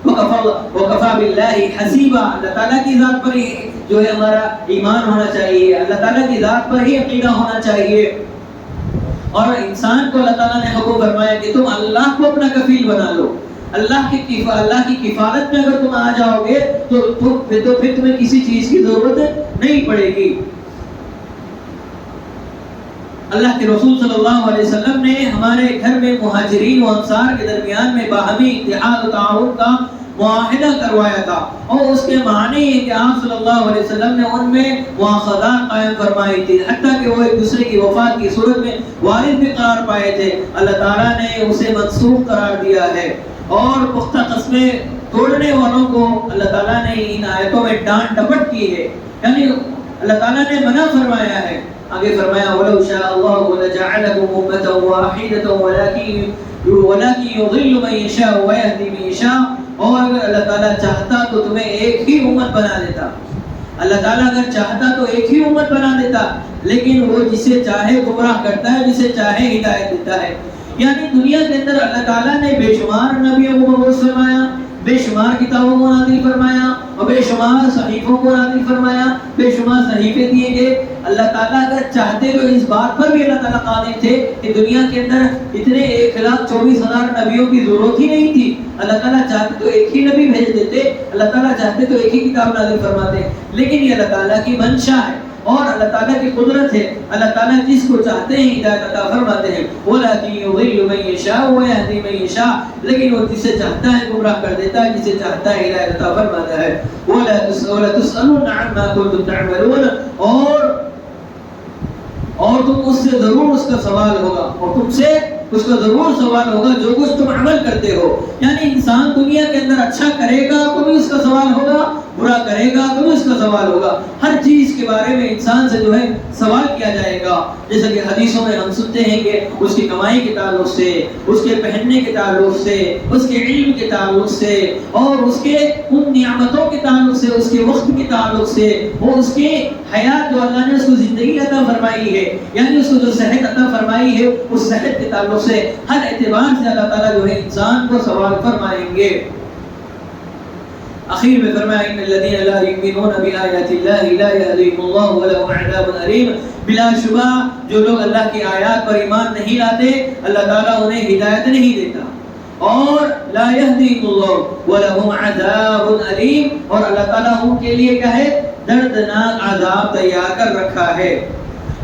Speaker 1: وَكَفَى بِاللَّهِ حَسِيبًا، اللہ تعالیٰ کی ذات پر جو ہے ہمارا ایمان ہونا چاہیے، اللہ تعالیٰ کی ذات پر ہی عقیدہ ہونا چاہیے. اور انسان کو اللہ تعالیٰ نے حکم فرمایا کہ تم اللہ کو اپنا کفیل بنا لو. اللہ کی کفالت میں اگر تم آ جاؤ گے تو پھر تمہیں کسی چیز کی ضرورت نہیں پڑے گی. اللہ کے رسول صلی اللہ علیہ وسلم نے ہمارے گھر میں مہاجرین و انصار کے درمیان میں باہمی اتحاد و تعاون کا معاہدہ کروایا تھا، اور اس کے معنی ہے کہ آپ صلی اللہ علیہ وسلم نے ان میں مواخذات قائم فرمائی تھی، حتیٰ کہ وہ ایک دوسرے کی وفات کی صورت میں وارث بھی قرار پائے تھے. اللہ تعالیٰ نے اسے منسوخ قرار دیا ہے. اور پختہ قسمیں توڑنے والوں کو اللہ تعالیٰ نے ان آیتوں میں ڈانٹ ڈپٹ کی ہے، یعنی اللہ تعالیٰ نے منع فرمایا ہے. آگے فرمایا وَلَوْ شَاءَ اللَّهُ لَجَعَلَكُمْ أُمَّةً وَاحِدَةً وَلَكِنْ يُضِلُّ مَن يَشَاءُ وَيَهْدِي مَن يَشَاءُ. اور اگر اللہ تعالیٰ چاہتا تو تمہیں ایک ہی امت بنا دیتا. اللہ تعالیٰ اگر چاہتا تو ایک ہی امت بنا دیتا، لیکن وہ جسے چاہے گمراہ کرتا ہے، جسے چاہے ہدایت دیتا ہے. یعنی دنیا کے اندر اللہ تعالیٰ نے بے شمار نبیوں کو مبعوث فرمایا، بے شمار کتابوں کو نازل فرمایا، اور بے شمار صحیفوں کو نازل فرمایا، بے شمار صحیفے دیے گئے. اللہ تعالیٰ اگر چاہتے تو اس بات پر بھی اللہ تعالیٰ قادر تھے کہ دنیا کے اندر اتنے 1,24,000 نبیوں کی ضرورت ہی نہیں تھی. اللہ تعالیٰ چاہتے تو ایک ہی نبی بھیج دیتے، اللہ تعالیٰ چاہتے تو ایک ہی کتاب نازل فرماتے. لیکن یہ اللہ تعالیٰ کی منشا ہے اور اللہ تعالیٰ کی قدرت ہے. اللہ تعالیٰ جس کو چاہتے ہیں ہدایت عطا فرماتے ہیں. وَلَكِنْ يُضِلُّ مَن يَشَاءُ وَيَهْدِي مَن يَشَاءُ. لیکن وہ جسے چاہتا ہے گمراہ کر دیتا ہے، جسے چاہتا ہے ہدایت عطا فرماتا ہے. وَلَا تُسْأَلُونَ عَمَّا كُنتُمْ تَعْمَلُونَ. اور تم اس سے ضرور اس کا سوال ہوگا، اور تم سے اس کا ضرور سوال ہوگا جو کچھ تم عمل کرتے ہو. یعنی انسان دنیا کے اندر اچھا کرے گا تو بھی اس کا سوال ہوگا، برا کرے گا تو بھی اس کا سوال ہوگا. ہر چیز کے بارے میں انسان سے جو ہے سوال کیا جائے گا. جیسا کہ حدیثوں میں ہم سنتے ہیں کہ اس کی کمائی کے تعلق سے، اس کے پہننے کے تعلق سے، اس کے علم کے تعلق سے، اور اس کے ان نعمتوں کے تعلق سے، اس کے وقت کے تعلق سے، اور اس کے حیات جو اللہ نے اس کو زندگی عطا فرمائی ہے، یعنی اس کو جو صحت عطا فرمائی ہے، اس صحت کے تعلق سے ہر اعتبار سے اللہ تعالیٰ جو ہے انسان کو سوال فرمائیں گے. اخیر میں فرمایا ان الذين لا يؤمنون بآيات الله لا يهديهم الله ولهم عذاب أليم. بلا شبہ جو لوگ اللہ کی آیات پر ایمان نہیں لاتے اللہ تعالیٰ انہیں ہدایت نہیں دیتا. اور لا يهديهم الله ولهم عذاب أليم، اور اللہ تعالیٰ ان کے لیے کیا ہے؟ دردناک عذاب تیار کر رکھا ہے.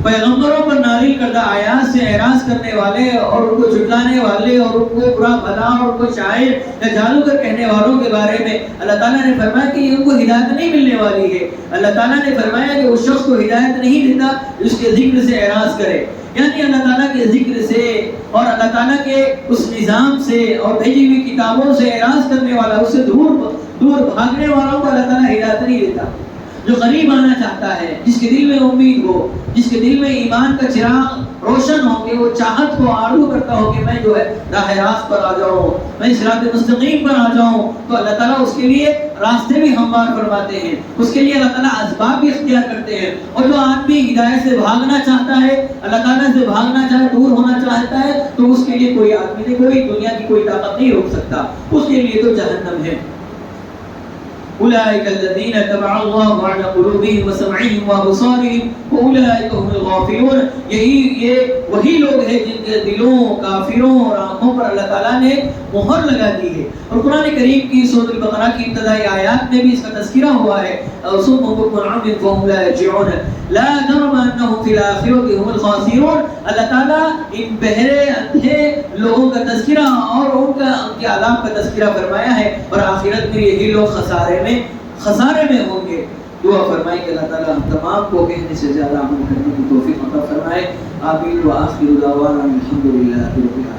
Speaker 1: پیغمبروں پر نازل کردہ آیات سے اعراض کرنے والے اور ان کو جھٹلانے والے اور ان کو برا بھلا اور ان کو شاعر یا جادوگر کہنے والوں کے بارے میں اللہ تعالیٰ نے فرمایا کہ ان کو ہدایت نہیں ملنے والی ہے. اللہ تعالیٰ نے فرمایا کہ اس شخص کو ہدایت نہیں دیتا اس کے ذکر سے اعراض کرے. یعنی اللہ تعالیٰ کے ذکر سے اور اللہ تعالیٰ کے اس نظام سے اور بھیجی ہوئی کتابوں سے اعراض کرنے والا، اس سے دور بھاگنے والوں کو اللہ تعالیٰ ہدایت نہیں دیتا. جو قریب آنا چاہتا ہے، جس کے دل میں امید ہو، جس کے دل میں ایمان کا چراغ روشن ہو کہ وہ چاہت کو آرزو کرتا ہو کہ میں جو ہے راہ راست پر آ جاؤں، میں صراط مستقیم پر آ جاؤں، تو اللہ تعالیٰ اس کے لیے راستے بھی ہموار فرماتے ہیں، اس کے لیے اللہ تعالیٰ اسباب بھی اختیار کرتے ہیں. اور جو آدمی ہدایت سے بھاگنا چاہتا ہے، اللہ تعالیٰ سے بھاگنا چاہے، دور ہونا چاہتا ہے، تو اس کے لیے کوئی آدمی نہیں، کوئی دنیا کی کوئی طاقت نہیں روک سکتا. اس کے لیے تو جہنم ہے. أولئك الذين تبع الله على قلوبهم وسمعهم وأبصارهم وأولئك هم الغافلون. یہ وہی لوگ ہیں جن کے دلوں، کافروں اور آنکھوں پر اللہ تعالیٰ نے مہر لگا دی ہے. اور قرآن کریم کی سورۃ البقرہ کی ابتدائی آیات میں بھی اس کا تذکرہ ہوا ہے. صم بكم عمي فهم لا يرجعون لا جرم انهم في الآخرة هم الخاسرون. اللہ تعالیٰ ان بہرے اندھے لوگوں کا تذکرہ اور ان کے عذاب کا تذکرہ فرمایا ہے، اور آخرت میں یہی لوگ خسارے میں ہوں گے. دعا فرمائیں کہ اللہ تعالیٰ ہم تمام کو کہنے سے زیادہ عمل کرنے کی توفیق عطا فرمائے. آمین. وآخر دعوانا الحمد للہ رب العالمین.